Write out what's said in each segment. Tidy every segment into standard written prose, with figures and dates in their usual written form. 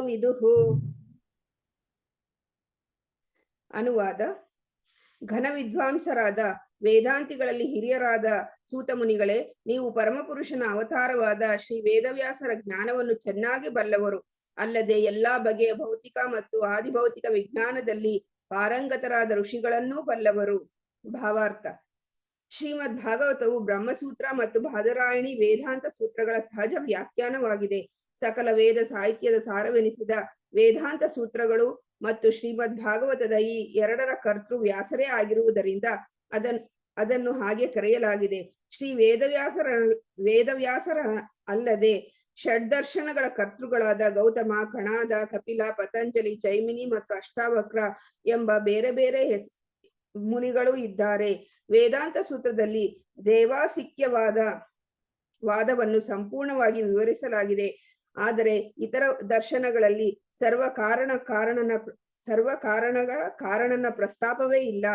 ವಿದುಹು. ಅನುವಾದ: ಘನ ವಿದ್ವಾಂಸರಾದ ವೇದಾಂತಿಗಳಲ್ಲಿ ಹಿರಿಯರಾದ ಸೂತ ಮುನಿಗಳೇ, ನೀವು ಪರಮಪುರುಷನ ಅವತಾರವಾದ ಶ್ರೀ ವೇದವ್ಯಾಸರ ಜ್ಞಾನವನ್ನು ಚೆನ್ನಾಗಿ ಬಲ್ಲವರು. ಅಲ್ಲದೆ ಎಲ್ಲಾ ಬಗೆಯ ಭೌತಿಕ ಮತ್ತು ಆದಿಭೌತಿಕ ವಿಜ್ಞಾನದಲ್ಲಿ ಪಾರಂಗತರಾದ ಋಷಿಗಳನ್ನೂ ಬಲ್ಲವರು. ಭಾವಾರ್ಥ: ಶ್ರೀಮದ್ ಭಾಗವತವು ಬ್ರಹ್ಮಸೂತ್ರ ಮತ್ತು ಬಾದರಾಯಣಿ ವೇದಾಂತ ಸೂತ್ರಗಳ ಸಹಜ ವ್ಯಾಖ್ಯಾನವಾಗಿದೆ. ಸಕಲ ವೇದ ಸಾಹಿತ್ಯದ ಸಾರವೆನಿಸಿದ ವೇದಾಂತ ಸೂತ್ರಗಳು ಮತ್ತು ಶ್ರೀಮದ್ ಭಾಗವತದ ಈ ಎರಡರ ಕರ್ತೃ ವ್ಯಾಸರೇ ಆಗಿರುವುದರಿಂದ ಅದನ್ನು ಹಾಗೆ ಕರೆಯಲಾಗಿದೆ. ಶ್ರೀ ವೇದವ್ಯಾಸರ ಅಲ್ಲದೆ ಷಡ್ದರ್ಶನಗಳ ಕರ್ತೃಗಳಾದ ಗೌತಮ, ಕಣಾದ, ಕಪಿಲ, ಪತಂಜಲಿ, ಜೈಮಿನಿ ಮತ್ತು ಅಷ್ಟಾವಕ್ರ ಎಂಬ ಬೇರೆ ಬೇರೆ ಮುನಿಗಳು ಇದ್ದಾರೆ. ವೇದಾಂತ ಸೂತ್ರದಲ್ಲಿ ದೇವಾಸಿಕ್ಯವಾದ ವಾದವನ್ನು ಸಂಪೂರ್ಣವಾಗಿ ವಿವರಿಸಲಾಗಿದೆ. ಆದರೆ ಇತರ ದರ್ಶನಗಳಲ್ಲಿ ಸರ್ವ ಕಾರಣನ ಪ್ರಸ್ತಾಪವೇ ಇಲ್ಲ.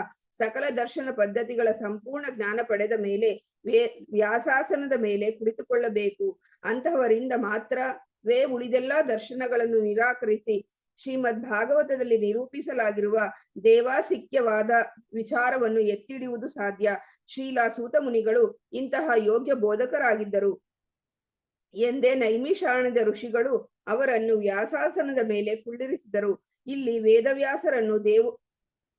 ಸಕಲ ದರ್ಶನ ಪದ್ಧತಿಗಳ ಸಂಪೂರ್ಣ ಜ್ಞಾನ ಪಡೆದ ಮೇಲೆ ವ್ಯಾಸಾಸನದ ಮೇಲೆ ಕುಳಿತುಕೊಳ್ಳಬೇಕು. ಅಂತಹವರಿಂದ ಮಾತ್ರವೇ ಉಳಿದೆಲ್ಲ ದರ್ಶನಗಳನ್ನು ನಿರಾಕರಿಸಿ ಶ್ರೀಮದ್ ಭಾಗವತದಲ್ಲಿ ನಿರೂಪಿಸಲಾಗಿರುವ ದೇವಾಸಿಕ್ಯವಾದ ವಿಚಾರವನ್ನು ಎತ್ತಿಡಿಯುವುದು ಸಾಧ್ಯ. ಶ್ರೀಲ ಸೂತ ಮುನಿಗಳು ಇಂತಹ ಯೋಗ್ಯ ಬೋಧಕರಾಗಿದ್ದರು ಎಂದೇ ನೈಮಿಷಾರಣ್ಯದ ಋಷಿಗಳು ಅವರನ್ನು ವ್ಯಾಸಾಸನದ ಮೇಲೆ ಕುಳ್ಳಿರಿಸಿದರು. ಇಲ್ಲಿ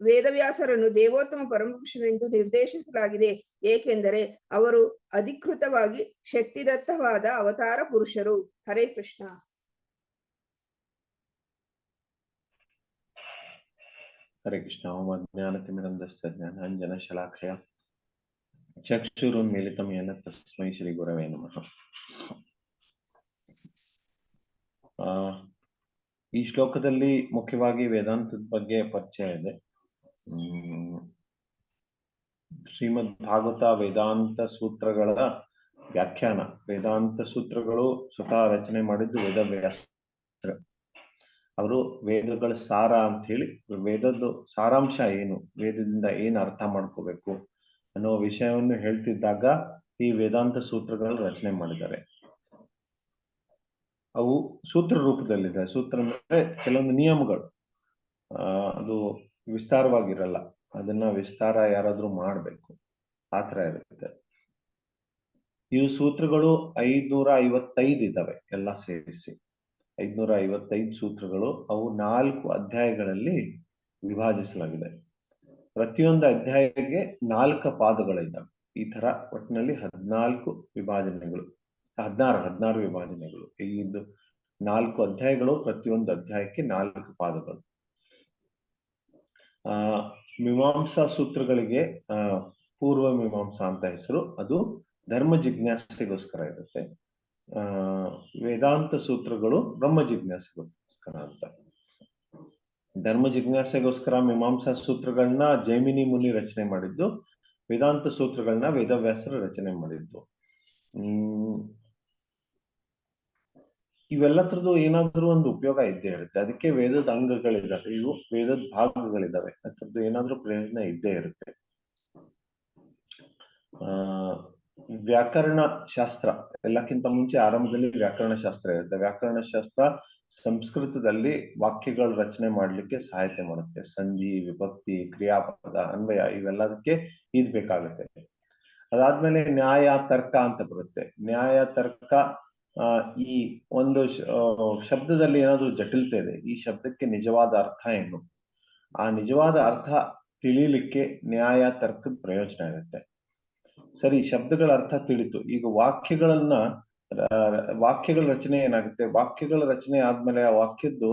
ವೇದವ್ಯಾಸರನ್ನು ದೇವೋತ್ತಮ ಪರಮಪುರುಷನೆಂದು ನಿರ್ದೇಶಿಸಲಾಗಿದೆ, ಏಕೆಂದರೆ ಅವರು ಅಧಿಕೃತವಾಗಿ ಶಕ್ತಿದತ್ತವಾದ ಅವತಾರ ಪುರುಷರು. ಹರೇ ಕೃಷ್ಣ. ಹರೇ ಕೃಷ್ಣ. ಓಂ ಅಜ್ಞಾನತಿಮಿರಂಧಸ್ಯ ಜ್ಞಾನಾಂಜನಶಲಾಕಯ ಚಕ್ಷುರುನ್ಮೀಲಿತಂ ಯೇನ ತಸ್ಮೈ ಶ್ರೀ ಗುರವೇ ನಮಃ. ಈ ಶ್ಲೋಕದಲ್ಲಿ ಮುಖ್ಯವಾಗಿ ವೇದಾಂತದ ಬಗ್ಗೆ ಪರಿಚಯ ಇದೆ. ಶ್ರೀಮದ್ ಭಾಗವತ ವೇದಾಂತ ಸೂತ್ರಗಳ ವ್ಯಾಖ್ಯಾನ. ವೇದಾಂತ ಸೂತ್ರಗಳು ಸ್ವತಃ ರಚನೆ ಮಾಡಿದ್ದು ವೇದವ್ಯಾಸ. ಅವರು ವೇದಗಳ ಸಾರ ಅಂತ ಹೇಳಿ, ವೇದದ ಸಾರಾಂಶ ಏನು, ವೇದದಿಂದ ಏನು ಅರ್ಥ ಮಾಡ್ಕೋಬೇಕು ಅನ್ನೋ ವಿಷಯವನ್ನು ಹೇಳ್ತಿದ್ದಾಗ ಈ ವೇದಾಂತ ಸೂತ್ರಗಳ ರಚನೆ ಮಾಡಿದ್ದಾರೆ. ಅವು ಸೂತ್ರ ರೂಪದಲ್ಲಿದೆ. ಸೂತ್ರ ಅಂದ್ರೆ ಕೆಲವೊಂದು ನಿಯಮಗಳು, ಅದು ವಿಸ್ತಾರವಾಗಿರಲ್ಲ, ಅದನ್ನ ವಿಸ್ತಾರ ಯಾರಾದ್ರೂ ಮಾಡ್ಬೇಕು, ಆ ತರ ಇರುತ್ತೆ. ಇವು ಸೂತ್ರಗಳು 555 ಇದ್ದಾವೆ ಎಲ್ಲ ಸೇರಿಸಿ. 555 ಸೂತ್ರಗಳು. ಅವು 4 ಅಧ್ಯಾಯಗಳಲ್ಲಿ ವಿಭಾಜಿಸಲಾಗಿದೆ. ಪ್ರತಿಯೊಂದು ಅಧ್ಯಾಯಕ್ಕೆ 4 ಪಾದಗಳಿದ್ದಾವೆ. ಈ ತರ ಒಟ್ಟಿನಲ್ಲಿ 16 ವಿಭಾಜನೆಗಳು, 16 ವಿಭಾಜನೆಗಳು. ಇದು 4 ಅಧ್ಯಾಯಗಳು. ಪ್ರತಿಯೊಂದು ಅಧ್ಯಾಯಕ್ಕೆ 4 ಪಾದಗಳು. ಮೀಮಾಂಸಾ ಸೂತ್ರಗಳಿಗೆ ಪೂರ್ವ ಮೀಮಾಂಸಾ ಅಂತ ಹೆಸರು. ಅದು ಧರ್ಮ ಜಿಜ್ಞಾಸೆಗೋಸ್ಕರ ಇರುತ್ತೆ. ವೇದಾಂತ ಸೂತ್ರಗಳು ಬ್ರಹ್ಮ ಜಿಜ್ಞಾಸೆಗೋಸ್ಕರ ಅಂತ. ಧರ್ಮ ಜಿಜ್ಞಾಸೆಗೋಸ್ಕರ ಮೀಮಾಂಸಾ ಸೂತ್ರಗಳನ್ನ ಜೈಮಿನಿ ಮುನಿ ರಚನೆ ಮಾಡಿದ್ದು, ವೇದಾಂತ ಸೂತ್ರಗಳನ್ನ ವೇದವ್ಯಾಸರು ರಚನೆ ಮಾಡಿದ್ದು. ಇವೆಲ್ಲ ತರದ್ದು ಏನಾದ್ರೂ ಒಂದು ಉಪಯೋಗ ಇದ್ದೇ ಇರುತ್ತೆ. ಅದಕ್ಕೆ ವೇದದ ಅಂಗಗಳಿದ್ದಾವೆ, ಇವು ವೇದದ ಭಾಗಗಳಿದ್ದಾವೆ. ಅದ್ರದ್ದು ಏನಾದ್ರೂ ಪ್ರಯೋಜನ ಇದ್ದೇ ಇರುತ್ತೆ. ವ್ಯಾಕರಣ ಶಾಸ್ತ್ರ ಎಲ್ಲಕ್ಕಿಂತ ಮುಂಚೆ ಆರಂಭದಲ್ಲಿ ವ್ಯಾಕರಣ ಶಾಸ್ತ್ರ ಇರುತ್ತೆ. ವ್ಯಾಕರಣ ಶಾಸ್ತ್ರ ಸಂಸ್ಕೃತದಲ್ಲಿ ವಾಕ್ಯಗಳ ರಚನೆ ಮಾಡ್ಲಿಕ್ಕೆ ಸಹಾಯತೆ ಮಾಡುತ್ತೆ. ಸಂಧಿ, ವಿಭಕ್ತಿ, ಕ್ರಿಯಾಪದ, ಅನ್ವಯ ಇವೆಲ್ಲದಕ್ಕೆ ಇದು ಬೇಕಾಗುತ್ತೆ. ಅದಾದ್ಮೇಲೆ ನ್ಯಾಯ ತರ್ಕ ಅಂತ ಬರುತ್ತೆ. ನ್ಯಾಯ ತರ್ಕ, ಈ ಒಂದು ಶಬ್ದದಲ್ಲಿ ಏನಾದ್ರೂ ಜಟಿಲತೆ ಇದೆ, ಈ ಶಬ್ದಕ್ಕೆ ನಿಜವಾದ ಅರ್ಥ ಏನು, ಆ ನಿಜವಾದ ಅರ್ಥ ತಿಳಿಲಿಕ್ಕೆ ನ್ಯಾಯ ತರ್ಕದ ಪ್ರಯೋಜನ ಇರುತ್ತೆ. ಸರಿ, ಶಬ್ದಗಳ ಅರ್ಥ ತಿಳಿತು. ಈಗ ವಾಕ್ಯಗಳ ರಚನೆ ಏನಾಗುತ್ತೆ, ವಾಕ್ಯಗಳ ರಚನೆ ಆದ್ಮೇಲೆ ಆ ವಾಕ್ಯದ್ದು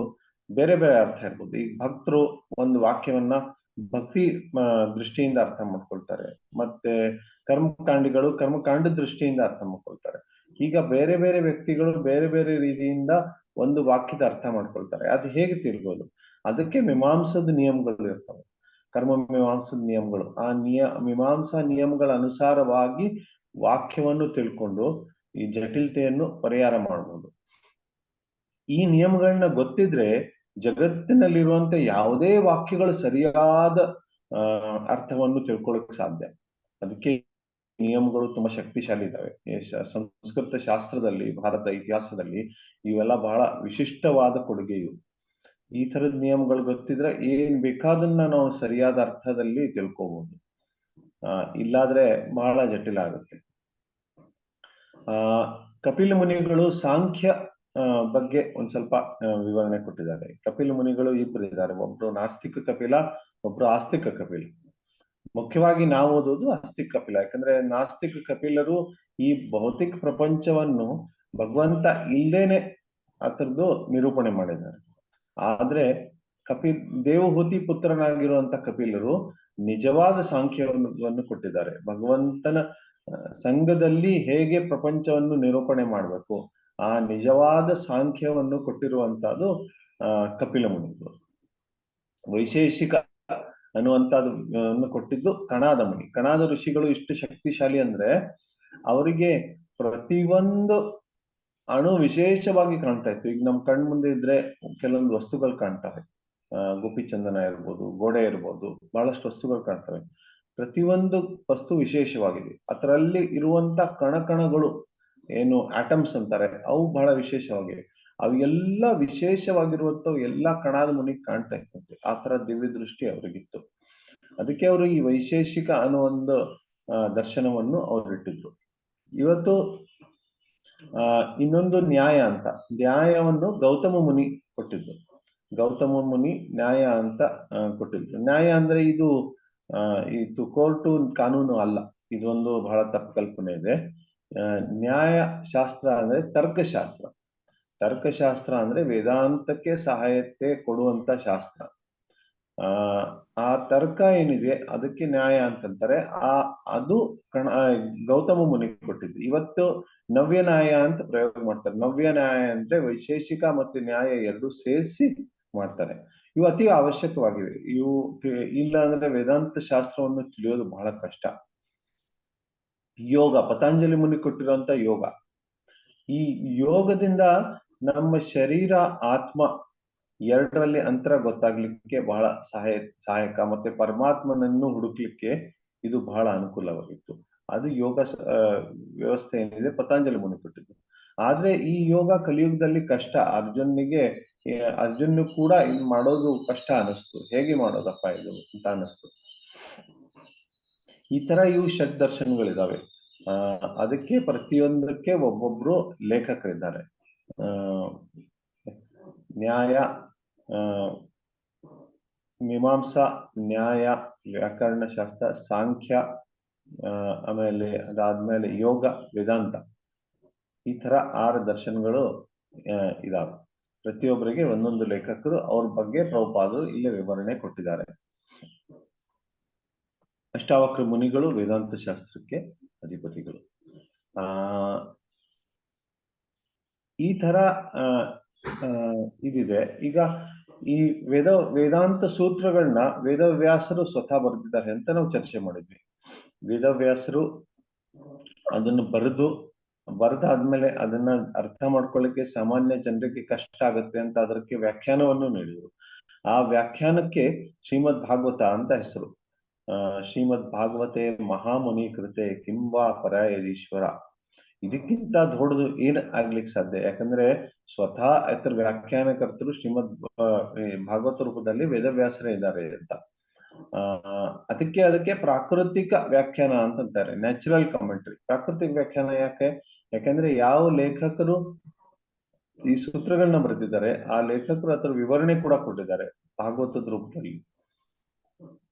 ಬೇರೆ ಬೇರೆ ಅರ್ಥ ಇರ್ಬೋದು. ಈಗ ಭಕ್ತರು ಒಂದು ವಾಕ್ಯವನ್ನ ಭಕ್ತಿ ದೃಷ್ಟಿಯಿಂದ ಅರ್ಥ ಮಾಡ್ಕೊಳ್ತಾರೆ, ಮತ್ತೆ ಕರ್ಮಕಾಂಡಿಗಳು ಕರ್ಮಕಾಂಡ ದೃಷ್ಟಿಯಿಂದ ಅರ್ಥ ಮಾಡ್ಕೊಳ್ತಾರೆ. ಈಗ ಬೇರೆ ಬೇರೆ ವ್ಯಕ್ತಿಗಳು ಬೇರೆ ಬೇರೆ ರೀತಿಯಿಂದ ಒಂದು ವಾಕ್ಯದ ಅರ್ಥ ಮಾಡ್ಕೊಳ್ತಾರೆ. ಅದು ಹೇಗೆ ತಿಳ್ಬೋದು? ಅದಕ್ಕೆ ಮೀಮಾಂಸದ ನಿಯಮಗಳು ಇರ್ತವೆ, ಕರ್ಮ ಮೀಮಾಂಸದ ನಿಯಮಗಳು. ಆ ಮೀಮಾಂಸಾ ನಿಯಮಗಳ ಅನುಸಾರವಾಗಿ ವಾಕ್ಯವನ್ನು ತಿಳ್ಕೊಂಡು ಈ ಜಟಿಲತೆಯನ್ನು ಪರಿಹಾರ ಮಾಡಬಹುದು. ಈ ನಿಯಮಗಳನ್ನ ಗೊತ್ತಿದ್ರೆ ಜಗತ್ತಿನಲ್ಲಿರುವಂತ ಯಾವುದೇ ವಾಕ್ಯಗಳು ಸರಿಯಾದ ಅರ್ಥವನ್ನು ತಿಳ್ಕೊಳ್ಳೋಕೆ ಸಾಧ್ಯ. ಅದಕ್ಕೆ ನಿಯಮಗಳು ತುಂಬಾ ಶಕ್ತಿಶಾಲಿ ಇದ್ದಾವೆ. ಸಂಸ್ಕೃತ ಶಾಸ್ತ್ರದಲ್ಲಿ, ಭಾರತ ಇತಿಹಾಸದಲ್ಲಿ ಇವೆಲ್ಲ ಬಹಳ ವಿಶಿಷ್ಟವಾದ ಕೊಡುಗೆ ಇವು. ಈ ತರದ ನಿಯಮಗಳು ಗೊತ್ತಿದ್ರೆ ಏನ್ ಬೇಕಾದನ್ನ ನಾವು ಸರಿಯಾದ ಅರ್ಥದಲ್ಲಿ ತಿಳ್ಕೋಬಹುದು. ಇಲ್ಲಾದ್ರೆ ಬಹಳ ಜಟಿಲ ಆಗುತ್ತೆ. ಕಪಿಲ ಮುನಿಗಳು ಸಾಂಖ್ಯ ಬಗ್ಗೆ ಒಂದ್ ಸ್ವಲ್ಪ ವಿವರಣೆ ಕೊಟ್ಟಿದ್ದಾರೆ. ಕಪಿಲ ಮುನಿಗಳು ಇಬ್ಬರು ಇದ್ದಾರೆ, ಒಬ್ರು ನಾಸ್ತಿಕ ಕಪಿಲ, ಒಬ್ರು ಆಸ್ತಿಕ ಕಪಿಲ. ಮುಖ್ಯವಾಗಿ ನಾವು ಓದೋದು ಆಸ್ತಿಕ ಕಪಿಲ, ಯಾಕಂದ್ರೆ ನಾಸ್ತಿಕ ಕಪಿಲರು ಈ ಭೌತಿಕ ಪ್ರಪಂಚವನ್ನು ಭಗವಂತ ಇಲ್ದೇನೆ ಅದರದ್ದು ನಿರೂಪಣೆ ಮಾಡಿದ್ದಾರೆ. ಆದ್ರೆ ದೇವಹೂತಿ ಪುತ್ರನಾಗಿರುವಂತ ಕಪಿಲರು ನಿಜವಾದ ಸಾಂಖ್ಯವನ್ನು ಕೊಟ್ಟಿದ್ದಾರೆ. ಭಗವಂತನ ಸಂಘದಲ್ಲಿ ಹೇಗೆ ಪ್ರಪಂಚವನ್ನು ನಿರೂಪಣೆ ಮಾಡಬೇಕು, ಆ ನಿಜವಾದ ಸಾಂಖ್ಯವನ್ನು ಕೊಟ್ಟಿರುವಂತಹದ್ದು ಕಪಿಲ ಮುನಿಗಳು. ವೈಶೇಷಿಕ ಅನ್ನುವಂಥದ್ದು ಕೊಟ್ಟಿದ್ದು ಕಣಾದ ಮುನಿ. ಕಣಾದ ಋಷಿಗಳು ಇಷ್ಟು ಶಕ್ತಿಶಾಲಿ ಅಂದ್ರೆ ಅವರಿಗೆ ಪ್ರತಿಯೊಂದು ಅಣು ವಿಶೇಷವಾಗಿ ಕಾಣ್ತಾ ಇತ್ತು. ಈಗ ನಮ್ ಕಣ್ ಮುಂದೆ ಇದ್ರೆ ಕೆಲವೊಂದು ವಸ್ತುಗಳು ಕಾಣ್ತವೆ, ಗೋಪಿಚಂದನ ಇರ್ಬೋದು, ಗೋಡೆ ಇರ್ಬೋದು, ಬಹಳಷ್ಟು ವಸ್ತುಗಳು ಕಾಣ್ತವೆ. ಪ್ರತಿಯೊಂದು ವಸ್ತು ವಿಶೇಷವಾಗಿದೆ. ಅದರಲ್ಲಿ ಇರುವಂತ ಕಣಕಣಗಳು ಏನು ಆಟಮ್ಸ್ ಅಂತಾರೆ, ಅವು ಬಹಳ ವಿಶೇಷವಾಗಿವೆ. ಅವು ಎಲ್ಲ ವಿಶೇಷವಾಗಿರುವಂತವು ಎಲ್ಲ ಕಣಾದ ಮುನಿಗೆ ಕಾಣ್ತಾ ಇತ್ತಂತೆ. ಆ ತರ ದಿವ್ಯ ದೃಷ್ಟಿ ಅವ್ರಿಗಿತ್ತು. ಅದಕ್ಕೆ ಅವರು ಈ ವೈಶೇಷಿಕ ಅನ್ನೋ ಒಂದು ದರ್ಶನವನ್ನು ಅವ್ರು ಇಟ್ಟಿದ್ರು. ಇವತ್ತು ಇನ್ನೊಂದು ನ್ಯಾಯ ಅಂತ, ನ್ಯಾಯವನ್ನು ಗೌತಮ ಮುನಿ ಕೊಟ್ಟಿದ್ರು. ಗೌತಮ ಮುನಿ ನ್ಯಾಯ ಅಂತ ಕೊಟ್ಟಿದ್ರು. ನ್ಯಾಯ ಅಂದ್ರೆ ಇದು ಕೋರ್ಟು ಕಾನೂನು ಅಲ್ಲ, ಇದೊಂದು ಬಹಳ ತಪ್ಪು ಕಲ್ಪನೆ ಇದೆ. ನ್ಯಾಯ ಶಾಸ್ತ್ರ ಅಂದ್ರೆ ತರ್ಕಶಾಸ್ತ್ರ. ತರ್ಕಶಾಸ್ತ್ರ ಅಂದ್ರೆ ವೇದಾಂತಕ್ಕೆ ಸಹಾಯತೆ ಕೊಡುವಂತ ಶಾಸ್ತ್ರ. ಆ ತರ್ಕ ಏನಿದೆ ಅದಕ್ಕೆ ನ್ಯಾಯ ಅಂತಂತಾರೆ. ಅದು ಗೌತಮ ಮುನಿ ಕೊಟ್ಟಿದ್ದು. ಇವತ್ತು ನವ್ಯ ನ್ಯಾಯ ಅಂತ ಪ್ರಯೋಗ ಮಾಡ್ತಾರೆ. ನವ್ಯ ನ್ಯಾಯ ಅಂದ್ರೆ ವೈಶೇಷಿಕ ಮತ್ತು ನ್ಯಾಯ ಎರಡು ಸೇರಿಸಿ ಮಾಡ್ತಾರೆ. ಇವು ಅತಿ ಅವಶ್ಯಕವಾಗಿವೆ. ಇವು ಇಲ್ಲ ಅಂದ್ರೆ ವೇದಾಂತ ಶಾಸ್ತ್ರವನ್ನು ತಿಳಿಯೋದು ಬಹಳ ಕಷ್ಟ. ಯೋಗ, ಪತಂಜಲಿ ಮುನಿ ಕೊಟ್ಟಿರುವಂತ ಯೋಗ, ಈ ಯೋಗದಿಂದ ನಮ್ಮ ಶರೀರ ಆತ್ಮ ಎರಡರಲ್ಲಿ ಅಂತರ ಗೊತ್ತಾಗ್ಲಿಕ್ಕೆ ಬಹಳ ಸಹಾಯಕ, ಮತ್ತೆ ಪರಮಾತ್ಮನನ್ನು ಹುಡುಕ್ಲಿಕ್ಕೆ ಇದು ಬಹಳ ಅನುಕೂಲವಾಗಿತ್ತು. ಅದು ಯೋಗ ವ್ಯವಸ್ಥೆ ಏನಿದೆ ಪತಂಜಲಿ ಮುನಿ ಕೊಟ್ಟಿದ್ದು. ಆದ್ರೆ ಈ ಯೋಗ ಕಲಿಯುಗದಲ್ಲಿ ಕಷ್ಟ. ಅರ್ಜುನ್ ಕೂಡ ಇದು ಮಾಡೋದು ಕಷ್ಟ ಅನಿಸ್ತು. ಹೇಗೆ ಮಾಡೋದಪ್ಪ ಇದು ಅಂತ ಅನಿಸ್ತು. ಈ ತರ ಇವು ಷಡ್ ದರ್ಶನಗಳಿದಾವೆ. ಅದಕ್ಕೆ ಪ್ರತಿಯೊಂದಕ್ಕೆ ಒಬ್ಬೊಬ್ರು ಲೇಖಕರಿದ್ದಾರೆ. ನ್ಯಾಯ, ಮೀಮಾಂಸಾ, ನ್ಯಾಯ, ವ್ಯಾಕರಣ ಶಾಸ್ತ್ರ, ಸಾಂಖ್ಯ, ಆಮೇಲೆ ಅದಾದ್ಮೇಲೆ ಯೋಗ, ವೇದಾಂತ, ಈ ತರ 6 ದರ್ಶನಗಳು ಇದಾವೆ. ಪ್ರತಿಯೊಬ್ಬರಿಗೆ ಒಂದೊಂದು ಲೇಖಕರು ಅವ್ರ ಬಗ್ಗೆ ಪ್ರಭುಪಾದರು ಇಲ್ಲಿ ವಿವರಣೆ ಕೊಟ್ಟಿದ್ದಾರೆ. ಅಷ್ಟಾವಕ್ರ ಮುನಿಗಳು ವೇದಾಂತ ಶಾಸ್ತ್ರಕ್ಕೆ ಅಧಿಪತಿಗಳು. ಈ ತರ ಇದಿದೆ. ಈಗ ಈ ವೇದಾಂತ ಸೂತ್ರಗಳನ್ನ ವೇದವ್ಯಾಸರು ಸ್ವತಃ ಬರೆದಿದ್ದಾರೆ ಅಂತ ನಾವು ಚರ್ಚೆ ಮಾಡಿದ್ವಿ. ವೇದವ್ಯಾಸರು ಅದನ್ನು ಬರೆದಾದ್ಮೇಲೆ ಅದನ್ನ ಅರ್ಥ ಮಾಡ್ಕೊಳ್ಳಿಕ್ಕೆ ಸಾಮಾನ್ಯ ಜನರಿಗೆ ಕಷ್ಟ ಆಗುತ್ತೆ ಅಂತ ಅದಕ್ಕೆ ವ್ಯಾಖ್ಯಾನವನ್ನು ನೀಡಿದರು. ಆ ವ್ಯಾಖ್ಯಾನಕ್ಕೆ ಶ್ರೀಮದ್ ಭಾಗವತ ಅಂತ ಹೆಸರು. ಶ್ರೀಮದ್ ಭಾಗವತೆ ಮಹಾಮುನಿ ಕೃತೆ ಕಿಂವಾ ಪರಾಯದೀಶ್ವರ. ಇದಕ್ಕಿಂತ ದೊಡ್ಡದು ಏನ್ ಆಗ್ಲಿಕ್ಕೆ ಸಾಧ್ಯ? ಯಾಕಂದ್ರೆ ಸ್ವತಃ ಅದರ ವ್ಯಾಖ್ಯಾನಕರ್ತರು ಶ್ರೀಮದ್ ಭಾಗವತ ರೂಪದಲ್ಲಿ ವೇದವ್ಯಾಸರೇ ಇದ್ದಾರೆ ಅಂತ. ಅದಕ್ಕೆ ಪ್ರಾಕೃತಿಕ ವ್ಯಾಖ್ಯಾನ ಅಂತಂತಾರೆ, ನ್ಯಾಚುರಲ್ ಕಾಮೆಂಟ್ರಿ. ಪ್ರಾಕೃತಿಕ ವ್ಯಾಖ್ಯಾನ ಯಾಕಂದ್ರೆ ಯಾವ ಲೇಖಕರು ಈ ಸೂತ್ರಗಳನ್ನ ಬರೆದಿದ್ದಾರೆ ಆ ಲೇಖಕರು ಅದರ ವಿವರಣೆ ಕೂಡ ಕೊಟ್ಟಿದ್ದಾರೆ ಭಾಗವತದ ರೂಪದಲ್ಲಿ.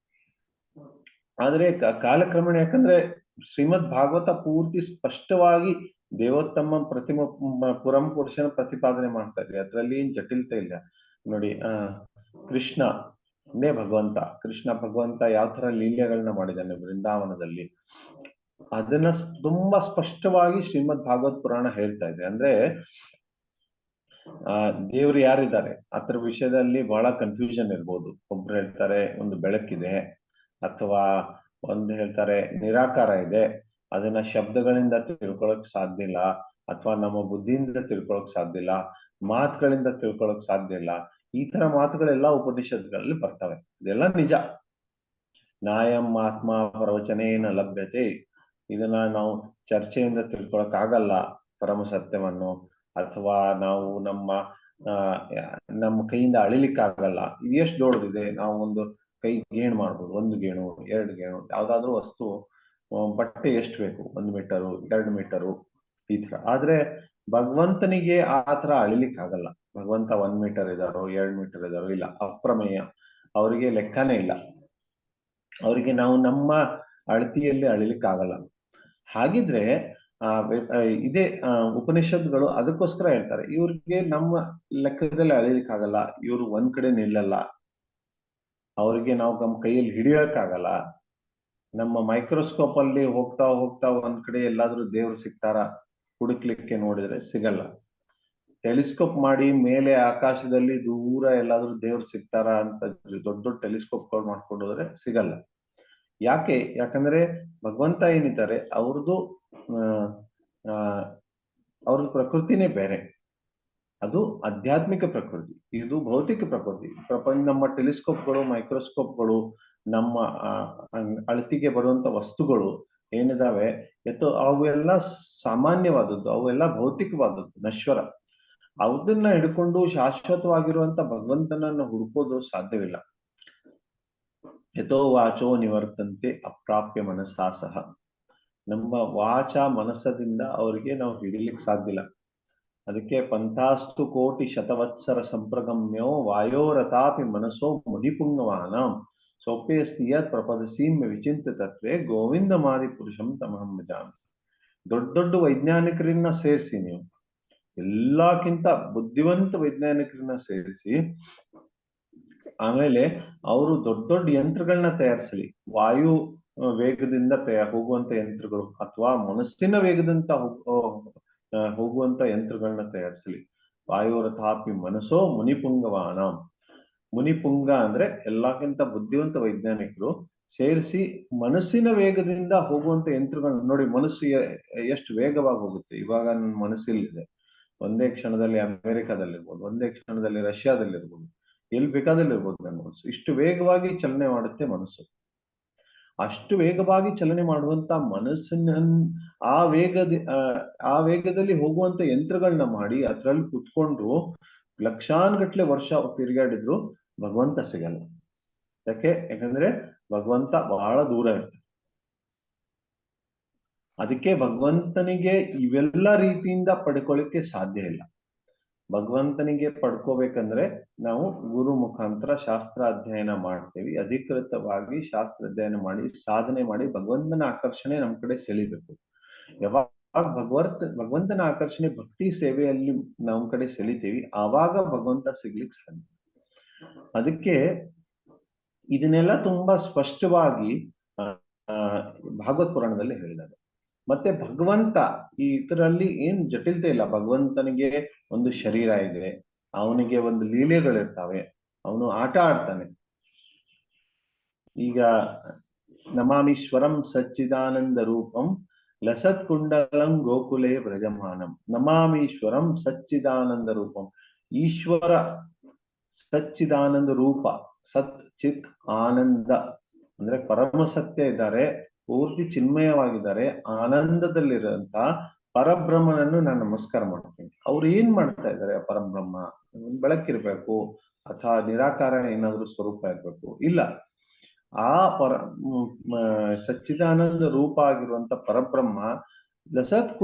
ಆದ್ರೆ ಕಾಲಕ್ರಮೇಣ, ಯಾಕಂದ್ರೆ ಶ್ರೀಮದ್ ಭಾಗವತ ಪೂರ್ತಿ ಸ್ಪಷ್ಟವಾಗಿ ದೇವೋತ್ತಮ ಪುರಂ ಪುರುಷನ ಪ್ರತಿಪಾದನೆ ಮಾಡ್ತಾ ಇದೆ. ಅದರಲ್ಲಿ ಏನ್ ಜಟಿಲತೆ ಇಲ್ಲ ನೋಡಿ. ಕೃಷ್ಣನೇ ಭಗವಂತ ಯಾವ ತರ ಲೀಲೆಗಳನ್ನ ಮಾಡಿದ್ದಾನೆ ವೃಂದಾವನದಲ್ಲಿ, ಅದನ್ನ ತುಂಬಾ ಸ್ಪಷ್ಟವಾಗಿ ಶ್ರೀಮದ್ ಭಾಗವತ್ ಪುರಾಣ ಹೇಳ್ತಾ ಇದೆ. ಅಂದ್ರೆ ದೇವ್ರು ಯಾರಿದ್ದಾರೆ ಅದ್ರ ವಿಷಯದಲ್ಲಿ ಬಹಳ ಕನ್ಫ್ಯೂಷನ್ ಇರ್ಬೋದು. ಒಬ್ರು ಹೇಳ್ತಾರೆ ಒಂದು ಬೆಳಕಿದೆ, ಅಥವಾ ಒಂದು ಹೇಳ್ತಾರೆ ನಿರಾಕಾರ ಇದೆ, ಅದನ್ನ ಶಬ್ದಗಳಿಂದ ತಿಳ್ಕೊಳಕ್ ಸಾಧ್ಯ ಇಲ್ಲ, ಅಥವಾ ನಮ್ಮ ಬುದ್ಧಿಯಿಂದ ತಿಳ್ಕೊಳಕ್ ಸಾಧ್ಯ ಇಲ್ಲ, ಮಾತುಗಳಿಂದ ತಿಳ್ಕೊಳಕ್ ಸಾಧ್ಯ ಇಲ್ಲ. ಈ ತರ ಮಾತುಗಳೆಲ್ಲ ಉಪನಿಷತ್ಗಳಲ್ಲಿ ಬರ್ತವೆ. ಇದೆಲ್ಲ ನಿಜ. ನಾಯಂ ಆತ್ಮ ಪ್ರವಚನೇನ ಲಭ್ಯತೆ, ಇದನ್ನ ನಾವು ಚರ್ಚೆಯಿಂದ ತಿಳ್ಕೊಳಕ್ ಆಗಲ್ಲ ಪರಮ ಸತ್ಯವನ್ನು, ಅಥವಾ ನಾವು ನಮ್ಮ ಕೈಯಿಂದ ಅಳಿಲಿಕ್ಕಾಗಲ್ಲ. ಇದು ಎಷ್ಟು ದೊಡ್ಡದಿದೆ, ನಾವು ಒಂದು ಕೈ ಗೇಣು ಮಾಡ್ಬೋದು, 1 ಗೇಣು 2 ಗೇಣು, ಯಾವ್ದಾದ್ರು ವಸ್ತು ಬಟ್ಟೆ ಎಷ್ಟು ಬೇಕು, 1 ಮೀಟರು 2 ಮೀಟರು ಈ ತರ. ಆದ್ರೆ ಭಗವಂತನಿಗೆ ಆ ತರ ಅಳಿಲಿಕ್ಕಾಗಲ್ಲ. ಭಗವಂತ 1 ಮೀಟರ್ ಇದಾರೋ 2 ಮೀಟರ್ ಇದಾರೋ ಇಲ್ಲ, ಅಪ್ರಮೇಯ, ಅವರಿಗೆ ಲೆಕ್ಕನೇ ಇಲ್ಲ. ಅವರಿಗೆ ನಾವು ನಮ್ಮ ಅಳತಿಯಲ್ಲಿ ಅಳಿಲಿಕ್ಕಾಗಲ್ಲ. ಹಾಗಿದ್ರೆ ಇದೇ ಉಪನಿಷತ್ಗಳು ಅದಕ್ಕೋಸ್ಕರ ಹೇಳ್ತಾರೆ, ಇವ್ರಿಗೆ ನಮ್ಮ ಲೆಕ್ಕದಲ್ಲಿ ಅಳಿಲಿಕ್ಕಾಗಲ್ಲ, ಇವ್ರು ಒಂದ್ ಕಡೆ ನಿಲ್ಲಲ್ಲ, ಅವರಿಗೆ ನಾವು ನಮ್ಮ ಕೈಯಲ್ಲಿ ಹಿಡಿಯೋಕ್ಕಾಗಲ್ಲ. ನಮ್ಮ ಮೈಕ್ರೋಸ್ಕೋಪ್ ಅಲ್ಲಿ ಹೋಗ್ತಾ ಹೋಗ್ತಾ ಒಂದ್ ಕಡೆ ಎಲ್ಲಾದ್ರೂ ದೇವ್ರು ಸಿಗ್ತಾರ ಹುಡುಕ್ಲಿಕ್ಕೆ ನೋಡಿದ್ರೆ ಸಿಗಲ್ಲ. ಟೆಲಿಸ್ಕೋಪ್ ಮಾಡಿ ಮೇಲೆ ಆಕಾಶದಲ್ಲಿ ದೂರ ಎಲ್ಲಾದ್ರೂ ದೇವ್ರು ಸಿಗ್ತಾರ ಅಂತ ದೊಡ್ಡ ದೊಡ್ಡ ಟೆಲಿಸ್ಕೋಪ್ಗಳು ಮಾಡ್ಕೊಂಡು ಹೋದ್ರೆ ಸಿಗಲ್ಲ. ಯಾಕಂದ್ರೆ ಭಗವಂತ ಏನಿದ್ದಾರೆ ಅವ್ರದ್ದು ಅವ್ರದ್ದು ಪ್ರಕೃತಿನೇ ಬೇರೆ. ಅದು ಆಧ್ಯಾತ್ಮಿಕ ಪ್ರಕೃತಿ, ಇದು ಭೌತಿಕ ಪ್ರಕೃತಿ. ನಮ್ಮ ಟೆಲಿಸ್ಕೋಪ್ಗಳು, ಮೈಕ್ರೋಸ್ಕೋಪ್ಗಳು, ನಮ್ಮ ಅಳತಿಗೆ ಬರುವಂತ ವಸ್ತುಗಳು ಏನಿದಾವೆ ಅವೆಲ್ಲ ಸಾಮಾನ್ಯವಾದದ್ದು, ಅವೆಲ್ಲ ಭೌತಿಕವಾದದ್ದು, ನಶ್ವರ. ಅದನ್ನ ಹಿಡ್ಕೊಂಡು ಶಾಶ್ವತವಾಗಿರುವಂತ ಭಗವಂತನನ್ನು ಹುಡುಕೋದು ಸಾಧ್ಯವಿಲ್ಲ. ಯಥೋ ವಾಚೋ ನಿವರ್ತಂತೆ ಅಪ್ರಾಪ್ಯ ಮನಸಾ ಸಹ. ನಮ್ಮ ವಾಚ ಮನಸ್ಸದಿಂದ ಅವರಿಗೆ ನಾವು ಹಿಡಿಲಿಕ್ಕೆ ಸಾಧ್ಯ ಇಲ್ಲ. ಅದಕ್ಕೆ ಪಂಥಾಸ್ತು ಕೋಟಿ ಶತವತ್ಸರ ಸಂಪ್ರಗಮ್ಯೋ ವಾಯೋರತಾಪಿ ಮನಸ್ಸೋ ಮುನಿಪುಂಗವಾನಂ ಸೌಪ್ಯಸ್ತಿಯ ಪ್ರಪದಸೀಮ್ಯ ವಿಚಿಂತ ತತ್ವೇ ಗೋವಿಂದ ಮಾದಿ ಪುರುಷಂ ತಮಹಂ ಭಜಾಮಿ. ದೊಡ್ಡ ದೊಡ್ಡ ವೈಜ್ಞಾನಿಕರನ್ನ ಸೇರಿಸಿ, ನೀವು ಎಲ್ಲಕ್ಕಿಂತ ಬುದ್ಧಿವಂತ ವೈಜ್ಞಾನಿಕರನ್ನ ಸೇರಿಸಿ, ಆಮೇಲೆ ಅವರು ದೊಡ್ಡ ದೊಡ್ಡ ಯಂತ್ರಗಳನ್ನ ತಯಾರಿಸಲಿ, ವಾಯು ವೇಗದಿಂದ ಹೋಗುವಂತ ಯಂತ್ರಗಳು ಅಥವಾ ಮನಸ್ಸಿನ ವೇಗದಿಂದ ಹೋಗುವಂತ ಯಂತ್ರಗಳನ್ನ ತಯಾರಿಸಲಿ. ವಾಯುರಥಾಪಿ ಮನಸ್ಸೋ ಮುನಿಪುಂಗವಾನ. ಮುನಿಪುಂಗ ಅಂದ್ರೆ ಎಲ್ಲಕ್ಕಿಂತ ಬುದ್ಧಿವಂತ ವೈಜ್ಞಾನಿಕರು ಸೇರಿಸಿ ಮನಸ್ಸಿನ ವೇಗದಿಂದ ಹೋಗುವಂತ ಯಂತ್ರಗಳನ್ನ ನೋಡಿ. ಮನಸ್ಸು ಎಷ್ಟು ವೇಗವಾಗಿ ಹೋಗುತ್ತೆ. ಇವಾಗ ನನ್ನ ಮನಸ್ಸಿಲ್ಲಿದೆ, ಒಂದೇ ಕ್ಷಣದಲ್ಲಿ ಅಮೆರಿಕಾದಲ್ಲಿರ್ಬೋದು, ಒಂದೇ ಕ್ಷಣದಲ್ಲಿ ರಷ್ಯಾದಲ್ಲಿರ್ಬೋದು, ಎಲ್ಲಿ ಬೇಕಾದಲ್ಲಿರ್ಬೋದು. ನನ್ನ ಮನಸ್ಸು ಇಷ್ಟು ವೇಗವಾಗಿ ಚಲನೆ ಮಾಡುತ್ತೆ ಮನಸ್ಸು. ಅಷ್ಟು ವೇಗವಾಗಿ ಚಲನೆ ಮಾಡುವಂತ ಮನಸ್ಸಿನ ಆ ವೇಗದಲ್ಲಿ ಹೋಗುವಂತ ಯಂತ್ರಗಳನ್ನ ಮಾಡಿ ಅದ್ರಲ್ಲಿ ಕುತ್ಕೊಂಡು ಲಕ್ಷಾನ್ಗಟ್ಲೆ ವರ್ಷ ತಿರುಗಾಡಿದ್ರು ಭಗವಂತ ಸಿಗಲ್ಲ. ಯಾಕಂದ್ರೆ ಭಗವಂತ ಬಹಳ ದೂರ ಇರ್ತಾರೆ. ಅದಕ್ಕೆ ಭಗವಂತನಿಗೆ ಇವೆಲ್ಲ ರೀತಿಯಿಂದ ಪಡ್ಕೊಳ್ಳಿಕ್ಕೆ ಸಾಧ್ಯ ಇಲ್ಲ. ಭಗವಂತನಿಗೆ ಪಡ್ಕೋಬೇಕಂದ್ರೆ ನಾವು ಗುರು ಮುಖಾಂತರ ಶಾಸ್ತ್ರ ಅಧ್ಯಯನ ಮಾಡ್ತೇವೆ. ಅಧಿಕೃತವಾಗಿ ಶಾಸ್ತ್ರ ಅಧ್ಯಯನ ಮಾಡಿ ಸಾಧನೆ ಮಾಡಿ ಭಗವಂತನ ಆಕರ್ಷಣೆ ನಮ್ ಕಡೆ ಸೆಳಿಬೇಕು. ಯಾವಾಗ ಭಗವಂತನ ಆಕರ್ಷಣೆ ಭಕ್ತಿ ಸೇವೆಯಲ್ಲಿ ನಮ್ ಕಡೆ ಸೆಳಿತೀವಿ, ಆವಾಗ ಭಗವಂತ ಸಿಗ್ಲಿಕ್ಕೆ ಸಾಧ್ಯ. ಅದಕ್ಕೆ ಇದನ್ನೆಲ್ಲ ತುಂಬಾ ಸ್ಪಷ್ಟವಾಗಿ ಭಾಗವತ್ ಪುರಾಣದಲ್ಲಿ ಹೇಳಿದ್ದಾರೆ. ಮತ್ತೆ ಭಗವಂತ ಇದರಲ್ಲಿ ಏನ್ ಜಟಿಲತೆ ಇಲ್ಲ. ಭಗವಂತನಿಗೆ ಒಂದು ಶರೀರ ಇದೆ, ಅವನಿಗೆ ಒಂದು ಲೀಲೆಗಳಿರ್ತಾವೆ, ಅವನು ಆಟ ಆಡ್ತಾನೆ. ಈಗ ನಮಾಮೀಶ್ವರಂ ಸಚ್ಚಿದಾನಂದ ರೂಪಂ ಲಸತ್ ಕುಂಡಲಂ ಗೋಕುಲೇ ವ್ರಜಮಾನಂ. ನಮಾಮೀಶ್ವರಂ ಸಚ್ಚಿದಾನಂದ ರೂಪಂ. ಈಶ್ವರ ಸಚ್ಚಿದಾನಂದ ರೂಪ, ಸತ್ ಚಿತ್ ಆನಂದ ಅಂದ್ರೆ ಪರಮ ಸತ್ಯ ಇದ್ದಾರೆ, ಪೂರ್ತಿ ಚಿನ್ಮಯವಾಗಿದ್ದಾರೆ, ಆನಂದದಲ್ಲಿರುವಂತ ಪರಬ್ರಹ್ಮನನ್ನು ನಾನು ನಮಸ್ಕಾರ ಮಾಡ್ತೀನಿ. ಅವ್ರು ಏನ್ ಮಾಡ್ತಾ ಇದ್ದಾರೆ? ಆ ಪರಬ್ರಹ್ಮ ಬೆಳಕಿರ್ಬೇಕು ಅಥವಾ ನಿರಾಕಾರ ಏನಾದ್ರೂ ಸ್ವರೂಪ ಇರ್ಬೇಕು? ಇಲ್ಲ, ಆ ಸಚ್ಚಿದಾನಂದ ರೂಪ ಆಗಿರುವಂತ ಪರಬ್ರಹ್ಮ ಲಸತ್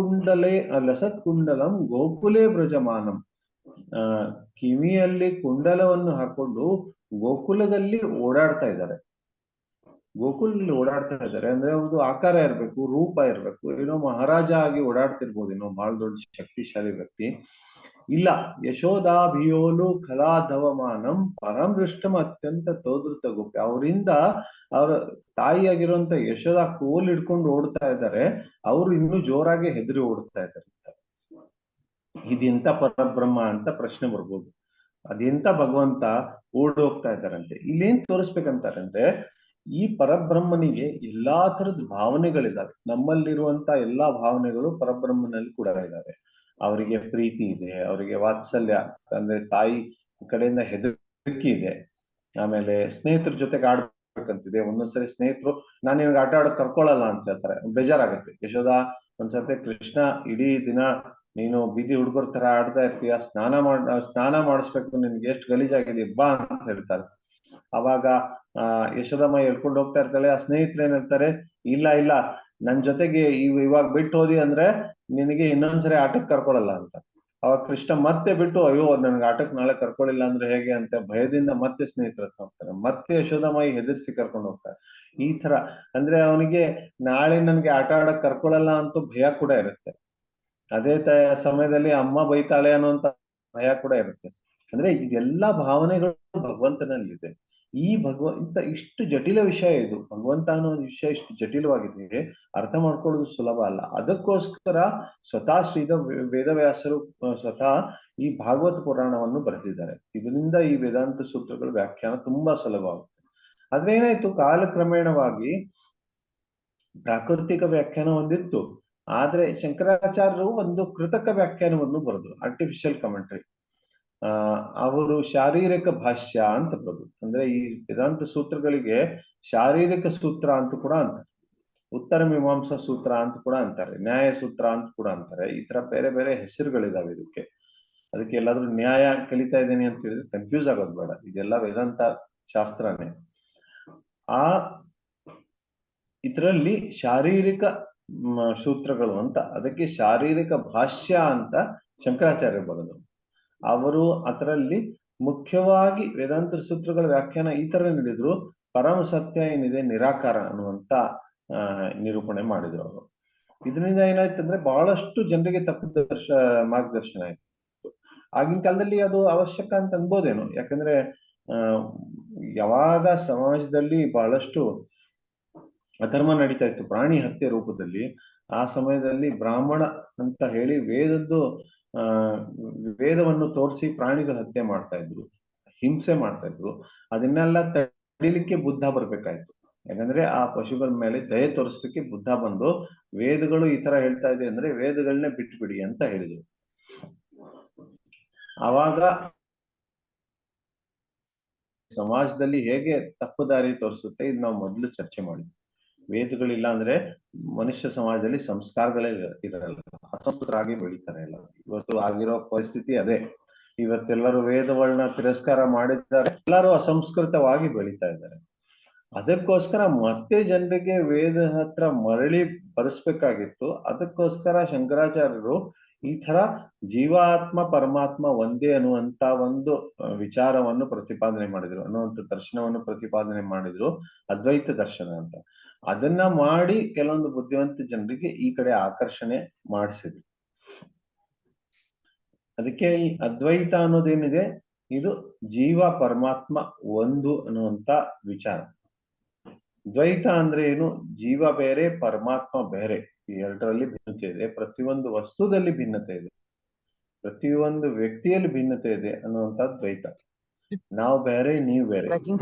ಕುಂಡಲಂ ಗೋಕುಲೇ ಬ್ರಜಮಾನಂ. ಕಿವಿಯಲ್ಲಿ ಕುಂಡಲವನ್ನು ಹಾಕೊಂಡು ಗೋಕುಲದಲ್ಲಿ ಓಡಾಡ್ತಾ ಇದ್ದಾರೆ. ಗೋಕುಲದಲ್ಲಿ ಓಡಾಡ್ತಾ ಇದ್ದಾರೆ ಅಂದ್ರೆ ಅವ್ರದ್ದು ಆಕಾರ ಇರ್ಬೇಕು, ರೂಪ ಇರ್ಬೇಕು. ಏನೋ ಮಹಾರಾಜ ಆಗಿ ಓಡಾಡ್ತಿರ್ಬೋದು, ಏನೋ ಬಹಳ ದೊಡ್ಡ ಶಕ್ತಿಶಾಲಿ ವ್ಯಕ್ತಿ. ಇಲ್ಲ, ಯಶೋಧಾಭಿಯೋಲು ಕಲಾಧವಮಾನಂ ಪರಂ ದೃಷ್ಟಂ ಅತ್ಯಂತ ತೋದೃತ ಗೋಪಿ. ಅವರಿಂದ ಅವರ ತಾಯಿಯಾಗಿರುವಂತ ಯಶೋಧ ಕೋಲ್ ಹಿಡ್ಕೊಂಡು ಓಡ್ತಾ ಇದ್ದಾರೆ, ಅವರು ಇನ್ನೂ ಜೋರಾಗಿ ಹೆದರಿ ಓಡ್ತಾ ಇದ್ದಾರೆ. ಇದೆಂತ ಪರಬ್ರಹ್ಮ ಅಂತ ಪ್ರಶ್ನೆ ಬರ್ಬೋದು. ಅದೆಂತ ಭಗವಂತ ಓಡೋಗ್ತಾ ಇದ್ದಾರಂತೆ. ಇಲ್ಲೇನ್ ತೋರಿಸ್ಬೇಕಂತಾರಂದ್ರೆ, ಈ ಪರಬ್ರಹ್ಮನಿಗೆ ಎಲ್ಲಾ ತರದ ಭಾವನೆಗಳಿದಾವೆ. ನಮ್ಮಲ್ಲಿರುವಂತ ಎಲ್ಲಾ ಭಾವನೆಗಳು ಪರಬ್ರಹ್ಮನಲ್ಲಿ ಕೂಡ ಇದಾವೆ. ಅವರಿಗೆ ಪ್ರೀತಿ ಇದೆ, ಅವರಿಗೆ ವಾತ್ಸಲ್ಯ ಅಂದ್ರೆ ತಾಯಿ ಕಡೆಯಿಂದ ಹೆದರಿಕೆ ಇದೆ, ಆಮೇಲೆ ಸ್ನೇಹಿತರ ಜೊತೆಗೆ ಆಡ್ಬೇಕು ಆಡ್ಬೇಕಂತಿದೆ. ಒಂದೊಂದ್ಸರಿ ಸ್ನೇಹಿತರು ನಾನ್ ನಿನ್ಗೆ ಆಟ ಆಡಕ್ ಕರ್ಕೊಳಲ್ಲ ಅಂತ ಹೇಳ್ತಾರೆ, ಬೇಜಾರಾಗತ್ತೆ. ಯಶೋದ ಒಂದ್ಸತಿ ಕೃಷ್ಣ ಇಡೀ ದಿನ ನೀನು ಬೀದಿ ಹುಡುಗರ ತರ ಆಡ್ತಾ ಇರ್ತೀಯ, ಸ್ನಾನ ಮಾಡಿಸ್ಬೇಕು, ನಿನ್ಗೆ ಎಷ್ಟು ಗಲೀಜಾಗಿದೆ ಬಾ ಅಂತ ಹೇಳ್ತಾರೆ. ಅವಾಗ ಯಶೋದಮ್ಮ ಹೇಳ್ಕೊಂಡು ಹೋಗ್ತಾ ಇರ್ತಾಳೆ. ಆ ಸ್ನೇಹಿತರು ಏನ್ ಹೇಳ್ತಾರೆ, ಇಲ್ಲ ಇಲ್ಲ ನನ್ ಜೊತೆಗೆ ಇವಾಗ ಬಿಟ್ಟು ಹೋದಿ ಅಂದ್ರೆ ನಿನಗೆ ಇನ್ನೊಂದ್ಸರಿ ಆಟಕ್ಕೆ ಕರ್ಕೊಳಲ್ಲ ಅಂತ. ಅವಾಗ ಕೃಷ್ಣ ಮತ್ತೆ ಬಿಟ್ಟು, ಅಯ್ಯೋ ನನ್ಗೆ ಆಟಕ್ಕೆ ನಾಳೆ ಕರ್ಕೊಳ್ಳಿಲ್ಲ ಅಂದ್ರೆ ಹೇಗೆ ಅಂತ ಭಯದಿಂದ ಮತ್ತೆ ಸ್ನೇಹಿತರ ಹತ್ರ ಹೋಗ್ತಾರೆ. ಮತ್ತೆ ಯಶೋದಮ್ಮಾಯಿ ಹೆದರ್ಸಿ ಕರ್ಕೊಂಡು ಹೋಗ್ತಾರೆ. ಈ ತರ ಅಂದ್ರೆ ಅವನಿಗೆ ನಾಳೆ ನನ್ಗೆ ಆಟ ಆಡಕ್ ಕರ್ಕೊಳಲ್ಲ ಅಂತ ಭಯ ಕೂಡ ಇರುತ್ತೆ. ಅದೇ ಸಮಯದಲ್ಲಿ ಅಮ್ಮ ಬೈತಾಳೆ ಅನ್ನೋಂತ ಭಯ ಕೂಡ ಇರುತ್ತೆ. ಅಂದ್ರೆ ಇದೆಲ್ಲಾ ಭಾವನೆಗಳು ಭಗವಂತನಲ್ಲಿದೆ. ಈ ಭಗವಂತ ಇಷ್ಟು ಜಟಿಲ ವಿಷಯ ಇದು, ಭಗವಂತ ಅನ್ನೋ ವಿಷಯ ಇಷ್ಟು ಜಟಿಲವಾಗಿದೆ, ಅರ್ಥ ಮಾಡ್ಕೊಳ್ಳೋದು ಸುಲಭ ಅಲ್ಲ. ಅದಕ್ಕೋಸ್ಕರ ಸ್ವತಃ ವೇದವ್ಯಾಸರು ಸ್ವತಃ ಈ ಭಾಗವತ ಪುರಾಣವನ್ನು ಬರೆದಿದ್ದಾರೆ. ಇದರಿಂದ ಈ ವೇದಾಂತ ಸೂತ್ರಗಳ ವ್ಯಾಖ್ಯಾನ ತುಂಬಾ ಸುಲಭವಾಗುತ್ತೆ. ಆದ್ರೆ ಏನಾಯ್ತು, ಕಾಲಕ್ರಮೇಣವಾಗಿ ಪ್ರಾಕೃತಿಕ ವ್ಯಾಖ್ಯಾನ ಒಂದಿತ್ತು, ಆದ್ರೆ ಶಂಕರಾಚಾರ್ಯರು ಒಂದು ಕೃತಕ ವ್ಯಾಖ್ಯಾನವನ್ನು ಬರೆದ್ರು, ಆರ್ಟಿಫಿಷಿಯಲ್ ಕಮೆಂಟ್ರಿ. ಅವರು ಶಾರೀರಿಕ ಭಾಷ್ಯ ಅಂತ ಬರೆದ್ರು. ಅಂದ್ರೆ ಈ ವೇದಾಂತ ಸೂತ್ರಗಳಿಗೆ ಶಾರೀರಿಕ ಸೂತ್ರ ಅಂತ ಕೂಡ ಅಂತಾರೆ, ಉತ್ತರ ಮೀಮಾಂಸಾ ಸೂತ್ರ ಅಂತ ಕೂಡ ಅಂತಾರೆ, ನ್ಯಾಯ ಸೂತ್ರ ಅಂತ ಕೂಡ ಅಂತಾರೆ. ಈ ತರ ಬೇರೆ ಬೇರೆ ಹೆಸರುಗಳಿದಾವೆ ಇದಕ್ಕೆ. ಅದಕ್ಕೆ ಎಲ್ಲಾದ್ರೂ ನ್ಯಾಯ ಕಲಿತಾ ಇದ್ದೇನೆ ಅಂತ ಹೇಳಿದ್ರೆ ಕನ್ಫ್ಯೂಸ್ ಆಗೋದು ಬೇಡ, ಇದೆಲ್ಲ ವೇದಾಂತ ಶಾಸ್ತ್ರನೇ. ಆ ಇದರಲ್ಲಿ ಶಾರೀರಿಕ ಸೂತ್ರಗಳು ಅಂತ, ಅದಕ್ಕೆ ಶಾರೀರಿಕ ಭಾಷ್ಯ ಅಂತ ಶಂಕರಾಚಾರ್ಯ ಬರೆದರು. ಅವರು ಅದರಲ್ಲಿ ಮುಖ್ಯವಾಗಿ ವೇದಾಂತ ಸೂತ್ರಗಳ ವ್ಯಾಖ್ಯಾನ ಈ ತರ ನೀಡಿದ್ರು. ಪರಮ ಸತ್ಯ ಏನಿದೆ ನಿರಾಕಾರ ಅನ್ನುವಂತ ನಿರೂಪಣೆ ಮಾಡಿದ್ರು ಅವರು. ಇದರಿಂದ ಏನಾಯ್ತು ಅಂದ್ರೆ ಬಹಳಷ್ಟು ಜನರಿಗೆ ತಪ್ಪು ಮಾರ್ಗದರ್ಶನ ಆಯ್ತು. ಆಗಿನ ಕಾಲದಲ್ಲಿ ಅದು ಅವಶ್ಯಕ ಅಂತ ಅನ್ಬೋದೇನೋ, ಯಾಕಂದ್ರೆ ಯಾವಾಗ ಸಮಾಜದಲ್ಲಿ ಬಹಳಷ್ಟು ಅಧರ್ಮ ನಡೀತಾ ಇತ್ತು, ಪ್ರಾಣಿ ಹತ್ಯೆ ರೂಪದಲ್ಲಿ, ಆ ಸಮಯದಲ್ಲಿ ಬ್ರಾಹ್ಮಣ ಅಂತ ಹೇಳಿ ವೇದವನ್ನು ತೋರಿಸಿ ಪ್ರಾಣಿಗಳ ಹತ್ಯೆ ಮಾಡ್ತಾ ಇದ್ರು, ಹಿಂಸೆ ಮಾಡ್ತಾ ಇದ್ರು. ಅದನ್ನೆಲ್ಲ ತಡಿಲಿಕ್ಕೆ ಬುದ್ಧ ಬರ್ಬೇಕಾಯ್ತು. ಯಾಕಂದ್ರೆ ಆ ಪಶುಗಳ ಮೇಲೆ ದಯೆ ತೋರಿಸ್ಲಿಕ್ಕೆ ಬುದ್ಧ ಬಂದು ವೇದಗಳು ಈ ತರ ಹೇಳ್ತಾ ಇದೆ ಅಂದ್ರೆ ವೇದಗಳನ್ನೇ ಬಿಟ್ಬಿಡಿ ಅಂತ ಹೇಳಿದ್ರು. ಆವಾಗ ಸಮಾಜದಲ್ಲಿ ಹೇಗೆ ತಪ್ಪು ದಾರಿ ತೋರಿಸುತ್ತೆ ಇದು ನಾವು ಮೊದಲು ಚರ್ಚೆ ಮಾಡಿದ್ವಿ. ವೇದಗಳಿಲ್ಲ ಅಂದ್ರೆ ಮನುಷ್ಯ ಸಮಾಜದಲ್ಲಿ ಸಂಸ್ಕಾರಗಳೇ ಇರಲ್ಲ, ಅಸಂಸ್ಕೃತರಾಗಿ ಬೆಳೀತಾರೆ ಎಲ್ಲ. ಇವತ್ತು ಆಗಿರೋ ಪರಿಸ್ಥಿತಿ ಅದೇ. ಇವತ್ತೆಲ್ಲರೂ ವೇದಗಳನ್ನ ತಿರಸ್ಕಾರ ಮಾಡಿದ್ದಾರೆ, ಎಲ್ಲರೂ ಅಸಂಸ್ಕೃತವಾಗಿ ಬೆಳೀತಾ ಇದ್ದಾರೆ. ಅದಕ್ಕೋಸ್ಕರ ಮತ್ತೆ ಜನರಿಗೆ ವೇದ ಹತ್ರ ಮರಳಿ ಬರೆಸ್ಬೇಕಾಗಿತ್ತು. ಅದಕ್ಕೋಸ್ಕರ ಶಂಕರಾಚಾರ್ಯರು ಈ ತರ ಜೀವಾತ್ಮ ಪರಮಾತ್ಮ ಒಂದೇ ಅನ್ನುವಂತ ಒಂದು ವಿಚಾರವನ್ನು ಪ್ರತಿಪಾದನೆ ಮಾಡಿದ್ರು, ಅನ್ನುವಂಥ ದರ್ಶನವನ್ನು ಪ್ರತಿಪಾದನೆ ಮಾಡಿದ್ರು, ಅದ್ವೈತ ದರ್ಶನ ಅಂತ. ಅದನ್ನ ಮಾಡಿ ಕೆಲವೊಂದು ಬುದ್ಧಿವಂತ ಜನರಿಗೆ ಈ ಕಡೆ ಆಕರ್ಷಣೆ ಮಾಡಿಸಿದ್ರು. ಅದಕ್ಕೆ ಈ ಅದ್ವೈತ ಅನ್ನೋದೇನಿದೆ, ಇದು ಜೀವ ಪರಮಾತ್ಮ ಒಂದು ಅನ್ನುವಂತ ವಿಚಾರ. ದ್ವೈತ ಅಂದ್ರೆ ಏನು, ಜೀವ ಬೇರೆ ಪರಮಾತ್ಮ ಬೇರೆ, ಈ ಎರಡರಲ್ಲಿ ಭಿನ್ನತೆ ಇದೆ. ಪ್ರತಿಯೊಂದು ವಸ್ತುದಲ್ಲಿ ಭಿನ್ನತೆ ಇದೆ, ಪ್ರತಿಯೊಂದು ವ್ಯಕ್ತಿಯಲ್ಲಿ ಭಿನ್ನತೆ ಇದೆ ಅನ್ನುವಂತ ದ್ವೈತ. ನಾವು ಬೇರೆ, ನೀವು ಬೇರೆ,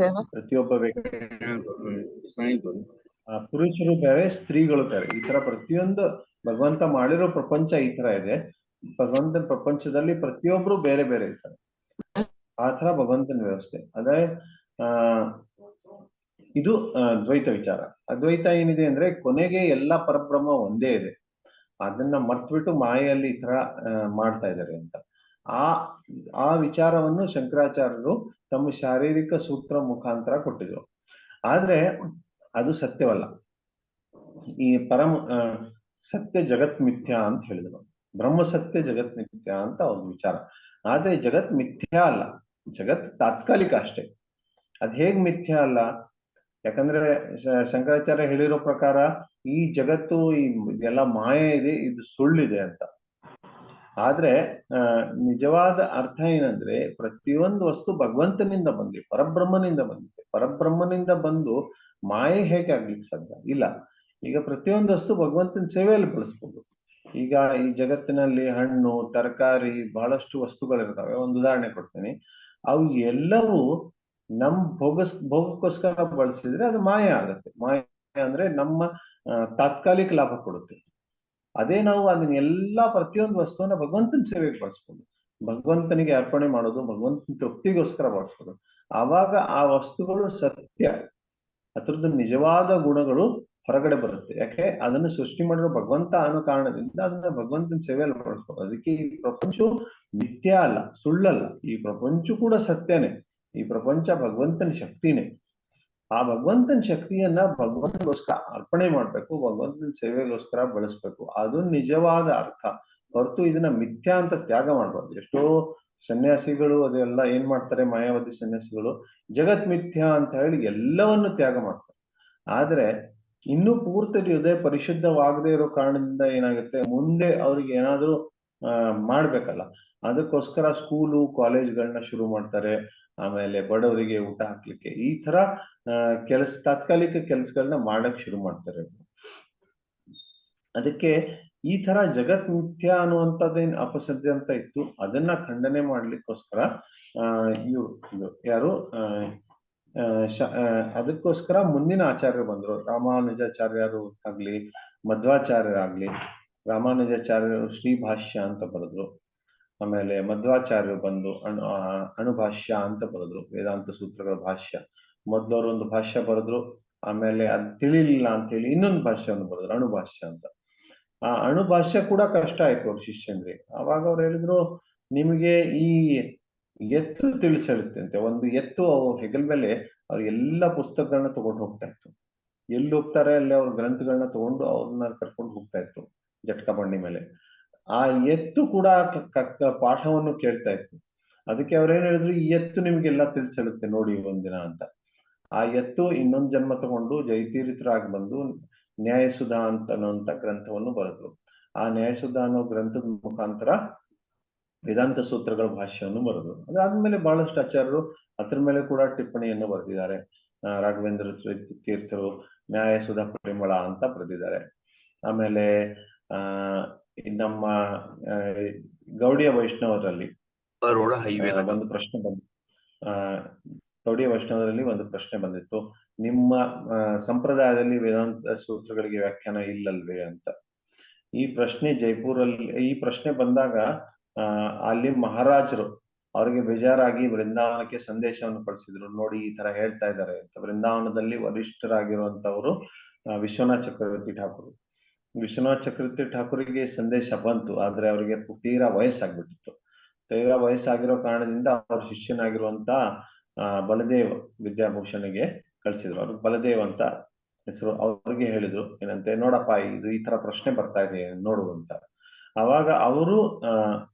ಪ್ರತಿಯೊಬ್ಬ ವ್ಯಕ್ತಿ, ಪುರುಷರು ಬೇರೆ, ಸ್ತ್ರೀಗಳು ಬೇರೆ. ಈ ತರ ಪ್ರತಿಯೊಂದು ಭಗವಂತ ಮಾಡಿರೋ ಪ್ರಪಂಚ ಈ ತರ ಇದೆ. ಭಗವಂತನ ಪ್ರಪಂಚದಲ್ಲಿ ಪ್ರತಿಯೊಬ್ರು ಬೇರೆ ಬೇರೆ ಇರ್ತಾರೆ. ಆ ತರ ಭಗವಂತನ ವ್ಯವಸ್ಥೆ. ಅದೇ ಇದು ದ್ವೈತ ವಿಚಾರ. ಅದ್ವೈತ ಏನಿದೆ ಅಂದ್ರೆ ಕೊನೆಗೆ ಎಲ್ಲ ಪರಬ್ರಹ್ಮ ಒಂದೇ ಇದೆ, ಅದನ್ನ ಮರ್ತ್ಬಿಟ್ಟು ಮಾಯೆಯಲ್ಲಿ ಈ ತರ ಮಾಡ್ತಾ ಇದ್ದಾರೆ ಅಂತ. ಆ ವಿಚಾರವನ್ನು ಶಂಕರಾಚಾರ್ಯರು ತಮ್ಮ ಶಾರೀರಿಕ ಸೂತ್ರ ಮುಖಾಂತರ ಕೊಟ್ಟಿದ್ರು. ಆದ್ರೆ ಅದು ಸತ್ಯವಲ್ಲ. ಈ ಸತ್ಯ ಜಗತ್ ಮಿಥ್ಯಾ ಅಂತ ಹೇಳಿದ್ರು, ಬ್ರಹ್ಮ ಸತ್ಯ ಜಗತ್ ಮಿಥ್ಯಾ ಅಂತ ಒಂದು ವಿಚಾರ. ಆದ್ರೆ ಜಗತ್ ಮಿಥ್ಯಾ ಅಲ್ಲ, ಜಗತ್ ತಾತ್ಕಾಲಿಕ ಅಷ್ಟೇ. ಅದ್ ಹೇಗ್ ಮಿಥ್ಯಾ ಅಲ್ಲ, ಯಾಕಂದ್ರೆ ಶಂಕರಾಚಾರ್ಯ ಹೇಳಿರೋ ಪ್ರಕಾರ ಈ ಜಗತ್ತು ಎಲ್ಲ ಮಾಯೆ ಇದೆ, ಇದು ಸುಳ್ಳಿದೆ ಅಂತ. ಆದ್ರೆ ನಿಜವಾದ ಅರ್ಥ ಏನಂದ್ರೆ ಪ್ರತಿಯೊಂದು ವಸ್ತು ಭಗವಂತನಿಂದ ಬಂದಿದೆ, ಪರಬ್ರಹ್ಮನಿಂದ ಬಂದಿದೆ. ಪರಬ್ರಹ್ಮನಿಂದ ಬಂದು ಮಾಯೆ ಹೇಗೆ ಆಗ್ಲಿಕ್ಕೆ ಸಾಧ್ಯ ಇಲ್ಲ. ಈಗ ಪ್ರತಿಯೊಂದು ವಸ್ತು ಭಗವಂತನ ಸೇವೆಯಲ್ಲಿ ಬಳಸ್ಬೋದು. ಈಗ ಈ ಜಗತ್ತಿನಲ್ಲಿ ಹಣ್ಣು ತರಕಾರಿ ಬಹಳಷ್ಟು ವಸ್ತುಗಳಿರ್ತವೆ. ಒಂದು ಉದಾಹರಣೆ ಕೊಡ್ತೀನಿ. ಅವು ಎಲ್ಲವೂ ನಮ್ ಭೋಗಕ್ಕೋಸ್ಕರ ಬಳಸಿದ್ರೆ ಅದು ಮಾಯ ಆಗತ್ತೆ. ಮಾಯ ಅಂದ್ರೆ ನಮ್ಮ ತಾತ್ಕಾಲಿಕ ಲಾಭ ಕೊಡುತ್ತೆ. ಅದೇ ನಾವು ಅದನ್ನೆಲ್ಲಾ ಪ್ರತಿಯೊಂದು ವಸ್ತುವನ್ನ ಭಗವಂತನ ಸೇವೆಗೆ ಬಳಸ್ಬೋದು, ಭಗವಂತನಿಗೆ ಅರ್ಪಣೆ ಮಾಡೋದು, ಭಗವಂತನ ತೃಪ್ತಿಗೋಸ್ಕರ ಬಳಸ್ಬೋದು. ಆವಾಗ ಆ ವಸ್ತುಗಳು ಸತ್ಯ. ಅದರದ್ದು ನಿಜವಾದ ಗುಣಗಳು ಹೊರಗಡೆ ಬರುತ್ತೆ. ಯಾಕೆ ಅದನ್ನು ಸೃಷ್ಟಿ ಮಾಡಿರೋ ಭಗವಂತ ಅನ್ನೋ ಕಾರಣದಿಂದ ಅದನ್ನ ಭಗವಂತನ ಸೇವೆಯಲ್ಲಿ ಬಳಸ್ಬೋದು. ಅದಕ್ಕೆ ಈ ಪ್ರಪಂಚವು ನಿತ್ಯ ಅಲ್ಲ, ಸುಳ್ಳಲ್ಲ. ಈ ಪ್ರಪಂಚ ಕೂಡ ಸತ್ಯನೇ. ಈ ಪ್ರಪಂಚ ಭಗವಂತನ ಶಕ್ತಿನೇ. ಆ ಭಗವಂತನ ಶಕ್ತಿಯನ್ನ ಭಗವಂತನಿಗೋಸ್ಕರ ಅರ್ಪಣೆ ಮಾಡ್ಬೇಕು, ಭಗವಂತನ ಸೇವೆಗೋಸ್ಕರ ಬಳಸ್ಬೇಕು. ಅದು ನಿಜವಾದ ಅರ್ಥ. ಹೊರತು ಇದನ್ನ ಮಿಥ್ಯಾ ಅಂತ ತ್ಯಾಗ ಮಾಡ್ಬಾರ್ದು. ಎಷ್ಟೋ ಸನ್ಯಾಸಿಗಳು ಅದೆಲ್ಲ ಏನ್ ಮಾಡ್ತಾರೆ, ಮಾಯಾವಾದಿ ಸನ್ಯಾಸಿಗಳು ಜಗತ್ ಮಿಥ್ಯಾ ಅಂತ ಹೇಳಿ ಎಲ್ಲವನ್ನು ತ್ಯಾಗ ಮಾಡ್ತಾರೆ. ಆದ್ರೆ ಇನ್ನೂ ಪೂರ್ತಿ ಹೃದಯ ಪರಿಶುದ್ಧವಾಗದೇ ಇರೋ ಕಾರಣದಿಂದ ಏನಾಗುತ್ತೆ, ಮುಂದೆ ಅವ್ರಿಗೆ ಏನಾದ್ರೂ ಮಾಡ್ಬೇಕಲ್ಲ, ಅದಕ್ಕೋಸ್ಕರ ಸ್ಕೂಲು ಕಾಲೇಜ್ಗಳನ್ನ ಶುರು ಮಾಡ್ತಾರೆ. ಆಮೇಲೆ ಬಡವರಿಗೆ ಊಟ ಹಾಕ್ಲಿಕ್ಕೆ ಈ ತರ ತಾತ್ಕಾಲಿಕ ಕೆಲಸಗಳನ್ನ ಮಾಡಕ್ ಶುರು ಮಾಡ್ತಾರೆ. ಅದಕ್ಕೆ ಈ ತರ ಜಗತ್ ಮಿಥ್ಯಾ ಅನ್ನುವಂಥದ್ದೇನು ಅಪಸದ್ಯ ಅಂತ ಇತ್ತು, ಅದನ್ನ ಖಂಡನೆ ಮಾಡ್ಲಿಕ್ಕೋಸ್ಕರ ಯಾರು ಅದಕ್ಕೋಸ್ಕರ ಮುಂದಿನ ಆಚಾರ್ಯರು ಬಂದ್ರು. ರಾಮಾನುಜಾಚಾರ್ಯರು ಆಗ್ಲಿ, ಮಧ್ವಾಚಾರ್ಯರಾಗ್ಲಿ. ರಾಮಾನುಜಾಚಾರ್ಯರು ಶ್ರೀ ಭಾಷ್ಯ ಅಂತ ಬರೆದ್ರು. ಆಮೇಲೆ ಮಧ್ವಾಚಾರ್ಯರು ಬಂದು ಅಣುಭಾಷ್ಯ ಅಂತ ಬರೆದ್ರು, ವೇದಾಂತ ಸೂತ್ರಗಳ ಭಾಷ್ಯ. ಮೊದ್ಲವರು ಒಂದು ಭಾಷ್ಯ ಬರೆದ್ರು, ಆಮೇಲೆ ಅದ್ ತಿಳಿಲಿಲ್ಲ ಅಂತ ಹೇಳಿ ಇನ್ನೊಂದು ಭಾಷ್ಯವನ್ನು ಬರೆದ್ರು, ಅಣುಭಾಷ್ಯ ಅಂತ. ಆ ಅಣುಭಾಷ್ಯ ಕೂಡ ಕಷ್ಟ ಆಯ್ತು ಅವ್ರ ಶಿಷ್ಯನ್ರಿ. ಅವಾಗ ಅವ್ರು ಹೇಳಿದ್ರು, ನಿಮಗೆ ಈ ಎತ್ತು ತಿಳಿಸೇಳುತ್ತೆ ಅಂತೆ. ಒಂದು ಎತ್ತು ಹೆಗಲ ಮೇಲೆ ಅವ್ರ ಎಲ್ಲ ಪುಸ್ತಕಗಳನ್ನ ತಗೊಂಡು ಹೋಗ್ತಾ ಇತ್ತು. ಎಲ್ಲಿ ಹೋಗ್ತಾರೆ ಅಲ್ಲಿ ಅವ್ರ ಗ್ರಂಥಗಳನ್ನ ತಗೊಂಡು ಅವ್ರನ್ನ ಕರ್ಕೊಂಡು ಹೋಗ್ತಾ ಇತ್ತು ಜಟ್ಕ ಬಂಡಿ ಮೇಲೆ. ಆ ಎತ್ತು ಕೂಡ ಪಾಠವನ್ನು ಕೇಳ್ತಾ ಇತ್ತು. ಅದಕ್ಕೆ ಅವ್ರೇನ್ ಹೇಳಿದ್ರು, ಈ ಎತ್ತು ನಿಮ್ಗೆಲ್ಲ ತಿಳಿಸೇಳುತ್ತೆ ನೋಡಿ ಒಂದಿನ ಅಂತ. ಆ ಎತ್ತು ಇನ್ನೊಂದು ಜನ್ಮ ತಗೊಂಡು ಜೈತೀರ್ಥರಾಗಿ ಬಂದು ನ್ಯಾಯಸುಧಾ ಅನ್ನುವಂತ ಗ್ರಂಥವನ್ನು ಬರೆದ್ರು. ಆ ನ್ಯಾಯಸುಧಾ ಅನ್ನೋ ಗ್ರಂಥದ ಮುಖಾಂತರ ವೇದಾಂತ ಸೂತ್ರಗಳ ಭಾಷ್ಯವನ್ನು ಬರೆದ್ರು. ಅದಾದ್ಮೇಲೆ ಬಹಳಷ್ಟು ಆಚಾರ್ಯರು ಅದ್ರ ಮೇಲೆ ಕೂಡ ಟಿಪ್ಪಣಿಯನ್ನು ಬರೆದಿದ್ದಾರೆ. ರಾಘವೇಂದ್ರ ತೀರ್ಥರು ನ್ಯಾಯಸುಧಾ ಪರಿಮಳ ಅಂತ ಬರೆದಿದ್ದಾರೆ. ಆಮೇಲೆ ನಮ್ಮ ಗೌಡಿಯ ವೈಷ್ಣವರಲ್ಲಿ ಒಂದು ಪ್ರಶ್ನೆ ಬಂತು. ಗೌಡಿಯ ವೈಷ್ಣವರಲ್ಲಿ ಒಂದು ಪ್ರಶ್ನೆ ಬಂದಿತ್ತು, ನಿಮ್ಮ ಸಂಪ್ರದಾಯದಲ್ಲಿ ವೇದಾಂತ ಸೂತ್ರಗಳಿಗೆ ವ್ಯಾಖ್ಯಾನ ಇಲ್ಲಲ್ವೇ ಅಂತ. ಈ ಪ್ರಶ್ನೆ ಜೈಪುರಲ್ಲಿ ಈ ಪ್ರಶ್ನೆ ಬಂದಾಗ ಅಲ್ಲಿ ಮಹಾರಾಜರು ಅವ್ರಿಗೆ ಬೇಜಾರಾಗಿ ವೃಂದಾವನಕ್ಕೆ ಸಂದೇಶವನ್ನು ಕಳಿಸಿದ್ರು. ನೋಡಿ ಈ ತರ ಹೇಳ್ತಾ ಇದ್ದಾರೆ ಅಂತ. ವೃಂದಾವನದಲ್ಲಿ ವರಿಷ್ಠರಾಗಿರುವಂತವರು ವಿಶ್ವನಾಥ ಚಕ್ರವರ್ತಿ ಠಾಕೂರ್. ವಿಶ್ವನಾಥ ಚಕ್ರವರ್ತಿ ಠಾಕೂರಿಗೆ ಸಂದೇಶ ಬಂತು, ಆದ್ರೆ ಅವರಿಗೆ ತೀರಾ ವಯಸ್ಸಾಗ್ಬಿಟ್ಟಿತ್ತು. ತೀರಾ ವಯಸ್ಸಾಗಿರೋ ಕಾರಣದಿಂದ ಅವ್ರ ಶಿಷ್ಯನಾಗಿರುವಂತ ಬಲದೇವ್ ವಿದ್ಯಾಭೂಷಣಿಗೆ ಕಳ್ಸಿದ್ರು. ಅವ್ರಿಗೆ ಬಲದೇವ್ ಅಂತ ಹೆಸರು. ಅವ್ರಿಗೆ ಹೇಳಿದ್ರು ಏನಂತೆ, ನೋಡಪ್ಪ ಇದು ಈ ತರ ಪ್ರಶ್ನೆ ಬರ್ತಾ ಇದೆ ನೋಡು ಅಂತ. ಅವಾಗ ಅವರು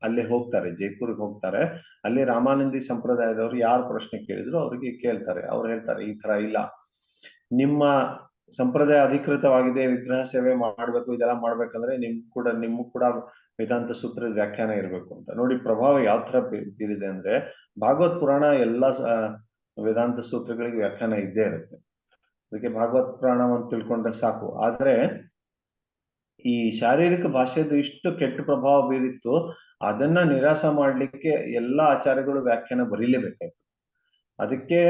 ಅಲ್ಲಿ ಹೋಗ್ತಾರೆ, ಜೈಪುರ್ಗೆ ಹೋಗ್ತಾರೆ. ಅಲ್ಲಿ ರಾಮಾನಂದಿ ಸಂಪ್ರದಾಯದವರು ಯಾರು ಪ್ರಶ್ನೆ ಕೇಳಿದ್ರು ಅವ್ರಿಗೆ ಕೇಳ್ತಾರೆ. ಅವ್ರು ಹೇಳ್ತಾರೆ, ಈ ತರ ಇಲ್ಲ, ನಿಮ್ಮ ಸಂಪ್ರದಾಯ ಅಧಿಕೃತವಾಗಿದೆ, ವಿಗ್ರಹ ಸೇವೆ ಮಾಡ್ಬೇಕು, ಇದೆಲ್ಲ ಮಾಡ್ಬೇಕಂದ್ರೆ ನಿಮ್ಗೂ ಕೂಡ ವೇದಾಂತ ಸೂತ್ರದ ವ್ಯಾಖ್ಯಾನ ಇರ್ಬೇಕು ಅಂತ. ನೋಡಿ ಪ್ರಭಾವ ಯಾವ ತರ ಬೀರಿದೆ ಅಂದ್ರೆ, ಭಾಗವತ್ ಪುರಾಣ ಎಲ್ಲಾ ವೇದಾಂತ ಸೂತ್ರಗಳಿಗೆ ವ್ಯಾಖ್ಯಾನ ಇದ್ದೇ ಇರುತ್ತೆ. ಅದಕ್ಕೆ ಭಾಗವತ್ ಪುರಾಣವನ್ನು ತಿಳ್ಕೊಂಡ್ರೆ ಸಾಕು. ಆದ್ರೆ ಈ ಶಾರೀರಿಕ ಭಾಷೆದು ಇಷ್ಟು ಕೆಟ್ಟ ಪ್ರಭಾವ ಬೀರಿತ್ತು, ಅದನ್ನ ನಿರಾಸ ಮಾಡ್ಲಿಕ್ಕೆ ಎಲ್ಲಾ ಆಚಾರ್ಯಗಳು ವ್ಯಾಖ್ಯಾನ ಬರೀಲೇಬೇಕಾಯ್ತು. ಅದಕ್ಕೆ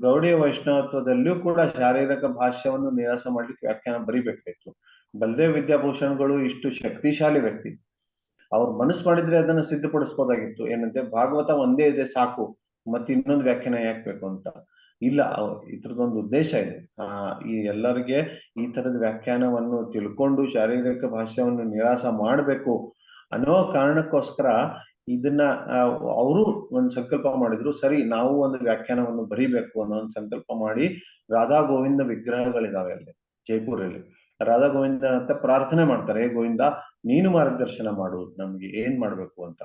ಗೌಡಿಯ ವೈಷ್ಣವತ್ವದಲ್ಲಿಯೂ ಕೂಡ ಶಾರೀರಿಕ ಭಾಷ್ಯವನ್ನು ನಿರಾಸ ಮಾಡ್ಲಿಕ್ಕೆ ವ್ಯಾಖ್ಯಾನ ಬರಿಬೇಕಾಯ್ತು. ಬಲದೇವ್ ವಿದ್ಯಾಭೂಷಣ್ಗಳು ಇಷ್ಟು ಶಕ್ತಿಶಾಲಿ ವ್ಯಕ್ತಿ, ಅವ್ರು ಮನಸ್ಸು ಮಾಡಿದ್ರೆ ಅದನ್ನ ಸಿದ್ಧಪಡಿಸ್ಬೋದಾಗಿತ್ತು. ಏನಂತೆ, ಭಾಗವತ ಒಂದೇ ಇದೆ ಸಾಕು, ಮತ್ತೆ ಇನ್ನೊಂದು ವ್ಯಾಖ್ಯಾನ ಯಾಕೆ ಬೇಕು ಅಂತ. ಇಲ್ಲ, ಇದ್ರದೊಂದು ಉದ್ದೇಶ ಇದೆ. ಈ ಎಲ್ಲರಿಗೆ ಈ ತರದ ವ್ಯಾಖ್ಯಾನವನ್ನು ತಿಳ್ಕೊಂಡು ಶಾರೀರಿಕ ಭಾಷ್ಯವನ್ನು ನಿರಾಸ ಮಾಡಬೇಕು ಅನ್ನೋ ಕಾರಣಕ್ಕೋಸ್ಕರ ಇದನ್ನ ಅವರು ಒಂದು ಸಂಕಲ್ಪ ಮಾಡಿದ್ರು. ಸರಿ, ನಾವು ಒಂದು ವ್ಯಾಖ್ಯಾನವನ್ನು ಬರೀಬೇಕು ಅನ್ನೋ ಒಂದು ಸಂಕಲ್ಪ ಮಾಡಿ ರಾಧಾ ಗೋವಿಂದ ವಿಗ್ರಹಗಳಿದಾವೆ ಅಲ್ಲಿ ಜೈಪುರಲ್ಲಿ. ರಾಧಾ ಗೋವಿಂದ ಅಂತ ಪ್ರಾರ್ಥನೆ ಮಾಡ್ತಾರೆ, ಹೇ ಗೋವಿಂದ ನೀನು ಮಾರ್ಗದರ್ಶನ ಮಾಡು ನಮ್ಗೆ ಏನ್ ಮಾಡ್ಬೇಕು ಅಂತ.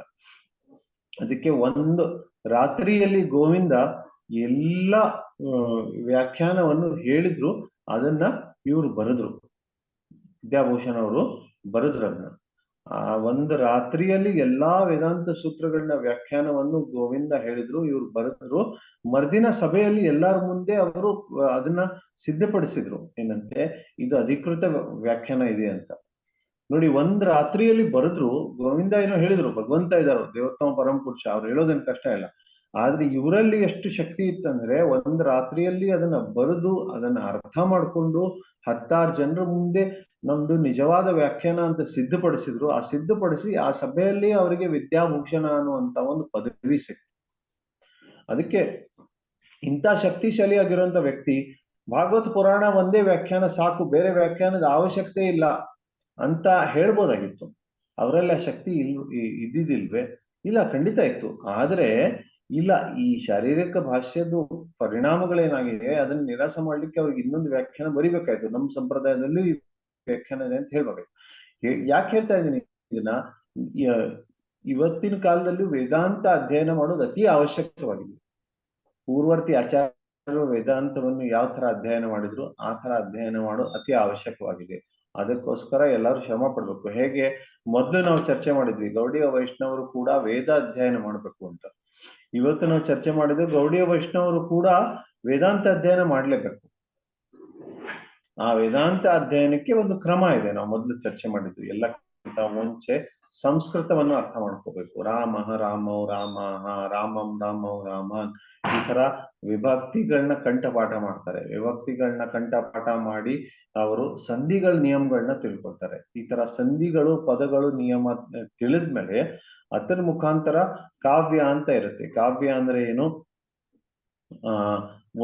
ಅದಕ್ಕೆ ಒಂದು ರಾತ್ರಿಯಲ್ಲಿ ಗೋವಿಂದ ಎಲ್ಲ ವ್ಯಾಖ್ಯಾನವನ್ನು ಹೇಳಿದ್ರು. ಅದನ್ನ ಇವ್ರು ಬರೆದ್ರು, ವಿದ್ಯಾಭೂಷಣ್ ಅವರು ಬರೆದ್ರು ಅದನ್ನ. ಒಂದು ರಾತ್ರಿಯಲ್ಲಿ ಎಲ್ಲಾ ವೇದಾಂತ ಸೂತ್ರಗಳನ್ನ ವ್ಯಾಖ್ಯಾನವನ್ನು ಗೋವಿಂದ ಹೇಳಿದ್ರು, ಇವ್ರು ಬರೆದ್ರು. ಮರ್ದಿನ ಸಭೆಯಲ್ಲಿ ಎಲ್ಲರ ಮುಂದೆ ಅವರು ಅದನ್ನ ಸಿದ್ಧಪಡಿಸಿದ್ರು, ಏನಂತೆ ಇದು ಅಧಿಕೃತ ವ್ಯಾಖ್ಯಾನ ಇದೆ ಅಂತ. ನೋಡಿ, ಒಂದ್ ರಾತ್ರಿಯಲ್ಲಿ ಬರೆದ್ರು. ಗೋವಿಂದ ಏನೋ ಹೇಳಿದ್ರು, ಭಗವಂತ ಇದ್ದಾರು, ದೇವೋತ್ತಮ ಪರಮ ಪುರುಷ, ಅವ್ರು ಹೇಳೋದೇನು ಕಷ್ಟ ಇಲ್ಲ. ಆದ್ರೆ ಇವರಲ್ಲಿ ಎಷ್ಟು ಶಕ್ತಿ ಇತ್ತಂದ್ರೆ, ಒಂದ್ ರಾತ್ರಿಯಲ್ಲಿ ಅದನ್ನ ಬರೆದು ಅದನ್ನ ಅರ್ಥ ಮಾಡ್ಕೊಂಡು 10 ಜನರ ಮುಂದೆ ನಮ್ದು ನಿಜವಾದ ವ್ಯಾಖ್ಯಾನ ಅಂತ ಸಿದ್ಧಪಡಿಸಿದ್ರು. ಆ ಸಿದ್ಧಪಡಿಸಿ ಆ ಸಭೆಯಲ್ಲಿ ಅವರಿಗೆ ವಿದ್ಯಾಭೂಷಣ ಅನ್ನುವಂತ ಒಂದು ಪದವಿ ಸಿಕ್ತು. ಅದಕ್ಕೆ ಇಂಥ ಶಕ್ತಿಶಾಲಿಯಾಗಿರುವಂತ ವ್ಯಕ್ತಿ ಭಾಗವತ ಪುರಾಣ ಒಂದೇ ವ್ಯಾಖ್ಯಾನ ಸಾಕು, ಬೇರೆ ವ್ಯಾಖ್ಯಾನದ ಅವಶ್ಯಕತೆ ಇಲ್ಲ ಅಂತ ಹೇಳ್ಬೋದಾಗಿತ್ತು. ಅವರೆಲ್ಲ ಶಕ್ತಿ ಇದ್ದಿದ್ದಿಲ್ವೇ? ಇಲ್ಲ, ಖಂಡಿತ ಇತ್ತು. ಆದ್ರೆ ಇಲ್ಲ, ಈ ಶಾರೀರಿಕ ಭಾಷ್ಯದ ಪರಿಣಾಮಗಳೇನಾಗಿದೆ ಅದನ್ನ ನಿರಾಸ ಮಾಡ್ಲಿಕ್ಕೆ ಅವ್ರಿಗೆ ಇನ್ನೊಂದು ವ್ಯಾಖ್ಯಾನ ಬರಿಬೇಕಾಯ್ತು. ನಮ್ಮ ಸಂಪ್ರದಾಯದಲ್ಲಿ ವ್ಯಾಖ್ಯಾನ ಇದೆ ಅಂತ ಹೇಳ್ಬೇಕಾಯ್ತು. ಯಾಕೆ ಹೇಳ್ತಾ ಇದ್ದೀನಿ ಇದನ್ನ? ಇವತ್ತಿನ ಕಾಲದಲ್ಲಿ ವೇದಾಂತ ಅಧ್ಯಯನ ಮಾಡೋದು ಅತಿ ಅವಶ್ಯಕವಾಗಿದೆ. ಪೂರ್ವರ್ತಿ ಆಚಾರ್ಯರು ವೇದಾಂತವನ್ನು ಯಾವ ತರ ಅಧ್ಯಯನ ಮಾಡಿದ್ರು ಆ ತರ ಅಧ್ಯಯನ ಮಾಡೋದು ಅತಿ ಅವಶ್ಯಕವಾಗಿದೆ. ಅದಕ್ಕೋಸ್ಕರ ಎಲ್ಲರೂ ಶ್ರಮ ಪಡ್ಬೇಕು. ಹೇಗೆ ಮೊದಲು ನಾವು ಚರ್ಚೆ ಮಾಡಿದ್ವಿ, ಗೌಡಿಯ ವೈಷ್ಣವರು ಕೂಡ ವೇದ ಅಧ್ಯಯನ ಮಾಡಬೇಕು ಅಂತ. ಇವತ್ತು ನಾವು ಚರ್ಚೆ ಮಾಡಿದ್ವಿ, ಗೌಡಿಯ ವೈಷ್ಣವರು ಕೂಡ ವೇದಾಂತ ಅಧ್ಯಯನ ಮಾಡ್ಲೇಬೇಕು. ಆ ವೇದಾಂತ ಅಧ್ಯಯನಕ್ಕೆ ಒಂದು ಕ್ರಮ ಇದೆ. ನಾವು ಮೊದಲು ಚರ್ಚೆ ಮಾಡಿದ್ವಿ. ಎಲ್ಲಕ್ಕಿಂತ ಮುಂಚೆ ಸಂಸ್ಕೃತವನ್ನು ಅರ್ಥ ಮಾಡ್ಕೋಬೇಕು. ರಾಮ ರಾಮೋ ರಾಮ, ರಾಮಂ ರಾಮೋ ರಾಮನ್, ಈ ತರ ವಿಭಕ್ತಿಗಳನ್ನ ಕಂಠಪಾಠ ಮಾಡ್ತಾರೆ. ವಿಭಕ್ತಿಗಳನ್ನ ಕಂಠಪಾಠ ಮಾಡಿ ಅವರು ಸಂಧಿಗಳ ನಿಯಮಗಳನ್ನ ತಿಳ್ಕೊಳ್ತಾರೆ. ಈ ತರ ಸಂಧಿಗಳು, ಪದಗಳು, ನಿಯಮ ತಿಳಿದ್ಮೇಲೆ ಅದರ ಮುಖಾಂತರ ಕಾವ್ಯ ಅಂತ ಇರುತ್ತೆ. ಕಾವ್ಯ ಅಂದ್ರೆ ಏನು?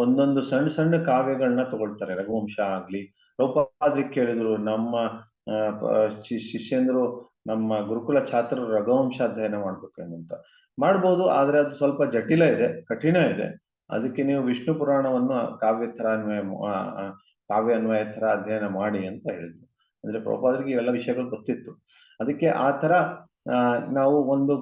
ಒಂದೊಂದು ಸಣ್ಣ ಸಣ್ಣ ಕಾವ್ಯಗಳನ್ನ ತಗೊಳ್ತಾರೆ. ರಘುವಂಶ ಆಗ್ಲಿ, ಪ್ರಭುಪಾದರಿಗೆ ಕೇಳಿದ್ರು, ನಮ್ಮ ಶಿಷ್ಯಂದ್ರು, ನಮ್ಮ ಗುರುಕುಲ ಛಾತ್ರರು ರಘುವಂಶ ಅಧ್ಯಯನ ಮಾಡ್ಬೇಕಂತ. ಮಾಡ್ಬೋದು, ಆದ್ರೆ ಅದು ಸ್ವಲ್ಪ ಜಟಿಲ ಇದೆ, ಕಠಿಣ ಇದೆ. ಅದಕ್ಕೆ ನೀವು ವಿಷ್ಣು ಪುರಾಣವನ್ನು ಕಾವ್ಯ ಅನ್ವಯ ತರ ಅಧ್ಯಯನ ಮಾಡಿ ಅಂತ ಹೇಳಿದ್ರು. ಅಂದ್ರೆ ಪ್ರಭುಪಾದರಿಗೆ ಇವೆಲ್ಲ ವಿಷಯಗಳು ಗೊತ್ತಿತ್ತು. ಅದಕ್ಕೆ ಆ ತರ ನಾವು ಒಂದು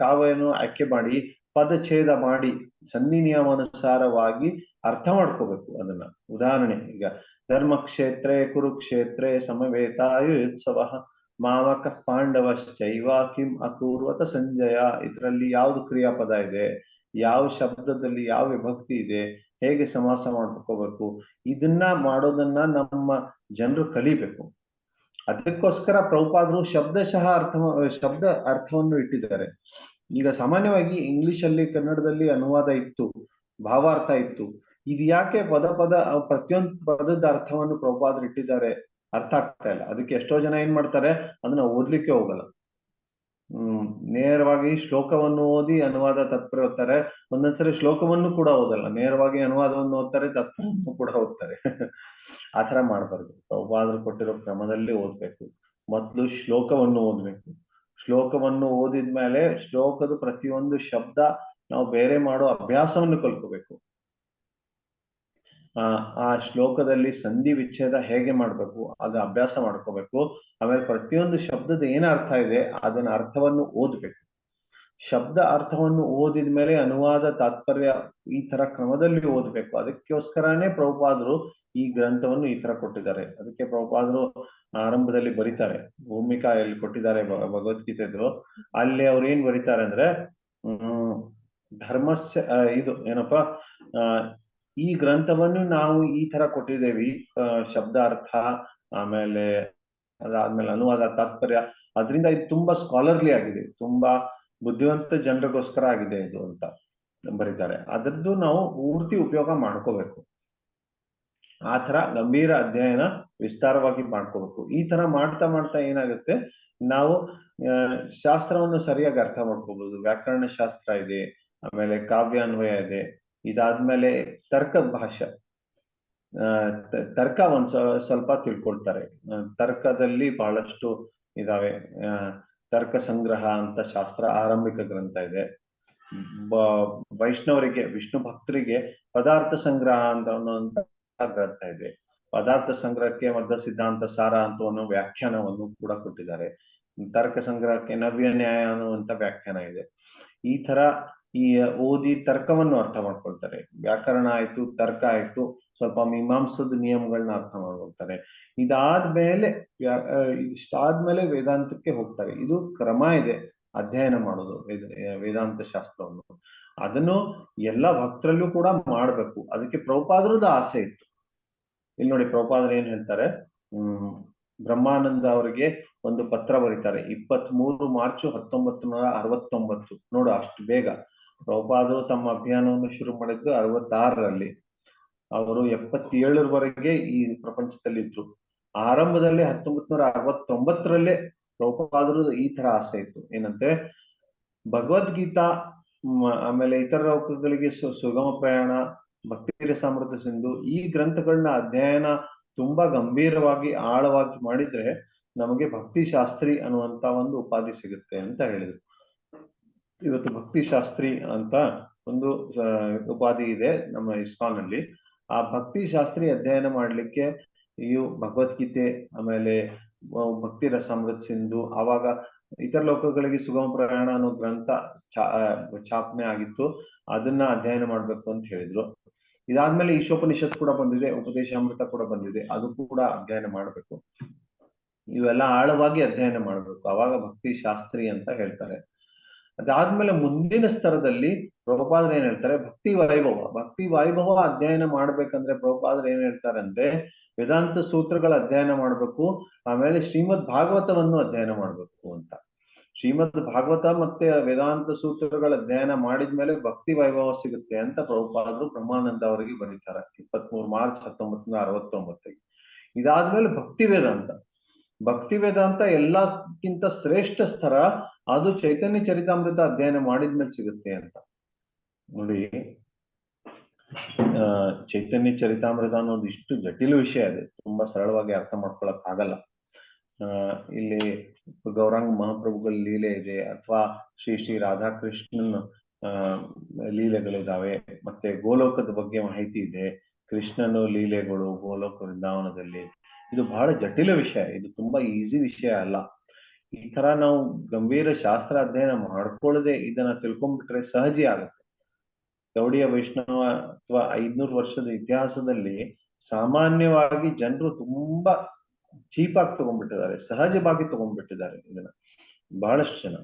ಕಾವ್ಯವನ್ನು ಆಯ್ಕೆ ಮಾಡಿ ಪದಛೇದ ಮಾಡಿ ಸಂಧಿ ನಿಯಮಾನುಸಾರವಾಗಿ ಅರ್ಥ ಮಾಡ್ಕೋಬೇಕು ಅದನ್ನ. ಉದಾಹರಣೆ, ಈಗ ಧರ್ಮಕ್ಷೇತ್ರೇ ಕುರುಕ್ಷೇತ್ರೇ ಸಮವೇತಾಯುತ್ಸವ ಮಾಮಕ ಪಾಂಡವಶ್ಚೈವ ಕಿಂ ಅಕೂರ್ವತ ಸಂಜಯ. ಇದರಲ್ಲಿ ಯಾವ್ದು ಕ್ರಿಯಾಪದ ಇದೆ, ಯಾವ ಶಬ್ದದಲ್ಲಿ ಯಾವ ವಿಭಕ್ತಿ ಇದೆ, ಹೇಗೆ ಸಮಾಸ ಮಾಡ್ಕೋಬೇಕು, ಇದನ್ನ ಮಾಡೋದನ್ನ ನಮ್ಮ ಜನರು ಕಲಿಬೇಕು. ಅದಕ್ಕೋಸ್ಕರ ಪ್ರಭುಪಾದರು ಶಬ್ದಶಃ ಶಬ್ದ ಅರ್ಥವನ್ನು ಇಟ್ಟಿದ್ದಾರೆ. ಈಗ ಸಾಮಾನ್ಯವಾಗಿ ಇಂಗ್ಲಿಷ್ ಅಲ್ಲಿ ಕನ್ನಡದಲ್ಲಿ ಅನುವಾದ ಇತ್ತು, ಭಾವಾರ್ಥ ಇತ್ತು. ಇದು ಯಾಕೆ ಪ್ರತಿಯೊಂದು ಪದದ ಅರ್ಥವನ್ನು ಪ್ರಭುಪಾದರು ಇಟ್ಟಿದ್ದಾರೆ ಅರ್ಥ ಆಗ್ತಾ ಇಲ್ಲ. ಅದಕ್ಕೆ ಎಷ್ಟೋ ಜನ ಏನ್ ಮಾಡ್ತಾರೆ, ಅದನ್ನ ಓದ್ಲಿಕ್ಕೆ ಹೋಗಲ್ಲ. ನೇರವಾಗಿ ಶ್ಲೋಕವನ್ನು ಓದಿ ಅನುವಾದ ತಾತ್ಪರ್ಯ ಓದ್ತಾರೆ. ಒಂದೊಂದ್ಸರಿ ಶ್ಲೋಕವನ್ನು ಕೂಡ ಓದಲ್ಲ, ನೇರವಾಗಿ ಅನುವಾದವನ್ನು ಓದ್ತಾರೆ, ತಾತ್ಪರ್ಯವನ್ನು ಕೂಡ ಓದ್ತಾರೆ. ಆತರ ಮಾಡ್ಬಾರ್ದು. ಪ್ರಭುಪಾದರು ಕೊಟ್ಟಿರೋ ಕ್ರಮದಲ್ಲಿ ಓದ್ಬೇಕು. ಮೊದಲು ಶ್ಲೋಕವನ್ನು ಓದ್ಬೇಕು. ಶ್ಲೋಕವನ್ನು ಓದಿದ್ಮೇಲೆ ಶ್ಲೋಕದ ಪ್ರತಿಯೊಂದು ಶಬ್ದ ನಾವು ಬೇರೆ ಮಾಡೋ ಅಭ್ಯಾಸವನ್ನು ಕಲ್ಕೋಬೇಕು. ಆ ಶ್ಲೋಕದಲ್ಲಿ ಸಂಧಿ ವಿಚ್ಛೇದ ಹೇಗೆ ಮಾಡ್ಬೇಕು ಅದು ಅಭ್ಯಾಸ ಮಾಡ್ಕೋಬೇಕು. ಆಮೇಲೆ ಪ್ರತಿಯೊಂದು ಶಬ್ದದ ಏನ ಅರ್ಥ ಇದೆ ಅದನ್ನ ಅರ್ಥವನ್ನು ಓದ್ಬೇಕು. ಶಬ್ದ ಅರ್ಥವನ್ನು ಓದಿದ ಮೇಲೆ ಅನುವಾದ ತಾತ್ಪರ್ಯ ಈ ತರ ಕ್ರಮದಲ್ಲಿ ಓದ್ಬೇಕು. ಅದಕ್ಕೋಸ್ಕರನೇ ಪ್ರಭುಪಾದರು ಈ ಗ್ರಂಥವನ್ನು ಈ ತರ ಕೊಟ್ಟಿದ್ದಾರೆ. ಅದಕ್ಕೆ ಪ್ರಭುಪಾದರು ಆರಂಭದಲ್ಲಿ ಬರೀತಾರೆ, ಭೂಮಿಕಾ ಎಲ್ಲಿ ಕೊಟ್ಟಿದ್ದಾರೆ ಭಗವದ್ಗೀತೆದು, ಅಲ್ಲಿ ಅವ್ರು ಏನ್ ಬರೀತಾರೆ ಅಂದ್ರೆ ಧರ್ಮಸ್ಯ ಇದು ಏನಪ್ಪಾ, ಈ ಗ್ರಂಥವನ್ನು ನಾವು ಈ ತರ ಕೊಟ್ಟಿದ್ದೇವಿ, ಶಬ್ದ ಅರ್ಥ ಆಮೇಲೆ ಅದಾದ್ಮೇಲೆ ಅನುವಾದ ತಾತ್ಪರ್ಯ, ಅದರಿಂದ ಇದು ತುಂಬಾ ಸ್ಕಾಲರ್ಲಿ ಆಗಿದೆ, ತುಂಬಾ ಬುದ್ಧಿವಂತ ಜನರಿಗೋಸ್ಕರ ಆಗಿದೆ ಇದು ಅಂತ ಬರೀತಾರೆ. ಅದರದ್ದು ನಾವು ಪೂರ್ತಿ ಉಪಯೋಗ ಮಾಡ್ಕೋಬೇಕು. ಆ ತರ ಗಂಭೀರ ಅಧ್ಯಯನ ವಿಸ್ತಾರವಾಗಿ ಮಾಡ್ಕೋಬೇಕು. ಈ ತರ ಮಾಡ್ತಾ ಮಾಡ್ತಾ ಏನಾಗುತ್ತೆ, ನಾವು ಶಾಸ್ತ್ರವನ್ನು ಸರಿಯಾಗಿ ಅರ್ಥ ಮಾಡ್ಕೋಬಹುದು. ವ್ಯಾಕರಣ ಶಾಸ್ತ್ರ ಇದೆ, ಆಮೇಲೆ ಕಾವ್ಯ ಅನ್ವಯ ಇದೆ, ಇದಾದ್ಮೇಲೆ ತರ್ಕ ಭಾಷೆ, ತರ್ಕ ಸ್ವಲ್ಪ ತಿಳ್ಕೊಳ್ತಾರೆ. ತರ್ಕದಲ್ಲಿ ಬಹಳಷ್ಟು ಇದಾವೆ. ತರ್ಕ ಸಂಗ್ರಹ ಅಂತ ಶಾಸ್ತ್ರ ಆರಂಭಿಕ ಗ್ರಂಥ ಇದೆ. ವೈಷ್ಣವರಿಗೆ, ವಿಷ್ಣು ಭಕ್ತರಿಗೆ ಪದಾರ್ಥ ಸಂಗ್ರಹ ಅಂತ ಅನ್ನುವಂತ ಗ್ರಂಥ ಇದೆ. ಪದಾರ್ಥ ಸಂಗ್ರಹಕ್ಕೆ ಮಧ್ವ ಸಿದ್ಧಾಂತ ಸಾರ ಅಂತ ಅನ್ನೋ ವ್ಯಾಖ್ಯಾನವನ್ನು ಕೂಡ ಕೊಟ್ಟಿದ್ದಾರೆ. ತರ್ಕ ಸಂಗ್ರಹಕ್ಕೆ ನವ್ಯ ನ್ಯಾಯ ಅನ್ನುವಂತ ವ್ಯಾಖ್ಯಾನ ಇದೆ. ಈ ತರ ಈ ಓದಿ ತರ್ಕವನ್ನು ಅರ್ಥ ಮಾಡ್ಕೊಳ್ತಾರೆ. ವ್ಯಾಕರಣ ಆಯ್ತು, ತರ್ಕ ಆಯ್ತು, ಸ್ವಲ್ಪ ಮೀಮಾಂಸದ ನಿಯಮಗಳನ್ನ ಅರ್ಥ ಮಾಡ್ಕೊಳ್ತಾರೆ. ಇಷ್ಟಾದ್ಮೇಲೆ ವೇದಾಂತಕ್ಕೆ ಹೋಗ್ತಾರೆ. ಇದು ಕ್ರಮ ಇದೆ ಅಧ್ಯಯನ ಮಾಡೋದು ವೇದಾಂತ ಶಾಸ್ತ್ರವನ್ನು. ಅದನ್ನು ಎಲ್ಲ ಭಕ್ತರಲ್ಲೂ ಕೂಡ ಮಾಡ್ಬೇಕು. ಅದಕ್ಕೆ ಪ್ರಭುಪಾದರದ ಆಸೆ ಇತ್ತು. ಇಲ್ಲಿ ನೋಡಿ, ಪ್ರಭುಪಾದರು ಏನ್ ಹೇಳ್ತಾರೆ, ಬ್ರಹ್ಮಾನಂದ ಅವರಿಗೆ ಒಂದು ಪತ್ರ ಬರೀತಾರೆ 23 ಮಾರ್ಚ್ 1969. ನೋಡು, ಅಷ್ಟು ಬೇಗ. ಪ್ರಭುಪಾದರು ತಮ್ಮ ಅಭಿಯಾನವನ್ನು ಶುರು ಮಾಡಿದ್ದು 66ರಲ್ಲಿ. ಅವರು 77ರವರೆಗೆ ಈ ಪ್ರಪಂಚದಲ್ಲಿ ಇದ್ರು. ಆರಂಭದಲ್ಲಿ 1969ರಲ್ಲೇ ಪ್ರಭುಪಾದರು ಈ ತರ ಆಸೆ ಇತ್ತು. ಏನಂತೆ, ಭಗವದ್ಗೀತಾ ಆಮೇಲೆ ಇತರ ಲೋಕಗಳಿಗೆ ಸುಗಮ ಪ್ರಯಾಣ ಭಕ್ತಿ ರಸಾಮೃತ ಸಿಂಧು, ಈ ಗ್ರಂಥಗಳನ್ನ ಅಧ್ಯಯನ ತುಂಬಾ ಗಂಭೀರವಾಗಿ ಆಳವಾಗಿ ಮಾಡಿದ್ರೆ ನಮಗೆ ಭಕ್ತಿ ಶಾಸ್ತ್ರಿ ಅನ್ನುವಂತ ಒಂದು ಉಪಾಧಿ ಸಿಗುತ್ತೆ ಅಂತ ಹೇಳಿದ್ರು. ಇವತ್ತು ಭಕ್ತಿ ಶಾಸ್ತ್ರಿ ಅಂತ ಒಂದು ಉಪಾಧಿ ಇದೆ ನಮ್ಮ ಇಸ್ಕಾನ್ ಅಲ್ಲಿ. ಆ ಭಕ್ತಿ ಶಾಸ್ತ್ರಿ ಅಧ್ಯಯನ ಮಾಡ್ಲಿಕ್ಕೆ ಇವು ಭಗವದ್ಗೀತೆ, ಆಮೇಲೆ ಭಕ್ತಿ ರಸಾಮೃತ ಸಿಂಧು, ಆವಾಗ ಇತರ ಲೋಕಗಳಿಗೆ ಸುಗಮ ಪ್ರಯಾಣ ಅನ್ನೋ ಗ್ರಂಥ ಛಾಪನೆ ಆಗಿತ್ತು, ಅದನ್ನ ಅಧ್ಯಯನ ಮಾಡ್ಬೇಕು ಅಂತ ಹೇಳಿದ್ರು. ಇದಾದ್ಮೇಲೆ ಈಶೋಪನಿಷತ್ ಕೂಡ ಬಂದಿದೆ, ಉಪದೇಶಾಮೃತ ಕೂಡ ಬಂದಿದೆ, ಅದು ಕೂಡ ಅಧ್ಯಯನ ಮಾಡ್ಬೇಕು. ಇವೆಲ್ಲ ಆಳವಾಗಿ ಅಧ್ಯಯನ ಮಾಡ್ಬೇಕು, ಅವಾಗ ಭಕ್ತಿ ಶಾಸ್ತ್ರಿ ಅಂತ ಹೇಳ್ತಾರೆ. ಅದಾದ್ಮೇಲೆ ಮುಂದಿನ ಸ್ತರದಲ್ಲಿ ಪ್ರಭುಪಾದರು ಏನ್ ಹೇಳ್ತಾರೆ, ಭಕ್ತಿ ವೈಭವ. ಭಕ್ತಿ ವೈಭವ ಅಧ್ಯಯನ ಮಾಡ್ಬೇಕಂದ್ರೆ ಪ್ರಭುಪಾದರು ಏನ್ ಹೇಳ್ತಾರೆ ಅಂದ್ರೆ, ವೇದಾಂತ ಸೂತ್ರಗಳ ಅಧ್ಯಯನ ಮಾಡ್ಬೇಕು, ಆಮೇಲೆ ಶ್ರೀಮದ್ ಭಾಗವತವನ್ನು ಅಧ್ಯಯನ ಮಾಡ್ಬೇಕು ಅಂತ. ಶ್ರೀಮದ್ ಭಾಗವತ ಮತ್ತೆ ವೇದಾಂತ ಸೂತ್ರಗಳ ಅಧ್ಯಯನ ಮಾಡಿದ್ಮೇಲೆ ಭಕ್ತಿ ವೈಭವ ಸಿಗುತ್ತೆ ಅಂತ ಪ್ರಭುಪಾದರು ಬ್ರಹ್ಮಾನಂದ ಅವರಿಗೆ ಬರೀತಾರೆ 23 ಮಾರ್ಚ್ 1969. ಇದಾದ್ಮೇಲೆ ಭಕ್ತಿ ವೇದಾಂತ. ಭಕ್ತಿ ವೇದಾಂತ ಎಲ್ಲಕ್ಕಿಂತ ಶ್ರೇಷ್ಠ ಸ್ತರ, ಅದು ಚೈತನ್ಯ ಚರಿತಾಮೃತ ಅಧ್ಯಯನ ಮಾಡಿದ್ಮೇಲೆ ಸಿಗುತ್ತೆ ಅಂತ. ನೋಡಿ, ಚೈತನ್ಯ ಚರಿತಾಮೃತ ಅನ್ನೋದು ಇಷ್ಟು ಜಟಿಲ ವಿಷಯ ಇದೆ, ತುಂಬಾ ಸರಳವಾಗಿ ಅರ್ಥ ಮಾಡ್ಕೊಳಕ್ ಆಗಲ್ಲ. ಇಲ್ಲಿ ಗೌರಾಂಗ ಮಹಾಪ್ರಭುಗಳ ಲೀಲೆ ಇದೆ, ಅಥವಾ ಶ್ರೀ ಶ್ರೀ ರಾಧಾಕೃಷ್ಣನ್ ಲೀಲೆಗಳಿದಾವೆ, ಮತ್ತೆ ಗೋಲೋಕದ ಬಗ್ಗೆ ಮಾಹಿತಿ ಇದೆ, ಕೃಷ್ಣನ ಲೀಲೆಗಳು ಗೋಲೋಕ ವೃಂದಾವನದಲ್ಲಿ. ಇದು ಬಹಳ ಜಟಿಲ ವಿಷಯ, ಇದು ತುಂಬಾ ಈಸಿ ವಿಷಯ ಅಲ್ಲ. ಈ ತರ ನಾವು ಗಂಭೀರ ಶಾಸ್ತ್ರ ಅಧ್ಯಯನ ಮಾಡ್ಕೊಳ್ಳದೆ ಇದನ್ನ ತಿಳ್ಕೊಂಡ್ಬಿಟ್ರೆ ಸಹಜಿ ಆಗುತ್ತೆ. ಗೌಡಿಯ ವೈಷ್ಣವ ಅಥವಾ 500 ವರ್ಷದ ಇತಿಹಾಸದಲ್ಲಿ ಸಾಮಾನ್ಯವಾಗಿ ಜನರು ತುಂಬಾ ಚೀಪಾಗಿ ತಗೊಂಡ್ಬಿಟ್ಟಿದ್ದಾರೆ, ಸಹಜವಾಗಿ ತಗೊಂಡ್ಬಿಟ್ಟಿದ್ದಾರೆ ಇದನ್ನ ಬಹಳಷ್ಟು ಜನ.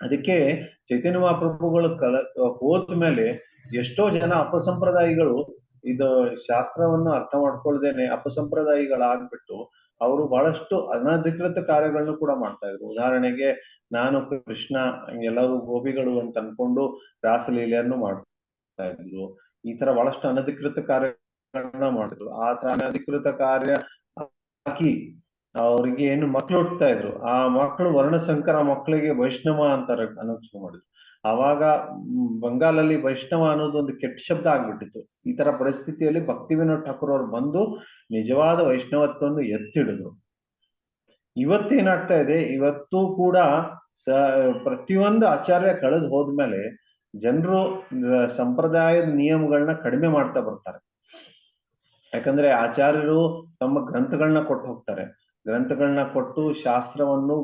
ಅದಕ್ಕೆ ಚೈತನ್ಯ ಮಹಾಪ್ರಭುಗಳು ಹೋದ ಮೇಲೆ ಎಷ್ಟೋ ಜನ ಅಪಸಂಪ್ರದಾಯಿಗಳು ಇದು ಶಾಸ್ತ್ರವನ್ನು ಅರ್ಥ ಮಾಡ್ಕೊಳ್ದೇನೆ ಅಪಸಂಪ್ರದಾಯಿಗಳಾಗ್ಬಿಟ್ಟು ಅವರು ಬಹಳಷ್ಟು ಅನಧಿಕೃತ ಕಾರ್ಯಗಳನ್ನು ಕೂಡ ಮಾಡ್ತಾ ಇದ್ರು. ಉದಾಹರಣೆಗೆ, ನಾನು ಕೃಷ್ಣ, ಎಲ್ಲರೂ ಗೋಪಿಗಳು ಅಂತ ಅನ್ಕೊಂಡು ರಾಸಲೀಲೆಯನ್ನು ಮಾಡ್ತಾ ಇದ್ರು. ಈ ತರ ಬಹಳಷ್ಟು ಅನಧಿಕೃತ ಕಾರ್ಯಗಳನ್ನ ಮಾಡಿದ್ರು. ಆ ತರ ಅನಧಿಕೃತ ಕಾರ್ಯ ಹಾಕಿ ಅವ್ರಿಗೆ ಏನು ಮಕ್ಳು ಹುಟ್ಟತಾ ಇದ್ರು, ಆ ಮಕ್ಕಳು ವರ್ಣಸಂಕರ ಮಕ್ಕಳಿಗೆ ವೈಷ್ಣವ ಅಂತಾರೆ ಅನ್ನೋದು ಶುರು ಮಾಡಿದ್ರು. ಆವಾಗ ಬಂಗಾಲಲ್ಲಿ ವೈಷ್ಣವ ಅನ್ನೋದು ಒಂದು ಕೆಟ್ಟ ಶಬ್ದ ಆಗ್ಬಿಟ್ಟಿತ್ತು. ಈ ತರ ಪರಿಸ್ಥಿತಿಯಲ್ಲಿ ಭಕ್ತಿ ವಿನೋದ್ ಠಾಕೂರ್ ಅವರು ಬಂದು ನಿಜವಾದ ವೈಷ್ಣವತ್ವವನ್ನು ಎತ್ತಿಡಿದ್ರು. ಇವತ್ತೇನಾಗ್ತಾ ಇದೆ, ಇವತ್ತು ಕೂಡ ಪ್ರತಿಯೊಂದು ಆಚಾರ್ಯ ಕಳೆದು ಹೋದ್ಮೇಲೆ ಜನರು ಸಂಪ್ರದಾಯದ ನಿಯಮಗಳನ್ನ ಕಡಿಮೆ ಮಾಡ್ತಾ ಬರ್ತಾರೆ. ಯಾಕಂದ್ರೆ ಆಚಾರ್ಯರು ತಮ್ಮ ಗ್ರಂಥಗಳನ್ನ ಕೊಟ್ಟು ಹೋಗ್ತಾರೆ, ಗ್ರಂಥಗಳನ್ನ ಕೊಟ್ಟು ಶಾಸ್ತ್ರವನ್ನು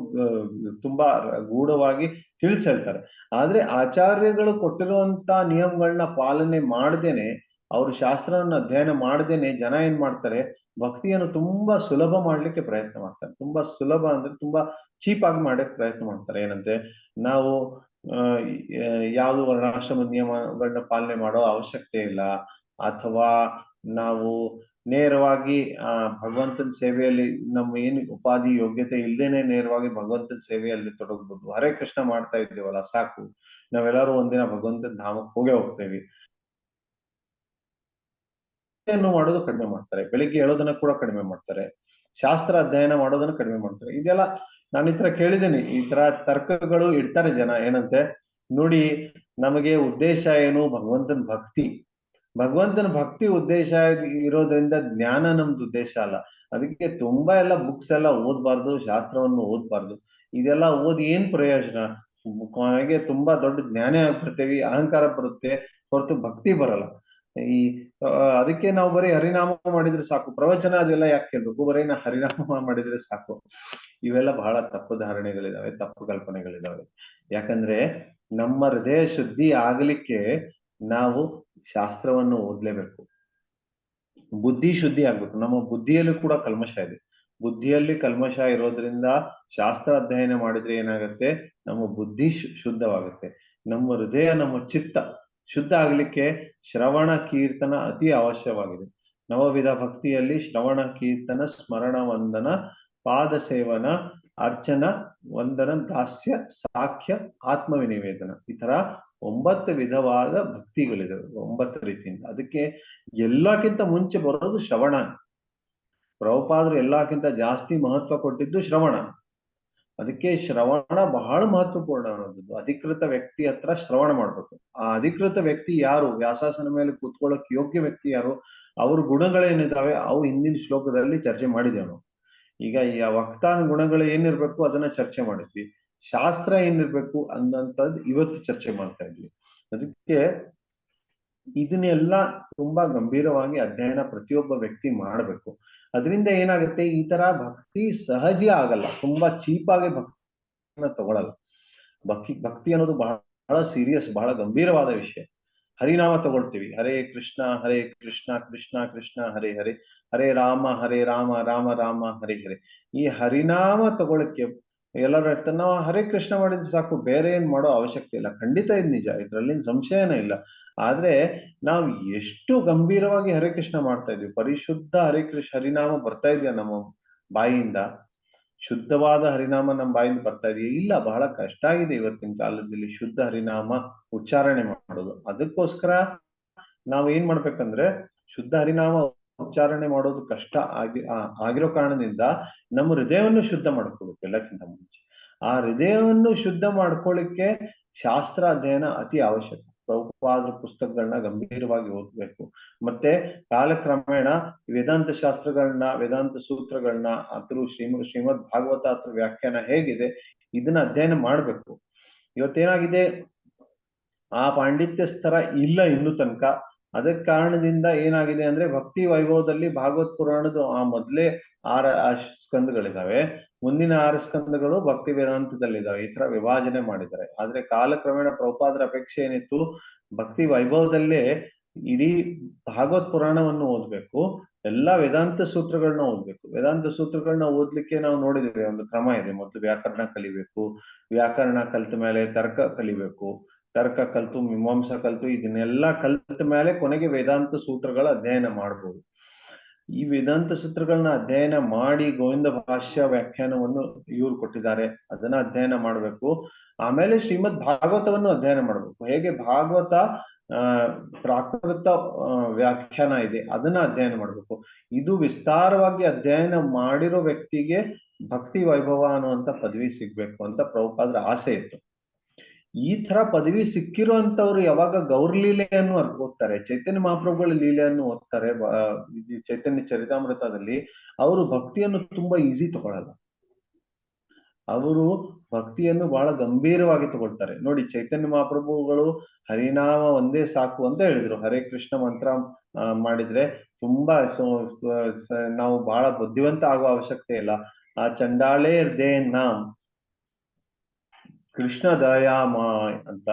ತುಂಬಾ ಗೂಢವಾಗಿ ತಿಳಿಸಿರ್ತಾರೆ. ಆದ್ರೆ ಆಚಾರ್ಯಗಳು ಕೊಟ್ಟಿರುವಂತ ನಿಯಮಗಳನ್ನ ಪಾಲನೆ ಮಾಡ್ದೇನೆ, ಅವರು ಶಾಸ್ತ್ರವನ್ನು ಅಧ್ಯಯನ ಮಾಡ್ದೇನೆ ಜನ ಏನ್ ಮಾಡ್ತಾರೆ, ಭಕ್ತಿಯನ್ನು ತುಂಬಾ ಸುಲಭ ಮಾಡ್ಲಿಕ್ಕೆ ಪ್ರಯತ್ನ ಮಾಡ್ತಾರೆ. ತುಂಬಾ ಸುಲಭ ಅಂದ್ರೆ ತುಂಬಾ ಚೀಪ್ ಆಗಿ ಮಾಡಕ್ಕೆ ಪ್ರಯತ್ನ ಮಾಡ್ತಾರೆ. ಏನಂತೆ, ನಾವು ಯಾವುದು ವರ್ಣಾಶ್ರಮ ನಿಯಮಗಳನ್ನ ಪಾಲನೆ ಮಾಡೋ ಅವಶ್ಯಕತೆ ಇಲ್ಲ, ಅಥವಾ ನಾವು ನೇರವಾಗಿ ಭಗವಂತನ ಸೇವೆಯಲ್ಲಿ ನಮ್ಮ ಏನು ಉಪಾಧಿ ಯೋಗ್ಯತೆ ಇಲ್ದೇನೆ ನೇರವಾಗಿ ಭಗವಂತನ ಸೇವೆಯಲ್ಲಿ ತೊಡಗಬಹುದು. ಹರೇ ಕೃಷ್ಣ ಮಾಡ್ತಾ ಇದ್ದೀವಲ್ಲ ಸಾಕು, ನಾವೆಲ್ಲರೂ ಒಂದಿನ ಭಗವಂತನ ಧಾಮಕ್ಕೆ ಹೋಗ್ತೇವೆ ಮಾಡೋದು ಕಡಿಮೆ ಮಾಡ್ತಾರೆ. ಬೆಳಿಗ್ಗೆ ಹೇಳೋದನ್ನ ಕೂಡ ಕಡಿಮೆ ಮಾಡ್ತಾರೆ, ಶಾಸ್ತ್ರ ಅಧ್ಯಯನ ಮಾಡೋದನ್ನ ಕಡಿಮೆ ಮಾಡ್ತಾರೆ. ಇದೆಲ್ಲ ನಾನು ಈ ತರ ಕೇಳಿದ್ದೀನಿ, ಈ ತರ ತರ್ಕಗಳು ಇಡ್ತಾರೆ ಜನ. ಏನಂತೆ, ನೋಡಿ ನಮಗೆ ಉದ್ದೇಶ ಏನು, ಭಗವಂತನ ಭಕ್ತಿ. ಭಗವಂತನ ಭಕ್ತಿ ಉದ್ದೇಶ ಇರೋದ್ರಿಂದ ಜ್ಞಾನ ನಮ್ದು ಉದ್ದೇಶ ಅಲ್ಲ. ಅದಕ್ಕೆ ತುಂಬಾ ಎಲ್ಲ ಬುಕ್ಸ್ ಎಲ್ಲ ಓದ್ಬಾರ್ದು, ಶಾಸ್ತ್ರವನ್ನು ಓದ್ಬಾರ್ದು. ಇದೆಲ್ಲ ಓದಿ ಏನ್ ಪ್ರಯೋಜನ? ಕೊನೆಗೆ ತುಂಬಾ ದೊಡ್ಡ ಜ್ಞಾನ ಆಗ್ಬಿಡ್ತೇವಿ, ಅಹಂಕಾರ ಬರುತ್ತೆ, ಹೊರತು ಭಕ್ತಿ ಬರಲ್ಲ. ಅದಕ್ಕೆ ನಾವು ಬರೀ ಹರಿನಾಮ ಮಾಡಿದ್ರೆ ಸಾಕು, ಪ್ರವಚನ ಅದೆಲ್ಲ ಯಾಕೆ ಕೇಳ್ಬೇಕು, ಬರೀ ಹರಿನಾಮ ಮಾಡಿದ್ರೆ ಸಾಕು. ಇವೆಲ್ಲ ಬಹಳ ತಪ್ಪು ಧಾರಣೆಗಳಿದಾವೆ, ತಪ್ಪು ಕಲ್ಪನೆಗಳಿದಾವೆ. ಯಾಕಂದ್ರೆ ನಮ್ಮ ಹೃದಯ ಶುದ್ಧಿ ಆಗ್ಲಿಕ್ಕೆ ನಾವು ಶಾಸ್ತ್ರವನ್ನು ಓದ್ಲೇಬೇಕು. ಬುದ್ಧಿ ಶುದ್ಧಿ ಆಗ್ಬೇಕು. ನಮ್ಮ ಬುದ್ಧಿಯಲ್ಲಿ ಕೂಡ ಕಲ್ಮಶ ಇದೆ. ಬುದ್ಧಿಯಲ್ಲಿ ಕಲ್ಮಶ ಇರೋದ್ರಿಂದ ಶಾಸ್ತ್ರ ಅಧ್ಯಯನ ಮಾಡಿದ್ರೆ ಏನಾಗುತ್ತೆ, ನಮ್ಮ ಬುದ್ಧಿ ಶುದ್ಧವಾಗುತ್ತೆ. ನಮ್ಮ ಹೃದಯ, ನಮ್ಮ ಚಿತ್ತ ಶುದ್ಧ ಆಗ್ಲಿಕ್ಕೆ ಶ್ರವಣ ಕೀರ್ತನ ಅತಿ ಅವಶ್ಯವಾಗಿದೆ. ನವವಿಧ ಭಕ್ತಿಯಲ್ಲಿ ಶ್ರವಣ ಕೀರ್ತನ, ಸ್ಮರಣ ವಂದನ, ಪಾದ ಸೇವನ, ಅರ್ಚನ, ವಂದನ, ದಾಸ್ಯ, ಸಾಖ್ಯ, ಆತ್ಮವಿನಿವೇದನ, ಈ ತರ 9 ವಿಧವಾದ ಭಕ್ತಿಗಳಿದಾವೆ, 9 ರೀತಿಯಿಂದ. ಅದಕ್ಕೆ ಎಲ್ಲಕ್ಕಿಂತ ಮುಂಚೆ ಬರೋದು ಶ್ರವಣ. ಪ್ರಭುಪಾದರು ಎಲ್ಲಕ್ಕಿಂತ ಜಾಸ್ತಿ ಮಹತ್ವ ಕೊಟ್ಟಿದ್ದು ಶ್ರವಣ. ಅದಕ್ಕೆ ಶ್ರವಣ ಬಹಳ ಮಹತ್ವಪೂರ್ಣವಾದದ್ದು. ಅಧಿಕೃತ ವ್ಯಕ್ತಿ ಹತ್ರ ಶ್ರವಣ ಮಾಡ್ಬೇಕು. ಆ ಅಧಿಕೃತ ವ್ಯಕ್ತಿ ಯಾರು, ವ್ಯಾಸಾಸನ ಮೇಲೆ ಕೂತ್ಕೊಳ್ಳೋಕೆ ಯೋಗ್ಯ ವ್ಯಕ್ತಿ ಯಾರು, ಅವ್ರ ಗುಣಗಳೇನಿದಾವೆ ಅವು ಹಿಂದಿನ ಶ್ಲೋಕದಲ್ಲಿ ಚರ್ಚೆ ಮಾಡಿದ್ದೇವೆ ನಾವು. ಈಗ ಈ ವಕ್ತಾನ ಗುಣಗಳು ಏನಿರ್ಬೇಕು ಅದನ್ನ ಚರ್ಚೆ ಮಾಡಿದ್ವಿ. ಶಾಸ್ತ್ರ ಏನಿರ್ಬೇಕು ಅನ್ನೋಂಥದ್ದು ಇವತ್ತು ಚರ್ಚೆ ಮಾಡ್ತಾ ಇದ್ವಿ. ಅದಕ್ಕೆ ಇದನ್ನೆಲ್ಲ ತುಂಬಾ ಗಂಭೀರವಾಗಿ ಅಧ್ಯಯನ ಪ್ರತಿಯೊಬ್ಬ ವ್ಯಕ್ತಿ ಮಾಡಬೇಕು. ಅದರಿಂದ ಏನಾಗುತ್ತೆ, ಈ ತರ ಭಕ್ತಿ ಸಹಜ ಆಗಲ್ಲ, ತುಂಬಾ ಚೀಪಾಗಿ ಭಕ್ತಿನ ತಗೊಳಲ್ಲ. ಭಕ್ತಿ ಅನ್ನೋದು ಬಹಳ ಸೀರಿಯಸ್, ಬಹಳ ಗಂಭೀರವಾದ ವಿಷಯ. ಹರಿನಾಮ ತಗೊಳ್ತೀವಿ, ಹರೇ ಕೃಷ್ಣ ಕೃಷ್ಣ ಕೃಷ್ಣ ಹರೇ ಹರೇ, ಹರೇ ರಾಮ ರಾಮ ರಾಮ ಹರೇ ಹರೇ. ಈ ಹರಿನಾಮ ತಗೊಳಕ್ಕೆ ಎಲ್ಲರ ನಾವು ಹರೇ ಕೃಷ್ಣ ಮಾಡಿದ್ರೆ ಸಾಕು, ಬೇರೆ ಏನ್ ಮಾಡೋ ಅವಶ್ಯಕತೆ ಇಲ್ಲ. ಖಂಡಿತ ಇದು ನಿಜ, ಇದ್ರಲ್ಲಿ ಸಂಶಯನೇ ಇಲ್ಲ. ಆದ್ರೆ ನಾವು ಎಷ್ಟು ಗಂಭೀರವಾಗಿ ಹರೇ ಕೃಷ್ಣ ಮಾಡ್ತಾ ಇದ್ವಿ, ಪರಿಶುದ್ಧ ಹರಿನಾಮ ಬರ್ತಾ ಇದೆಯಾ ನಮ್ಮ ಬಾಯಿಯಿಂದ? ಶುದ್ಧವಾದ ಹರಿನಾಮ ನಮ್ಮ ಬಾಯಿಂದ ಬರ್ತಾ ಇದೆಯಾ? ಇಲ್ಲ, ಬಹಳ ಕಷ್ಟ ಆಗಿದೆ ಇವತ್ತಿನ ಕಾಲದಲ್ಲಿ ಶುದ್ಧ ಹರಿನಾಮ ಉಚ್ಚಾರಣೆ ಮಾಡೋದು. ಅದಕ್ಕೋಸ್ಕರ ನಾವು ಏನ್ ಮಾಡ್ಬೇಕಂದ್ರೆ, ಶುದ್ಧ ಹರಿನಾಮ ಉಚ್ಚಾರಣೆ ಮಾಡೋದು ಕಷ್ಟ ಆಗಿರೋ ಕಾರಣದಿಂದ ನಮ್ಮ ಹೃದಯವನ್ನು ಶುದ್ಧ ಮಾಡ್ಕೋಬೇಕು ಎಲ್ಲಕ್ಕಿಂತ ಮುಂಚೆ. ಆ ಹೃದಯವನ್ನು ಶುದ್ಧ ಮಾಡ್ಕೊಳ್ಳಿಕ್ಕೆ ಶಾಸ್ತ್ರ ಅಧ್ಯಯನ ಅತಿ ಅವಶ್ಯಕ. ಪ್ರಭುಪಾದರ ಪುಸ್ತಕಗಳನ್ನ ಗಂಭೀರವಾಗಿ ಓದ್ಬೇಕು. ಮತ್ತೆ ಕಾಲಕ್ರಮೇಣ ವೇದಾಂತ ಶಾಸ್ತ್ರಗಳನ್ನ, ವೇದಾಂತ ಸೂತ್ರಗಳನ್ನ, ಅದ್ರ ಶ್ರೀಮದ್ ಭಾಗವತ ಅದ್ರ ವ್ಯಾಖ್ಯಾನ ಹೇಗಿದೆ ಇದನ್ನ ಅಧ್ಯಯನ ಮಾಡ್ಬೇಕು. ಇವತ್ತೇನಾಗಿದೆ, ಆ ಪಾಂಡಿತ್ಯ ಸ್ತರ ಇಲ್ಲ ಇನ್ನು ತನಕ. ಅದಕ್ಕೆ ಕಾರಣದಿಂದ ಏನಾಗಿದೆ ಅಂದ್ರೆ, ಭಕ್ತಿ ವೈಭವದಲ್ಲಿ ಭಾಗವತ್ ಪುರಾಣದ ಆ ಮೊದಲೇ 6 ಸ್ಕಂದಗಳಿದಾವೆ, ಮುಂದಿನ 6 ಸ್ಕಂದಗಳು ಭಕ್ತಿ ವೇದಾಂತದಲ್ಲಿದ್ದಾವೆ. ಈ ತರ ವಿಭಾಜನೆ ಮಾಡಿದ್ದಾರೆ. ಆದ್ರೆ ಕಾಲಕ್ರಮೇಣ ಪ್ರಭುಪಾದರ ಅಪೇಕ್ಷೆ ಏನಿತ್ತು, ಭಕ್ತಿ ವೈಭವದಲ್ಲೇ ಇಡೀ ಭಾಗವತ್ ಪುರಾಣವನ್ನು ಓದ್ಬೇಕು, ಎಲ್ಲಾ ವೇದಾಂತ ಸೂತ್ರಗಳನ್ನ ಓದ್ಬೇಕು. ವೇದಾಂತ ಸೂತ್ರಗಳನ್ನ ಓದ್ಲಿಕ್ಕೆ ನಾವು ನೋಡಿದ್ದೇವೆ, ಒಂದು ಕ್ರಮ ಇದೆ. ಮೊದಲು ವ್ಯಾಕರಣ ಕಲಿಬೇಕು, ವ್ಯಾಕರಣ ಕಲ್ತ ಮೇಲೆ ತರ್ಕ ಕಲಿಬೇಕು, ತರ್ಕ ಕಲ್ತು ಮೀಮಾಂಸಾ ಕಲ್ತು, ಇದನ್ನೆಲ್ಲ ಕಲ್ತ ಮೇಲೆ ಕೊನೆಗೆ ವೇದಾಂತ ಸೂತ್ರಗಳ ಅಧ್ಯಯನ ಮಾಡ್ಬೋದು. ಈ ವೇದಾಂತ ಸೂತ್ರಗಳನ್ನ ಅಧ್ಯಯನ ಮಾಡಿ ಗೋವಿಂದ ಭಾಷ್ಯ ವ್ಯಾಖ್ಯಾನವನ್ನು ಇವ್ರು ಕೊಟ್ಟಿದ್ದಾರೆ, ಅದನ್ನ ಅಧ್ಯಯನ ಮಾಡ್ಬೇಕು. ಆಮೇಲೆ ಶ್ರೀಮದ್ ಭಾಗವತವನ್ನು ಅಧ್ಯಯನ ಮಾಡ್ಬೇಕು. ಹೇಗೆ ಭಾಗವತ ಪ್ರಾಕೃತ ವ್ಯಾಖ್ಯಾನ ಇದೆ, ಅದನ್ನ ಅಧ್ಯಯನ ಮಾಡ್ಬೇಕು. ಇದು ವಿಸ್ತಾರವಾಗಿ ಅಧ್ಯಯನ ಮಾಡಿರೋ ವ್ಯಕ್ತಿಗೆ ಭಕ್ತಿ ವೈಭವ ಅನ್ನುವಂತ ಪದವಿ ಸಿಗ್ಬೇಕು ಅಂತ ಪ್ರಭುಪಾದರ ಆಸೆ ಇತ್ತು. ಈ ತರ ಪದವಿ ಸಿಕ್ಕಿರುವಂತವ್ರು ಯಾವಾಗ ಗೌರ ಲೀಲೆಯನ್ನು ಓದ್ತಾರೆ, ಚೈತನ್ಯ ಮಹಾಪ್ರಭುಗಳ ಲೀಲೆಯನ್ನು ಓದ್ತಾರೆ, ಚೈತನ್ಯ ಚರಿತಾಮೃತದಲ್ಲಿ, ಅವರು ಭಕ್ತಿಯನ್ನು ತುಂಬಾ ಈಸಿ ತಗೊಳ್ಳಲ್ಲ. ಅವರು ಭಕ್ತಿಯನ್ನು ಬಹಳ ಗಂಭೀರವಾಗಿ ತಗೊಳ್ತಾರೆ. ನೋಡಿ, ಚೈತನ್ಯ ಮಹಾಪ್ರಭುಗಳು ಹರಿನಾಮ ಒಂದೇ ಸಾಕು ಅಂತ ಹೇಳಿದ್ರು. ಹರೇ ಕೃಷ್ಣ ಮಂತ್ರ ಮಾಡಿದ್ರೆ ತುಂಬಾ ನಾವು ಬಹಳ ಬುದ್ಧಿವಂತ ಆಗುವ ಅವಶ್ಯಕತೆ ಇಲ್ಲ. ಆ ಚಂಡಾಳೇ ದೇ ನಾಮ್ ಕೃಷ್ಣ ದಯಾಮಯ್ ಅಂತ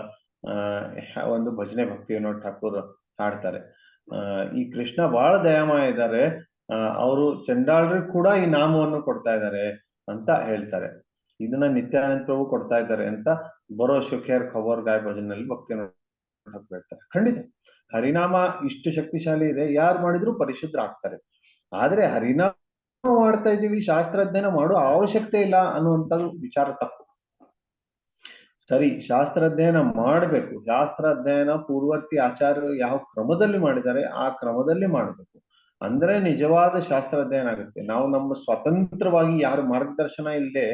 ಒಂದು ಭಜನೆ ಭಕ್ತಿ ವಿನೋದ್ ಠಾಕೂರ್ ಹಾಡ್ತಾರೆ. ಈ ಕೃಷ್ಣ ಬಹಳ ದಯಾಮಯ ಇದ್ದಾರೆ, ಅವರು ಚಂಡಾಳರಿಗೆ ಕೂಡ ಈ ನಾಮವನ್ನು ಕೊಡ್ತಾ ಇದ್ದಾರೆ ಅಂತ ಹೇಳ್ತಾರೆ. ಇದನ್ನ ನಿತ್ಯಾನಂದ ಪ್ರಭು ಕೊಡ್ತಾ ಇದ್ದಾರೆ ಅಂತ ಬರೋ ಶುಖೇರ್ ಖಬರ್ ಗಾಯ ಭಜನಲ್ಲಿ ಭಕ್ತಿ ಹೇಳ್ತಾರೆ. ಖಂಡಿತ ಹರಿನಾಮ ಇಷ್ಟು ಶಕ್ತಿಶಾಲಿ ಇದೆ, ಯಾರು ಮಾಡಿದ್ರು ಪರಿಶುದ್ಧ ಆಗ್ತಾರೆ. ಆದ್ರೆ ಹರಿನಾಮ ಮಾಡ್ತಾ ಇದೀವಿ, ಶಾಸ್ತ್ರ ಅಧ್ಯಯನ ಮಾಡೋ ಅವಶ್ಯಕತೆ ಇಲ್ಲ ಅನ್ನುವಂಥದ್ದು ವಿಚಾರ ತಪ್ಪು. ಸರಿ, ಶಾಸ್ತ್ರ ಅಧ್ಯಯನ ಮಾಡಬೇಕು. ಶಾಸ್ತ್ರ ಅಧ್ಯಯನ ಪೂರ್ವರ್ತಿ ಆಚಾರ್ಯರು ಯಾವ ಕ್ರಮದಲ್ಲಿ ಮಾಡಿದ್ದಾರೆ ಆ ಕ್ರಮದಲ್ಲಿ ಮಾಡಬೇಕು, ಅಂದ್ರೆ ನಿಜವಾದ ಶಾಸ್ತ್ರ ಅಧ್ಯಯನ ಆಗುತ್ತೆ. ನಾವು ನಮ್ಮ ಸ್ವತಂತ್ರವಾಗಿ ಯಾರು ಮಾರ್ಗದರ್ಶನ ಇಲ್ಲದೆ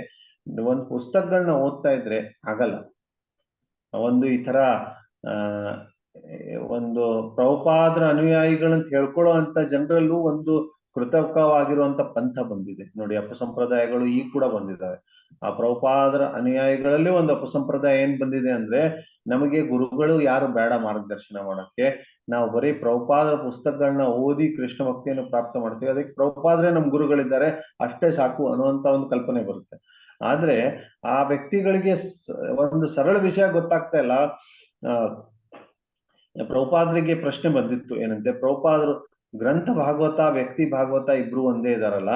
ಒಂದು ಪುಸ್ತಕಗಳನ್ನ ಓದ್ತಾ ಇದ್ರೆ ಆಗಲ್ಲ. ಒಂದು ಈ ತರ ಒಂದು ಪ್ರಭುಪಾದರ ಅನುಯಾಯಿಗಳಂತ ಹೇಳ್ಕೊಳ್ಳೋ ಅಂತ ಜನರಲ್ಲೂ ಒಂದು ಕೃತಕವಾಗಿರುವಂತ ಪಂಥ ಬಂದಿದೆ ನೋಡಿ. ಅಪಸಂಪ್ರದಾಯಗಳು ಈಗ ಕೂಡ ಬಂದಿದ್ದಾವೆ. ಆ ಪ್ರಭುಪಾದರ ಅನುಯಾಯಿಗಳಲ್ಲಿ ಒಂದು ಅಪಸಂಪ್ರದಾಯ ಏನ್ ಬಂದಿದೆ ಅಂದ್ರೆ, ನಮಗೆ ಗುರುಗಳು ಯಾರು ಬೇಡ ಮಾರ್ಗದರ್ಶನ ಮಾಡಕ್ಕೆ, ನಾವು ಬರೀ ಪ್ರಭುಪಾದರ ಪುಸ್ತಕಗಳನ್ನ ಓದಿ ಕೃಷ್ಣ ಭಕ್ತಿಯನ್ನು ಪ್ರಾಪ್ತ ಮಾಡ್ತೀವಿ, ಅದಕ್ಕೆ ಪ್ರಭುಪಾದರೇ ನಮ್ ಗುರುಗಳಿದ್ದಾರೆ ಅಷ್ಟೇ ಸಾಕು ಅನ್ನುವಂತ ಒಂದು ಕಲ್ಪನೆ ಬರುತ್ತೆ. ಆದ್ರೆ ಆ ವ್ಯಕ್ತಿಗಳಿಗೆ ಒಂದು ಸರಳ ವಿಷಯ ಗೊತ್ತಾಗ್ತಾ ಇಲ್ಲ. ಪ್ರಭುಪಾದರಿಗೆ ಪ್ರಶ್ನೆ ಬಂದಿತ್ತು ಏನಂತೆ, ಪ್ರಭುಪಾದರು ಗ್ರಂಥ ಭಾಗವತ ವ್ಯಕ್ತಿ ಭಾಗವತ ಇಬ್ರು ಒಂದೇ ಇದಾರಲ್ಲ,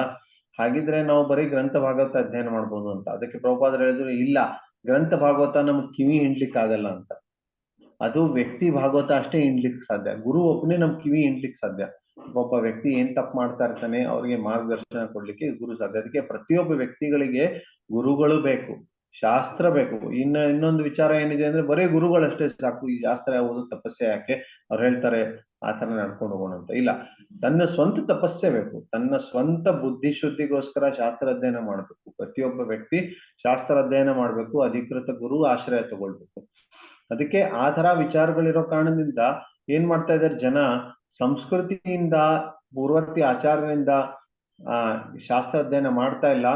ಹಾಗಿದ್ರೆ ನಾವು ಬರೀ ಗ್ರಂಥ ಭಾಗವತ ಅಧ್ಯಯನ ಮಾಡ್ಬೋದು ಅಂತ. ಅದಕ್ಕೆ ಪ್ರಭುಪಾದರು ಹೇಳಿದ್ರು, ಇಲ್ಲ, ಗ್ರಂಥ ಭಾಗವತ ನಮ್ಗೆ ಕಿವಿ ಹಿಂಡ್ಲಿಕ್ಕೆ ಆಗಲ್ಲ ಅಂತ. ಅದು ವ್ಯಕ್ತಿ ಭಾಗವತ ಅಷ್ಟೇ ಹಿಂಡ್ಲಿಕ್ಕೆ ಸಾಧ್ಯ, ಗುರು ಒಬ್ಬನೇ ನಮ್ ಕಿವಿ ಹಿಂಡ್ಲಿಕ್ಕೆ ಸಾಧ್ಯ. ಒಬ್ಬ ವ್ಯಕ್ತಿ ಏನ್ ತಪ್ಪು ಮಾಡ್ತಾ ಇರ್ತಾನೆ ಅವ್ರಿಗೆ ಮಾರ್ಗದರ್ಶನ ಕೊಡ್ಲಿಕ್ಕೆ ಗುರು ಸಾಧ್ಯ. ಅದಕ್ಕೆ ಪ್ರತಿಯೊಬ್ಬ ವ್ಯಕ್ತಿಗಳಿಗೆ ಗುರುಗಳು ಬೇಕು. ಶಾಸ್ತ್ರ ಬೇಕು. ಇನ್ನೊಂದು ವಿಚಾರ ಏನಿದೆ ಅಂದ್ರೆ ಬರೀ ಗುರುಗಳಷ್ಟೇ ಸಾಕು, ಈ ಶಾಸ್ತ್ರ ಯಾವುದು ತಪಸ್ಸೆ ಯಾಕೆ, ಅವ್ರು ಹೇಳ್ತಾರೆ ಆ ತರ ನಡ್ಕೊಂಡು ಹೋಗೋಣ ಅಂತ. ಇಲ್ಲ, ತನ್ನ ಸ್ವಂತ ತಪಸ್ಸೆ ಬೇಕು, ತನ್ನ ಸ್ವಂತ ಬುದ್ಧಿ ಶುದ್ಧಿಗೋಸ್ಕರ ಶಾಸ್ತ್ರ ಅಧ್ಯಯನ ಮಾಡ್ಬೇಕು. ಪ್ರತಿಯೊಬ್ಬ ವ್ಯಕ್ತಿ ಶಾಸ್ತ್ರ ಅಧ್ಯಯನ ಮಾಡ್ಬೇಕು, ಅಧಿಕೃತ ಗುರು ಆಶ್ರಯ ತಗೊಳ್ಬೇಕು. ಅದಕ್ಕೆ ಆ ತರ ವಿಚಾರಗಳಿರೋ ಕಾರಣದಿಂದ ಏನ್ ಮಾಡ್ತಾ ಇದಾರೆ ಜನ, ಸಂಸ್ಕೃತಿಯಿಂದ ಪೂರ್ವರ್ತಿ ಆಚಾರದಿಂದ ಶಾಸ್ತ್ರ ಅಧ್ಯಯನ ಮಾಡ್ತಾ ಇಲ್ಲ,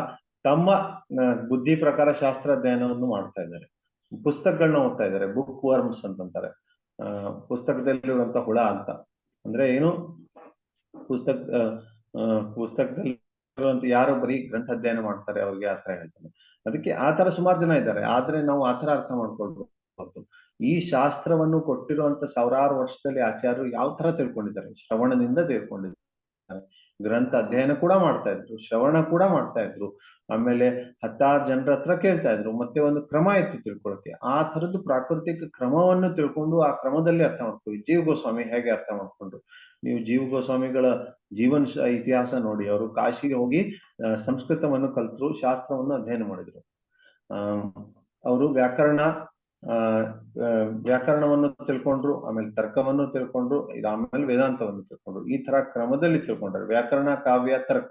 ತಮ್ಮ ಬುದ್ಧಿ ಪ್ರಕಾರ ಶಾಸ್ತ್ರ ಅಧ್ಯಯನವನ್ನು ಮಾಡ್ತಾ ಇದ್ದಾರೆ. ಪುಸ್ತಕಗಳನ್ನ ಓದ್ತಾ ಇದ್ದಾರೆ, ಬುಕ್ ವರ್ಮ್ಸ್ ಅಂತಂತಾರೆ. ಪುಸ್ತಕದಲ್ಲಿರುವಂತ ಹುಳ ಅಂತ. ಅಂದ್ರೆ ಏನು, ಪುಸ್ತಕದಲ್ಲಿ ಯಾರು ಬರೀ ಗ್ರಂಥ ಅಧ್ಯಯನ ಮಾಡ್ತಾರೆ ಅವ್ರಿಗೆ ಆತರ ಹೇಳ್ತಾರೆ. ಅದಕ್ಕೆ ಆ ತರ ಸುಮಾರು ಜನ ಇದ್ದಾರೆ. ಆದ್ರೆ ನಾವು ಆತರ ಅರ್ಥ ಮಾಡ್ಕೊಳ್ಬಹುದು, ಈ ಶಾಸ್ತ್ರವನ್ನು ಕೊಟ್ಟಿರುವಂತ ಸಾವಿರಾರು ವರ್ಷದಲ್ಲಿ ಆಚಾರ್ಯರು ಯಾವ ತರ ತಿಳ್ಕೊಂಡಿದ್ದಾರೆ, ಶ್ರವಣದಿಂದ ತಿಳ್ಕೊಂಡಿದ್ದಾರೆ. ಗ್ರಂಥ ಅಧ್ಯಯನ ಕೂಡ ಮಾಡ್ತಾ ಇದ್ರು, ಶ್ರವಣ ಕೂಡ ಮಾಡ್ತಾ ಇದ್ರು, ಆಮೇಲೆ 10 ಜನರ ಹತ್ರ ಕೇಳ್ತಾ ಇದ್ರು, ಮತ್ತೆ ಒಂದು ಕ್ರಮ ಇತ್ತು ತಿಳ್ಕೊಳಕ್ಕೆ. ಆ ತರದ್ದು ಪ್ರಾಕೃತಿಕ ಕ್ರಮವನ್ನು ತಿಳ್ಕೊಂಡು ಆ ಕ್ರಮದಲ್ಲಿ ಅರ್ಥ ಮಾಡ್ಕೊಳ್ಳಿ. ಜೀವ ಗೋಸ್ವಾಮಿ ಹೇಗೆ ಅರ್ಥ ಮಾಡ್ಕೊಂಡ್ರು, ನೀವು ಜೀವ ಗೋಸ್ವಾಮಿಗಳ ಜೀವನ ಇತಿಹಾಸ ನೋಡಿ. ಅವರು ಕಾಶಿಗೆ ಹೋಗಿ ಸಂಸ್ಕೃತವನ್ನು ಕಲ್ತರು, ಶಾಸ್ತ್ರವನ್ನು ಅಧ್ಯಯನ ಮಾಡಿದ್ರು. ಅವರು ವ್ಯಾಕರಣವನ್ನು ತಿಳ್ಕೊಂಡ್ರು, ಆಮೇಲೆ ತರ್ಕವನ್ನು ತಿಳ್ಕೊಂಡ್ರು, ಆಮೇಲೆ ವೇದಾಂತವನ್ನು ತಿಳ್ಕೊಂಡ್ರು. ಈ ತರ ಕ್ರಮದಲ್ಲಿ ತಿಳ್ಕೊಂಡ್ರು, ವ್ಯಾಕರಣ, ಕಾವ್ಯ, ತರ್ಕ.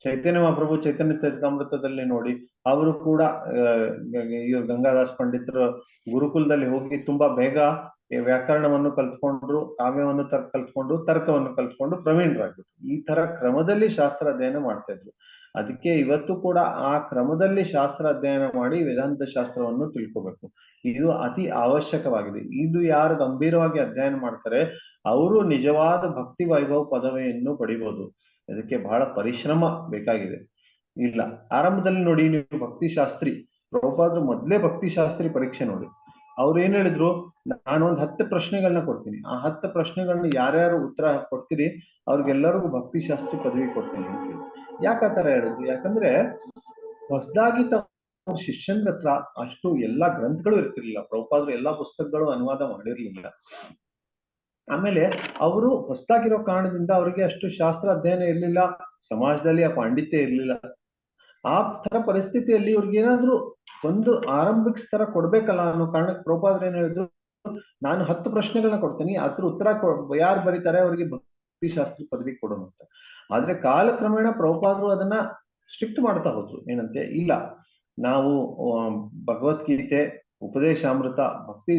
ಚೈತನ್ಯ ಮಹಾಪ್ರಭು ಚೈತನ್ಯ ಚರಿತಾಮೃತದಲ್ಲಿ ನೋಡಿ, ಅವರು ಕೂಡ ಗಂಗಾದಾಸ್ ಪಂಡಿತರ ಗುರುಕುಲದಲ್ಲಿ ಹೋಗಿ ತುಂಬಾ ಬೇಗ ವ್ಯಾಕರಣವನ್ನು ಕಲ್ತ್ಕೊಂಡ್ರು, ಕಾವ್ಯವನ್ನು ಕಲ್ತ್ಕೊಂಡ್ರು, ತರ್ಕವನ್ನು ಕಲ್ತ್ಕೊಂಡು ಪ್ರವೀಣರಾಗಿದ್ರು. ಈ ತರ ಕ್ರಮದಲ್ಲಿ ಶಾಸ್ತ್ರ ಅಧ್ಯಯನ ಮಾಡ್ತಾ ಇದ್ರು. ಅದಕ್ಕೆ ಇವತ್ತು ಕೂಡ ಆ ಕ್ರಮದಲ್ಲಿ ಶಾಸ್ತ್ರ ಅಧ್ಯಯನ ಮಾಡಿ ವೇದಾಂತ ಶಾಸ್ತ್ರವನ್ನು ತಿಳ್ಕೋಬೇಕು. ಇದು ಅತಿ ಅವಶ್ಯಕವಾಗಿದೆ. ಇದು ಯಾರು ಗಂಭೀರವಾಗಿ ಅಧ್ಯಯನ ಮಾಡ್ತಾರೆ ಅವರು ನಿಜವಾದ ಭಕ್ತಿ ವೈಭವ ಪದವಿಯನ್ನು ಪಡಿಬಹುದು. ಅದಕ್ಕೆ ಬಹಳ ಪರಿಶ್ರಮ ಬೇಕಾಗಿದೆ. ಇಲ್ಲ, ಆರಂಭದಲ್ಲಿ ನೋಡಿ, ನೀವು ಭಕ್ತಿ ಶಾಸ್ತ್ರಿ ಪ್ರಭುಪಾದರು ಮೊದಲೇ ಭಕ್ತಿ ಶಾಸ್ತ್ರಿ ಪರೀಕ್ಷೆ ನೋಡಿ, ಅವ್ರು ಏನ್ ಹೇಳಿದ್ರು, ನಾನೊಂದು 10 ಪ್ರಶ್ನೆಗಳನ್ನ ಕೊಡ್ತೀನಿ, ಆ 10 ಪ್ರಶ್ನೆಗಳನ್ನ ಯಾರ್ಯಾರು ಉತ್ತರ ಕೊಡ್ತೀರಿ ಅವ್ರಿಗೆಲ್ಲರಿಗೂ ಭಕ್ತಿ ಶಾಸ್ತ್ರಿ ಪದವಿ ಕೊಡ್ತೀನಿ ಅಂತ ಹೇಳಿ. ಯಾಕಂತಾರೆ ಹೇಳಿದ್ರು, ಯಾಕಂದ್ರೆ ಹೊಸದಾಗಿ ತಮ್ಮ ಶಿಷ್ಯಂದ್ರ ಹತ್ರ ಅಷ್ಟು ಎಲ್ಲಾ ಗ್ರಂಥಗಳು ಇರ್ತಿರ್ಲಿಲ್ಲ. ಪ್ರಭುಪಾದರು ಎಲ್ಲಾ ಪುಸ್ತಕಗಳು ಅನುವಾದ ಮಾಡಿರ್ಲಿಲ್ಲ. ಆಮೇಲೆ ಅವರು ಹೊಸದಾಗಿರೋ ಕಾರಣದಿಂದ ಅವರಿಗೆ ಅಷ್ಟು ಶಾಸ್ತ್ರ ಅಧ್ಯಯನ ಇರ್ಲಿಲ್ಲ, ಸಮಾಜದಲ್ಲಿ ಆ ಪಾಂಡಿತ್ಯ ಇರ್ಲಿಲ್ಲ. ಆ ತರ ಪರಿಸ್ಥಿತಿಯಲ್ಲಿ ಇವ್ರಿಗೆ ಏನಾದ್ರು ಒಂದು ಆರಂಭಿಕ ಸ್ತರ ಕೊಡ್ಬೇಕಲ್ಲ ಅನ್ನೋ ಕಾರಣಕ್ಕೆ ಪ್ರಭುಪಾದರು ಏನ್ ಹೇಳಿದ್ರು, ನಾನು 10 ಪ್ರಶ್ನೆಗಳನ್ನ ಕೊಡ್ತೀನಿ, ಅದ್ರ ಉತ್ತರ ಯಾರು ಬರೀತಾರೆ ಅವರಿಗೆ ಭಕ್ತಿ ಶಾಸ್ತ್ರ ಪದವಿ ಕೊಡೋಣ ಅಂತ. ಆದ್ರೆ ಕಾಲಕ್ರಮೇಣ ಪ್ರಭುಪಾದರು ಅದನ್ನ ಸ್ಟ್ರಿಕ್ಟ್ ಮಾಡ್ತಾ ಹೋದ್ರು. ಏನಂತೆ, ಇಲ್ಲ, ನಾವು ಭಗವದ್ಗೀತೆ, ಉಪದೇಶಾಮೃತ, ಭಕ್ತಿ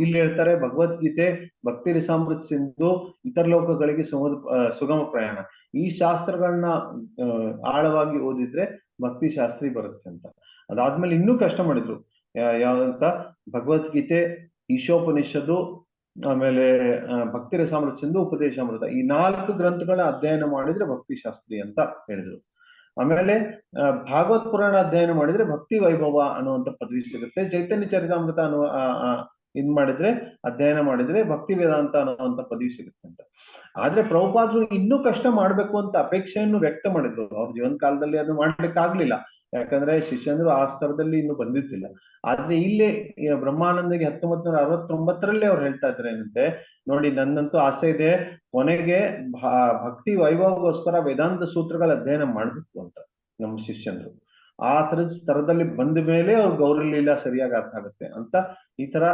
ಇಲ್ಲಿ ಹೇಳ್ತಾರೆ ಭಗವದ್ಗೀತೆ, ಭಕ್ತಿ ರಸಾಮೃತ ಸಿಂಧು, ಇತರ ಲೋಕಗಳಿಗೆ ಸುಗಮ ಪ್ರಯಾಣ, ಈ ಶಾಸ್ತ್ರಗಳನ್ನ ಆಳವಾಗಿ ಓದಿದ್ರೆ ಭಕ್ತಿ ಶಾಸ್ತ್ರಿ ಬರುತ್ತೆ ಅಂತ. ಅದಾದ್ಮೇಲೆ ಇನ್ನೂ ಕಷ್ಟ ಮಾಡಿದ್ರು. ಯಾವಂತ, ಭಗವದ್ಗೀತೆ, ಈಶೋಪನಿಷತ್ತು, ಆಮೇಲೆ ಭಕ್ತಿ ರಸಾಮೃತ ಸಿಂಧು, ಉಪದೇಶಾಮೃತ, ಈ 4 ಗ್ರಂಥಗಳ ಅಧ್ಯಯನ ಮಾಡಿದ್ರೆ ಭಕ್ತಿ ಶಾಸ್ತ್ರಿ ಅಂತ ಹೇಳಿದ್ರು. ಆಮೇಲೆ ಭಾಗವತ್ ಪುರಾಣ ಅಧ್ಯಯನ ಮಾಡಿದ್ರೆ ಭಕ್ತಿ ವೈಭವ ಅನ್ನುವಂಥ ಪದವಿ ಸಿಗುತ್ತೆ. ಚೈತನ್ಯ ಚರಿತಾಮೃತ ಅಧ್ಯಯನ ಮಾಡಿದ್ರೆ ಭಕ್ತಿ ವೇದಾಂತ ಅನ್ನುವಂಥ ಪದವಿ ಸಿಗುತ್ತೆ ಅಂತ. ಆದ್ರೆ ಪ್ರಭುಪಾದರು ಇನ್ನೂ ಕಷ್ಟ ಮಾಡ್ಬೇಕು ಅಂತ ಅಪೇಕ್ಷೆಯನ್ನು ವ್ಯಕ್ತ ಮಾಡಿದ್ರು. ಅವ್ರ ಜೀವನ ಕಾಲದಲ್ಲಿ ಅದು ಮಾಡ್ಲಿಕ್ಕೆ ಆಗ್ಲಿಲ್ಲ, ಯಾಕಂದ್ರೆ ಶಿಷ್ಯಂದ್ರು ಆ ಸ್ತರದಲ್ಲಿ ಇನ್ನೂ ಬಂದಿರ್ತಿಲ್ಲ. ಆದ್ರೆ ಇಲ್ಲೇ ಬ್ರಹ್ಮಾನಂದಗೆ 1969ರಲ್ಲಿ ಅವ್ರು ಹೇಳ್ತಾ ಇದ್ರೆ ಏನಂತೆ, ನೋಡಿ, ನನ್ನಂತೂ ಆಸೆ ಇದೆ, ಕೊನೆಗೆ ಭಕ್ತಿ ವೈಭವಗೋಸ್ಕರ ವೇದಾಂತ ಸೂತ್ರಗಳ ಅಧ್ಯಯನ ಮಾಡ್ಬೇಕು ಅಂತ ನಮ್ಮ ಶಿಷ್ಯಂದ್ರು. ಆ ತರದ ಸ್ತರದಲ್ಲಿ ಬಂದ ಮೇಲೆ ಅವ್ರ ಗೌರಲೀಲ ಸರಿಯಾಗಿ ಅರ್ಥ ಆಗುತ್ತೆ ಅಂತ ಈ ತರ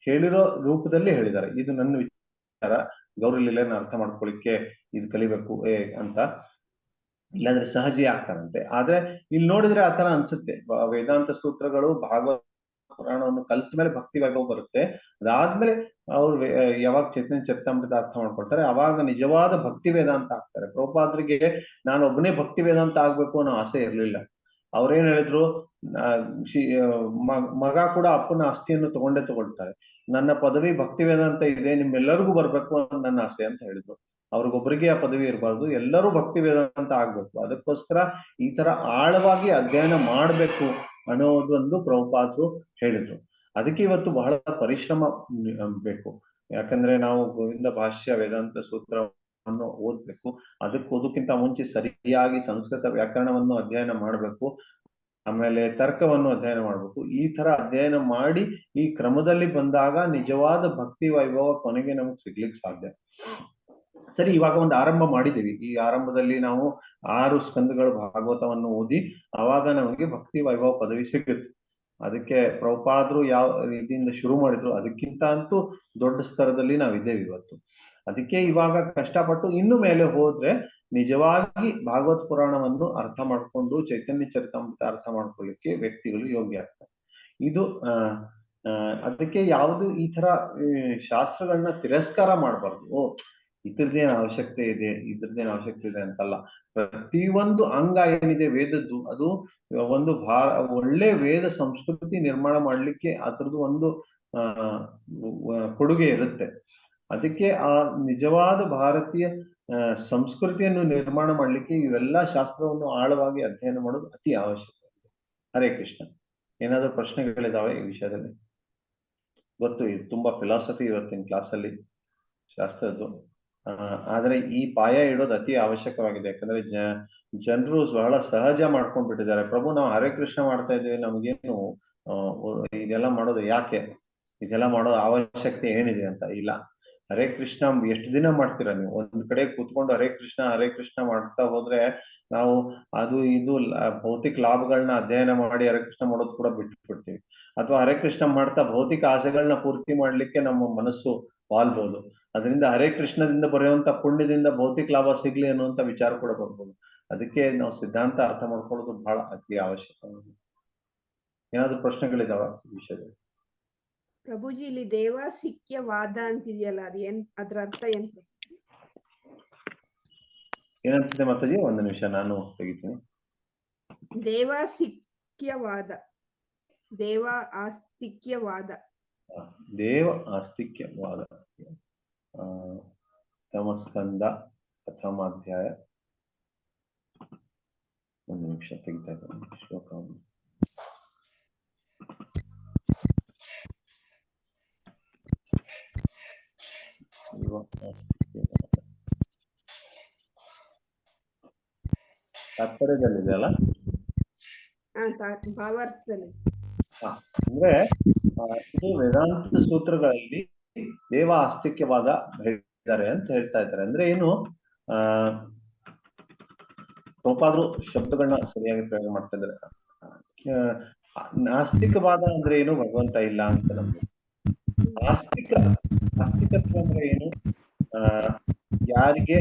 ಹೇಳಿರೋ ರೂಪದಲ್ಲಿ ಹೇಳಿದ್ದಾರೆ. ಇದು ನನ್ನ ವಿಚಾರ. ಗೌರಲೀಲೆನ ಅರ್ಥ ಮಾಡ್ಕೊಳ್ಳಿಕ್ಕೆ ಇದು ಕಲಿಬೇಕು ಅಂತ, ಇಲ್ಲಾಂದ್ರೆ ಸಹಜ ಆಗ್ತಾರಂತೆ. ಆದ್ರೆ ಇಲ್ಲಿ ನೋಡಿದ್ರೆ ಆತರ ಅನ್ಸುತ್ತೆ, ವೇದಾಂತ ಸೂತ್ರಗಳು, ಭಾಗವತ ಪುರಾಣವನ್ನು ಕಲ್ತ ಮೇಲೆ ಭಕ್ತಿ ವೈಭವ ಬರುತ್ತೆ. ಅದಾದ್ಮೇಲೆ ಅವ್ರು ಯಾವಾಗ ಚೈತನ್ಯ ಚರಿತಾಮೃತ ಅರ್ಥ ಮಾಡ್ಕೊಳ್ತಾರೆ ಅವಾಗ ನಿಜವಾದ ಭಕ್ತಿ ವೇದಾಂತ ಆಗ್ತಾರೆ. ಪ್ರಭುಪಾದರಿಗೆ ನಾನು ಒಬ್ಬನೇ ಭಕ್ತಿ ವೇದಾಂತ ಆಗ್ಬೇಕು ಅನ್ನೋ ಆಸೆ ಇರ್ಲಿಲ್ಲ. ಅವ್ರೇನ್ ಹೇಳಿದ್ರು, ಮಗ ಕೂಡ ಅಪ್ಪನ ಆಸ್ತಿಯನ್ನು ತಗೊಳ್ತಾರೆ, ನನ್ನ ಪದವಿ ಭಕ್ತಿ ವೇದಾಂತ ಇದೆ, ನಿಮ್ಮೆಲ್ಲರಿಗೂ ಬರ್ಬೇಕು ಅನ್ನೋ ನನ್ನ ಆಸೆ ಅಂತ ಹೇಳಿದ್ರು. ಅವ್ರಿಗೊಬ್ಬರಿಗೆ ಆ ಪದವಿ ಇರಬಾರ್ದು, ಎಲ್ಲರೂ ಭಕ್ತಿ ವೇದಾಂತ ಆಗ್ಬೇಕು. ಅದಕ್ಕೋಸ್ಕರ ಈ ತರ ಆಳವಾಗಿ ಅಧ್ಯಯನ ಮಾಡ್ಬೇಕು ಅನ್ನೋದೊಂದು ಪ್ರಭುಪಾದರು ಹೇಳಿದ್ರು. ಅದಕ್ಕೆ ಇವತ್ತು ಬಹಳ ಪರಿಶ್ರಮ ಬೇಕು. ಯಾಕಂದ್ರೆ ನಾವು ಗೋವಿಂದ ಭಾಷ್ಯ ವೇದಾಂತ ಸೂತ್ರವನ್ನು ಓದ್ಬೇಕು. ಓದಕ್ಕಿಂತ ಮುಂಚೆ ಸರಿಯಾಗಿ ಸಂಸ್ಕೃತ ವ್ಯಾಕರಣವನ್ನು ಅಧ್ಯಯನ ಮಾಡ್ಬೇಕು, ಆಮೇಲೆ ತರ್ಕವನ್ನು ಅಧ್ಯಯನ ಮಾಡ್ಬೇಕು. ಈ ತರ ಅಧ್ಯಯನ ಮಾಡಿ ಈ ಕ್ರಮದಲ್ಲಿ ಬಂದಾಗ ನಿಜವಾದ ಭಕ್ತಿ ವೈಭವ ಕೊನೆಗೆ ನಮ್ಗೆ ಸಿಗ್ಲಿಕ್ಕೆ ಸಾಧ್ಯ. ಸರಿ, ಇವಾಗ ಒಂದು ಆರಂಭ ಮಾಡಿದ್ದೀವಿ. ಈ ಆರಂಭದಲ್ಲಿ ನಾವು 6 ಸ್ಕಂದಗಳು ಭಾಗವತವನ್ನು ಓದಿ ಅವಾಗ ನಮಗೆ ಭಕ್ತಿ ವೈಭವ ಪದವಿ ಸಿಗುತ್ತೆ. ಅದಕ್ಕೆ ಪ್ರಭುಪಾದರು ಯಾವ ರೀತಿಯಿಂದ ಶುರು ಮಾಡಿದ್ರು ಅದಕ್ಕಿಂತ ಅಂತೂ ದೊಡ್ಡ ಸ್ತರದಲ್ಲಿ ನಾವಿದ್ದೇವೆ ಇವತ್ತು. ಅದಕ್ಕೆ ಇವಾಗ ಕಷ್ಟಪಟ್ಟು ಇನ್ನು ಮೇಲೆ ಹೋದ್ರೆ ನಿಜವಾಗಿ ಭಾಗವತ್ ಪುರಾಣವನ್ನು ಅರ್ಥ ಮಾಡ್ಕೊಂಡು ಚೈತನ್ಯ ಚರಿತಾಮೃತ ಅರ್ಥ ಮಾಡ್ಕೊಳ್ಳಿಕ್ಕೆ ವ್ಯಕ್ತಿಗಳು ಯೋಗ್ಯ ಆಗ್ತಾರೆ. ಇದು ಅದಕ್ಕೆ ಯಾವುದು ಈ ತರ ಶಾಸ್ತ್ರಗಳನ್ನ ತಿರಸ್ಕಾರ ಮಾಡಬಾರ್ದು. ಇದ್ರದ್ದೇನು ಅವಶ್ಯಕತೆ ಇದೆ ಇದ್ರದ್ದೇನು ಅವಶ್ಯಕತೆ ಇದೆ ಅಂತಲ್ಲ. ಪ್ರತಿಯೊಂದು ಅಂಗ ಏನಿದೆ ವೇದದ್ದು ಅದು ಒಂದು ಒಳ್ಳೆ ವೇದ ಸಂಸ್ಕೃತಿ ನಿರ್ಮಾಣ ಮಾಡ್ಲಿಕ್ಕೆ ಅದ್ರದ್ದು ಒಂದು ಕೊಡುಗೆ ಇರುತ್ತೆ. ಅದಕ್ಕೆ ಆ ನಿಜವಾದ ಭಾರತೀಯ ಸಂಸ್ಕೃತಿಯನ್ನು ನಿರ್ಮಾಣ ಮಾಡ್ಲಿಕ್ಕೆ ಇವೆಲ್ಲ ಶಾಸ್ತ್ರವನ್ನು ಆಳವಾಗಿ ಅಧ್ಯಯನ ಮಾಡೋದು ಅತಿ ಅವಶ್ಯಕ. ಹರೇ ಕೃಷ್ಣ. ಏನಾದ್ರು ಪ್ರಶ್ನೆಗಳಿದಾವೆ ಈ ವಿಷಯದಲ್ಲಿ? ಗೊತ್ತು ಇದು ತುಂಬಾ ಫಿಲಾಸಫಿ ಇವತ್ತಿನ ಕ್ಲಾಸಲ್ಲಿ ಶಾಸ್ತ್ರದ್ದು. ಆದ್ರೆ ಈ ಪಾಯ ಇಡೋದು ಅತಿ ಅವಶ್ಯಕವಾಗಿದೆ. ಯಾಕಂದ್ರೆ ಜನರು ಬಹಳ ಸಹಜ ಮಾಡ್ಕೊಂಡ್ಬಿಟ್ಟಿದ್ದಾರೆ. ಪ್ರಭು ನಾವು ಹರೇ ಕೃಷ್ಣ ಮಾಡ್ತಾ ಇದ್ದೀವಿ, ನಮಗೇನು ಇದೆಲ್ಲ ಮಾಡೋದು ಯಾಕೆ, ಇದೆಲ್ಲ ಮಾಡೋ ಅವಶ್ಯಕತೆ ಏನಿದೆ ಅಂತ. ಇಲ್ಲ, ಹರೇ ಕೃಷ್ಣ ಎಷ್ಟು ದಿನ ಮಾಡ್ತೀರಾ ನೀವು? ಒಂದ್ ಕಡೆ ಕೂತ್ಕೊಂಡು ಹರೇ ಕೃಷ್ಣ ಮಾಡ್ತಾ ಹೋದ್ರೆ ನಾವು ಅದು ಇದು ಭೌತಿಕ ಲಾಭಗಳನ್ನ ಅಧ್ಯಯನ ಮಾಡಿ ಹರೇ ಕೃಷ್ಣ ಮಾಡೋದು ಕೂಡ ಬಿಟ್ಬಿಡ್ತೀವಿ. ಅಥವಾ ಹರೇ ಕೃಷ್ಣ ಮಾಡ್ತಾ ಭೌತಿಕ ಆಸೆಗಳನ್ನ ಪೂರ್ತಿ ಮಾಡ್ಲಿಕ್ಕೆ ನಮ್ಮ ಮನಸ್ಸು ವಾಲ್ಬೋದು. ಅದರಿಂದ ಹರೇ ಕೃಷ್ಣದಿಂದ ಬರೆಯುವಂತ ಪುಣ್ಯದಿಂದ ಭೌತಿಕ ಲಾಭ ಸಿಗ್ಲಿ ಅನ್ನುವಂತ ವಿಚಾರ ಕೂಡ ಬರ್ಬೋದು. ಅದಕ್ಕೆ ನಾವು ಸಿದ್ಧಾಂತ ಅರ್ಥ ಮಾಡ್ಕೊಳ್ಳೋದು ಬಹಳ ಅತಿ ಅವಶ್ಯಕ. ಏನಾದ್ರು ಪ್ರಶ್ನೆಗಳಿದಾವ ಈ ವಿಷಯದಲ್ಲಿ? ಪ್ರಭುಜಿ, ಇಲ್ಲಿ ದೇವಾಸಿಕ್ಯವಾದ ಅಂತಿದೆಯಲ್ಲ, ಅದ್ರ ಅರ್ಥ ಏನ್? ಏನಂತಿದೆ ಮಾತಾಜಿ? ಒಂದು ನಿಮಿಷ ನಾನು ತೆಗಿತೀನಿ. ದೇವಾಸಿಕ್ಯವಾದ, ದೇವ ಆಸ್ತಿಕ್ಯವಾದ. ದೇವ ಆಸ್ತಿಕ್ಯವಾದ ತಮಸ್ಕಂದ ಪ್ರಥಮಾಧ್ಯಾಯ. ಒಂದು ನಿಮಿಷ ತೆಗಿತಾ ಇದ್ದೀನಿ ಶ್ಲೋಕವನ್ನು. ತಾತ್ಪರ್ಯದಲ್ಲಿದೆ ಅಲ್ಲ? ಭಾವಾರ್ಥದಲ್ಲಿ. ಅಂದ್ರೆ ಇದು ವೇದಾಂತ ಸೂತ್ರಗಳಲ್ಲಿ ದೇವ ಆಸ್ತಿಕ್ಯವಾದ ಹೇಳಿದ್ದಾರೆ ಅಂತ ಹೇಳ್ತಾ ಇದ್ದಾರೆ. ಅಂದ್ರೆ ಏನು, ಪ್ರಭುಪಾದರು ಶಬ್ದಗಳನ್ನ ಸರಿಯಾಗಿ ಪ್ರಯೋಗ ಮಾಡ್ತಾ ಇದ್ದಾರೆ. ನಾಸ್ತಿಕವಾದ ಅಂದ್ರೆ ಏನು? ಭಗವಂತ ಇಲ್ಲ ಅಂತ ನಮ್ಗೆ. ಆಸ್ತಿಕತ್ವ ಅಂದ್ರೆ ಏನು? ಯಾರಿಗೆ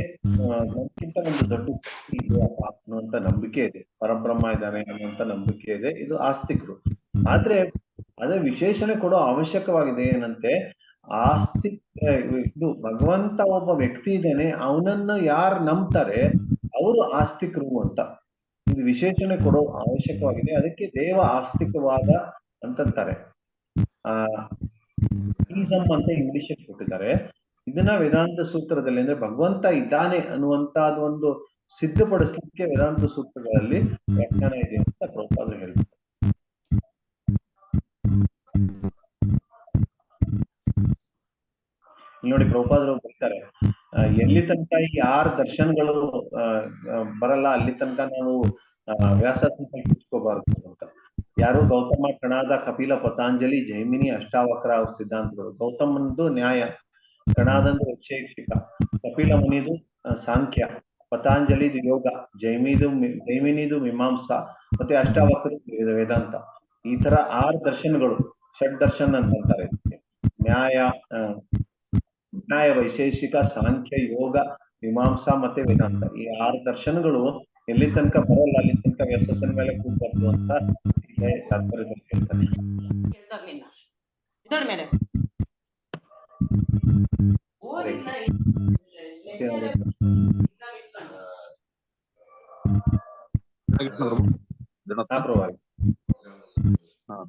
ನಮ್ಗಿಂತ ಒಂದು ದೊಡ್ಡ ಶಕ್ತಿ ಇದೆಯಪ್ಪ ಅನ್ನುವಂತ ನಂಬಿಕೆ ಇದೆ, ಪರಬ್ರಹ್ಮ ಇದ್ದಾನೆ ಅನ್ನುವಂತ ನಂಬಿಕೆ ಇದೆ, ಇದು ಆಸ್ತಿಕರು. ಆದ್ರೆ ಅದೇ ವಿಶೇಷಣೆ ಕೊಡೋ ಅವಶ್ಯಕವಾಗಿದೆ. ಏನಂತೆ, ಇದು ಭಗವಂತ ಒಬ್ಬ ವ್ಯಕ್ತಿ ಇದ್ದಾನೆ, ಅವನನ್ನ ಯಾರು ನಂಬ್ತಾರೆ ಅವರು ಆಸ್ತಿಕರು ಅಂತ ಇದು ವಿಶೇಷಣೆ ಕೊಡೋ ಅವಶ್ಯಕವಾಗಿದೆ. ಅದಕ್ಕೆ ದೇವ ಆಸ್ತಿಕವಾದ ಅಂತಂತಾರೆ. ಈಸಮ್ ಅಂತ ಇಂಗ್ಲಿಷ್ ಕೊಟ್ಟಿದ್ದಾರೆ. ಇದನ್ನ ವೇದಾಂತ ಸೂತ್ರದಲ್ಲಿ ಅಂದ್ರೆ ಭಗವಂತ ಇದ್ದಾನೆ ಅನ್ನುವಂತಹದ್ದು ಒಂದು ಸಿದ್ಧಪಡಿಸ್ಲಿಕ್ಕೆ ವೇದಾಂತ ಸೂತ್ರಗಳಲ್ಲಿ ವ್ಯಾಖ್ಯಾನ ಇದೆ ಅಂತ ಪ್ರಭುಪಾದರು ಹೇಳ್ತಾರೆ. ನೋಡಿ, ಪ್ರಭುಪಾದರು ಬರ್ತಾರೆ, ಎಲ್ಲಿ ತನಕ ಯಾರ ದರ್ಶನಗಳು ಬರಲ್ಲ ಅಲ್ಲಿ ತನಕ ನಾವು ವ್ಯಾಸಂಗ ಇಟ್ಕೋಬಾರ್ದು ಅಂತ. ಯಾರು ಗೌತಮ, ಕಣಾದ, ಕಪಿಲ, ಪತಾಂಜಲಿ, ಜೈಮಿನಿ, ಅಷ್ಟಾವಕ್ರ ಅವ್ರ ಸಿದ್ಧಾಂತಗಳು. ಗೌತಮಂದು ನ್ಯಾಯ, ಕಣಾದಂದು ವೈಶೇಷಿಕ, ಕಪಿಲ ಮುನಿದು ಸಾಂಖ್ಯ, ಪತಾಂಜಲಿದು ಯೋಗ, ಜೈಮಿನಿದು ಮೀಮಾಂಸಾ, ಮತ್ತೆ ಅಷ್ಟಾವಕ್ರ ವೇದಾಂತ. ಈ ತರ 6 ದರ್ಶನಗಳು, ಷಡ್ ದರ್ಶನ ಅಂತಾರೆ. ನ್ಯಾಯ, ವೈಶೇಷಿಕ, ಸಾಂಖ್ಯ, ಯೋಗ, ಮೀಮಾಂಸಾ ಮತ್ತೆ ವೇದಾಂತ. ಈ 6 ದರ್ಶನಗಳು ಎಲ್ಲಿ ತನಕ ಬರಲ್ಲ ಅಲ್ಲಿ ತನಕ ವ್ಯಾಸನ ಮೇಲೆ ಕೂತ್ಬಾರ್ದು ಅಂತ ತಾತ್ಪರ್ಯದಲ್ಲಿ ಹೇಳ್ತಾರೆ.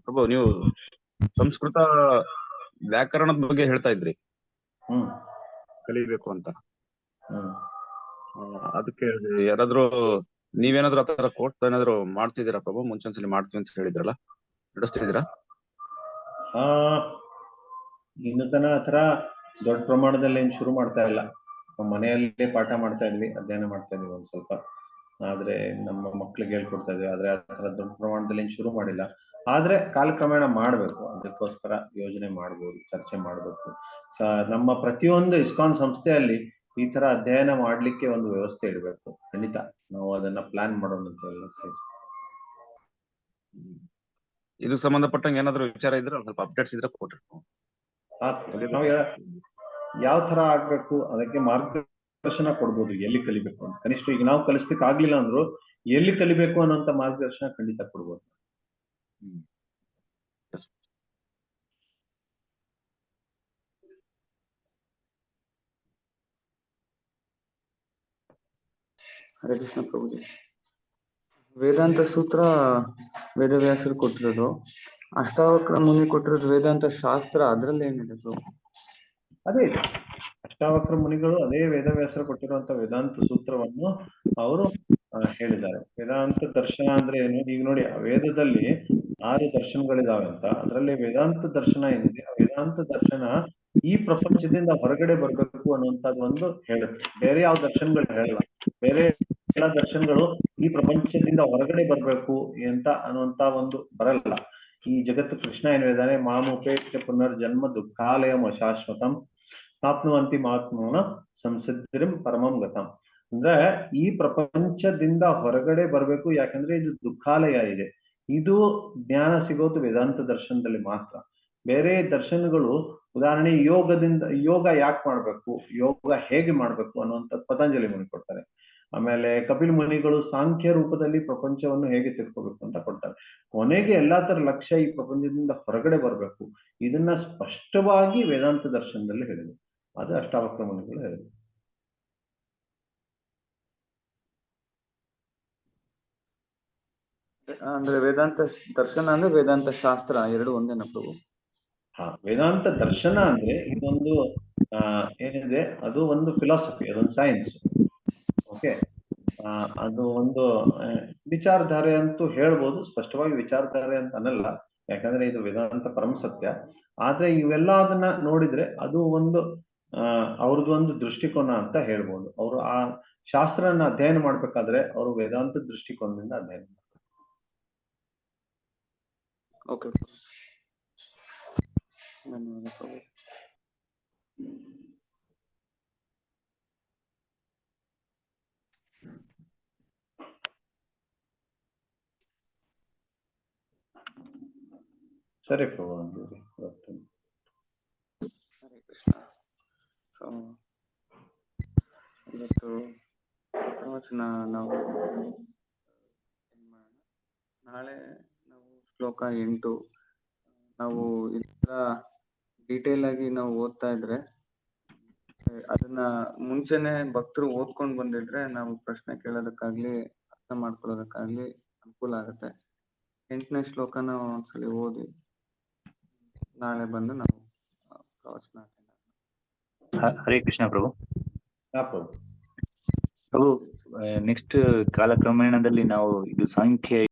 ಪ್ರಭು, ನೀವು ಸಂಸ್ಕೃತ ವ್ಯಾಕರಣದ ಬಗ್ಗೆ ಹೇಳ್ತಾ ಇದ್ರಿ, ಕಲಿಬೇಕು ಅಂತ. ಅದಕ್ಕೆ ಯಾರಾದ್ರೂ ನೀವೇನಾದ್ರೂ ಆತರ ಕೋರ್ಟ್ ಏನಾದ್ರು ಮಾಡ್ತಿದ್ದೀರಾ ಪ್ರಭು? ಮುಂಚೊಂದ್ಸಲಿ ಮಾಡ್ತೀವಿ ಅಂತ ಹೇಳಿದ್ರಲ್ಲ, ನಡೆಸ್ತಿದ್ದೀರಾ? ಇನ್ನು ತನ ಆತರ ದೊಡ್ಡ ಪ್ರಮಾಣದಲ್ಲಿ ಏನ್ ಶುರು ಮಾಡ್ತಾ ಇಲ್ಲ. ಮನೆಯಲ್ಲೇ ಪಾಠ ಮಾಡ್ತಾ ಇದ್ವಿ, ಅಧ್ಯಯನ ಮಾಡ್ತಾ ಇದ್ವಿ ಒಂದ್ ಸ್ವಲ್ಪ. ಆದ್ರೆ ನಮ್ಮ ಮಕ್ಳಿಗೆ ಹೇಳ್ಕೊಡ್ತಾ ಇದ್ವಿ. ಆದ್ರೆ ಆ ತರ ದೊಡ್ಡ ಪ್ರಮಾಣದಲ್ಲಿ ಏನ್ ಶುರು ಮಾಡಿಲ್ಲ. ಆದ್ರೆ ಕಾಲಕ್ರಮೇಣ ಮಾಡ್ಬೇಕು, ಅದಕ್ಕೋಸ್ಕರ ಯೋಜನೆ ಮಾಡ್ಬೋದು, ಚರ್ಚೆ ಮಾಡ್ಬೇಕು. ನಮ್ಮ ಪ್ರತಿಯೊಂದು ಇಸ್ಕಾನ್ ಸಂಸ್ಥೆಯಲ್ಲಿ ಈ ತರ ಅಧ್ಯಯನ ಮಾಡ್ಲಿಕ್ಕೆ ಒಂದು ವ್ಯವಸ್ಥೆ ಇಡಬೇಕು. ಖಂಡಿತ ನಾವು ಅದನ್ನ ಪ್ಲಾನ್ ಮಾಡೋಣ ಅಂತ ಎಲ್ಲ ಸೇರಿಸಿ. ಇದು ಸಂಬಂಧಪಟ್ಟಂಗೆ ಏನಾದ್ರು ವಿಚಾರ ಇದ್ರೆ ಒಂದ್ ಸ್ವಲ್ಪ ಅಪ್ಡೇಟ್ಸ್ ಇದ್ರೆ ಕೊಟ್ರಿ. ನಾವು ಯಾವ ತರ ಆಗ್ಬೇಕು ಅದಕ್ಕೆ ಮಾರ್ಗದರ್ಶನ ಕೊಡ್ಬೋದು, ಎಲ್ಲಿ ಕಲಿಬೇಕು ಅಂತ. ಕನಿಷ್ಠ ಈಗ ನಾವು ಕಲಿಸ್ಲಿಕ್ಕೆ ಆಗ್ಲಿಲ್ಲ ಅಂದ್ರು ಎಲ್ಲಿ ಕಲಿಬೇಕು ಅನ್ನೋಂತ ಮಾರ್ಗದರ್ಶನ ಖಂಡಿತ ಕೊಡ್ಬೋದು. ಹರೇ ಕೃಷ್ಣ ಪ್ರಭುಜಿ. ವೇದಾಂತ ಸೂತ್ರ ವೇದವ್ಯಾಸರು ಕೊಟ್ಟಿರೋದು, ಅಷ್ಟಾವಕ್ರ ಮುನಿ ಕೊಟ್ಟಿರೋದು ವೇದಾಂತ ಶಾಸ್ತ್ರ, ಅದ್ರಲ್ಲಿ ಏನಿದೆ ಪ್ರಭು? ಅದೇ ಅಷ್ಟಾವಕ್ರ ಮುನಿಗಳು ಅದೇ ವೇದವ್ಯಾಸರು ಕೊಟ್ಟಿರುವಂತ ವೇದಾಂತ ಸೂತ್ರವನ್ನು ಅವರು ಹೇಳಿದ್ದಾರೆ. ವೇದಾಂತ ದರ್ಶನ ಅಂದ್ರೆ ಏನು? ಈಗ ನೋಡಿ, ವೇದದಲ್ಲಿ 6 ದರ್ಶನಗಳಿದಾವೆ ಅಂತ, ಅದರಲ್ಲಿ ವೇದಾಂತ ದರ್ಶನ ಏನಿದೆ, ಆ ವೇದಾಂತ ದರ್ಶನ ಈ ಪ್ರಪಂಚದಿಂದ ಹೊರಗಡೆ ಬರ್ಬೇಕು ಅನ್ನುವಂಥದ್ದು ಒಂದು ಹೇಳುತ್ತೆ. ಬೇರೆ ಯಾವ ದರ್ಶನಗಳು ಹೇಳಲ್ಲ. ಬೇರೆ ಎಲ್ಲ ದರ್ಶನಗಳು ಈ ಪ್ರಪಂಚದಿಂದ ಹೊರಗಡೆ ಬರ್ಬೇಕು ಅಂತ ಅನ್ನುವಂತ ಒಂದು ಬರಲ್ಲ. ಈ ಜಗತ್ತು ಕೃಷ್ಣ ಏನ್ ಹೇಳಿದಾನೆ, ಮಾಮುಪೇಕ್ಷ ಪುನರ್ಜನ್ಮ ದುಃಖಾಲಯಂ ಅಶಾಶ್ವತಂ ಆಪ್ನುವಂತಿ ಮಹಾತ್ಮನ ಸಂಸಿದ್ಧಿಂ ಪರಮಂ ಗತಂ. ಅಂದ್ರೆ ಈ ಪ್ರಪಂಚದಿಂದ ಹೊರಗಡೆ ಬರ್ಬೇಕು, ಯಾಕಂದ್ರೆ ಇದು ದುಃಖಾಲಯ ಇದೆ. ಇದು ಜ್ಞಾನ ಸಿಗೋದು ವೇದಾಂತ ದರ್ಶನದಲ್ಲಿ ಮಾತ್ರ. ಬೇರೆ ದರ್ಶನಗಳು, ಉದಾಹರಣೆ ಯೋಗ ಯಾಕೆ ಮಾಡ್ಬೇಕು, ಯೋಗ ಹೇಗೆ ಮಾಡ್ಬೇಕು ಅನ್ನುವಂಥದ್ದು ಪತಂಜಲಿ ಮುನಿ ಕೊಡ್ತಾರೆ. ಆಮೇಲೆ ಕಪಿಲ್ ಮುನಿಗಳು ಸಾಂಖ್ಯ ರೂಪದಲ್ಲಿ ಪ್ರಪಂಚವನ್ನು ಹೇಗೆ ತಿಳ್ಕೋಬೇಕು ಅಂತ ಕೊಡ್ತಾರೆ. ಕೊನೆಗೆ ಎಲ್ಲಾ ತರ ಲಕ್ಷ್ಯ ಈ ಪ್ರಪಂಚದಿಂದ ಹೊರಗಡೆ ಬರ್ಬೇಕು. ಇದನ್ನ ಸ್ಪಷ್ಟವಾಗಿ ವೇದಾಂತ ದರ್ಶನದಲ್ಲಿ ಹೇಳಿದೆ. ಅದು ಅಷ್ಟಾವಕ್ರ ಮುನಿಗಳು ಹೇಳಿದೆ. ಅಂದ್ರೆ ವೇದಾಂತ ದರ್ಶನ ಅಂದ್ರೆ ವೇದಾಂತ ಶಾಸ್ತ್ರ ಎರಡು ಒಂದೇನ ಪ್ರಭು? ವೇದಾಂತ ದರ್ಶನ ಅಂದ್ರೆ ಇದೊಂದು ಏನಿದೆ, ಅದು ಒಂದು ಫಿಲಾಸಫಿ, ಅದೊಂದು ಸೈನ್ಸ್. ಓಕೆ, ಅದು ಒಂದು ವಿಚಾರಧಾರೆ ಅಂತೂ ಹೇಳ್ಬೋದು. ಸ್ಪಷ್ಟವಾಗಿ ವಿಚಾರಧಾರೆ ಅಂತ ಅನ್ನಲ್ಲ, ಯಾಕಂದ್ರೆ ಇದು ವೇದಾಂತ ಪರಮ ಸತ್ಯ. ಆದ್ರೆ ಇವೆಲ್ಲ ಅದನ್ನ ನೋಡಿದ್ರೆ ಅದು ಒಂದು ಅವ್ರದ್ದು ಒಂದು ದೃಷ್ಟಿಕೋನ ಅಂತ ಹೇಳ್ಬೋದು. ಅವರು ಆ ಶಾಸ್ತ್ರನ ಅಧ್ಯಯನ ಮಾಡ್ಬೇಕಾದ್ರೆ ಅವರು ವೇದಾಂತ ದೃಷ್ಟಿಕೋನದಿಂದ ಅಧ್ಯಯನ ಮಾಡ್ತಾರೆ. ಓಕೆ, ಧನ್ಯವಾದ ಪ್ರಭು. ಸರಿ ಪ್ರಭು. ಹರೇ ಕೃಷ್ಣ. ಇವತ್ತು ಪ್ರವಚನ ನಾವು ನಾಳೆ ನಾವು ಶ್ಲೋಕ 8 ನಾವು ಇದರ ಡೀಟೇಲ್ ಆಗಿ ನಾವು ಓದ್ತಾ ಇದ್ರೆ, ಅದನ್ನ ಮುಂಚೆನೆ ಭಕ್ತರು ಓದ್ಕೊಂಡ್ ಬಂದಿದ್ರೆ ನಾವು ಪ್ರಶ್ನೆ ಕೇಳೋದಕ್ಕಾಗ್ಲಿ ಅರ್ಥ ಮಾಡ್ಕೊಳ್ಳೋದಕ್ಕಾಗ್ಲಿ ಅನುಕೂಲ ಆಗುತ್ತೆ. 8ನೇ ಶ್ಲೋಕನ ಒಂದ್ಸಲಿ ಓದಿ ನಾಳೆ ಬಂದು ನಾವು ಪ್ರವಚನ. ಹರೇ ಕೃಷ್ಣ ಪ್ರಭು. ಪ್ರಭು, ಪ್ರಭು, ನೆಕ್ಸ್ಟ್ ಕಾಲಕ್ರಮೇಣದಲ್ಲಿ ನಾವು ಇದು ಸಂಖ್ಯೆ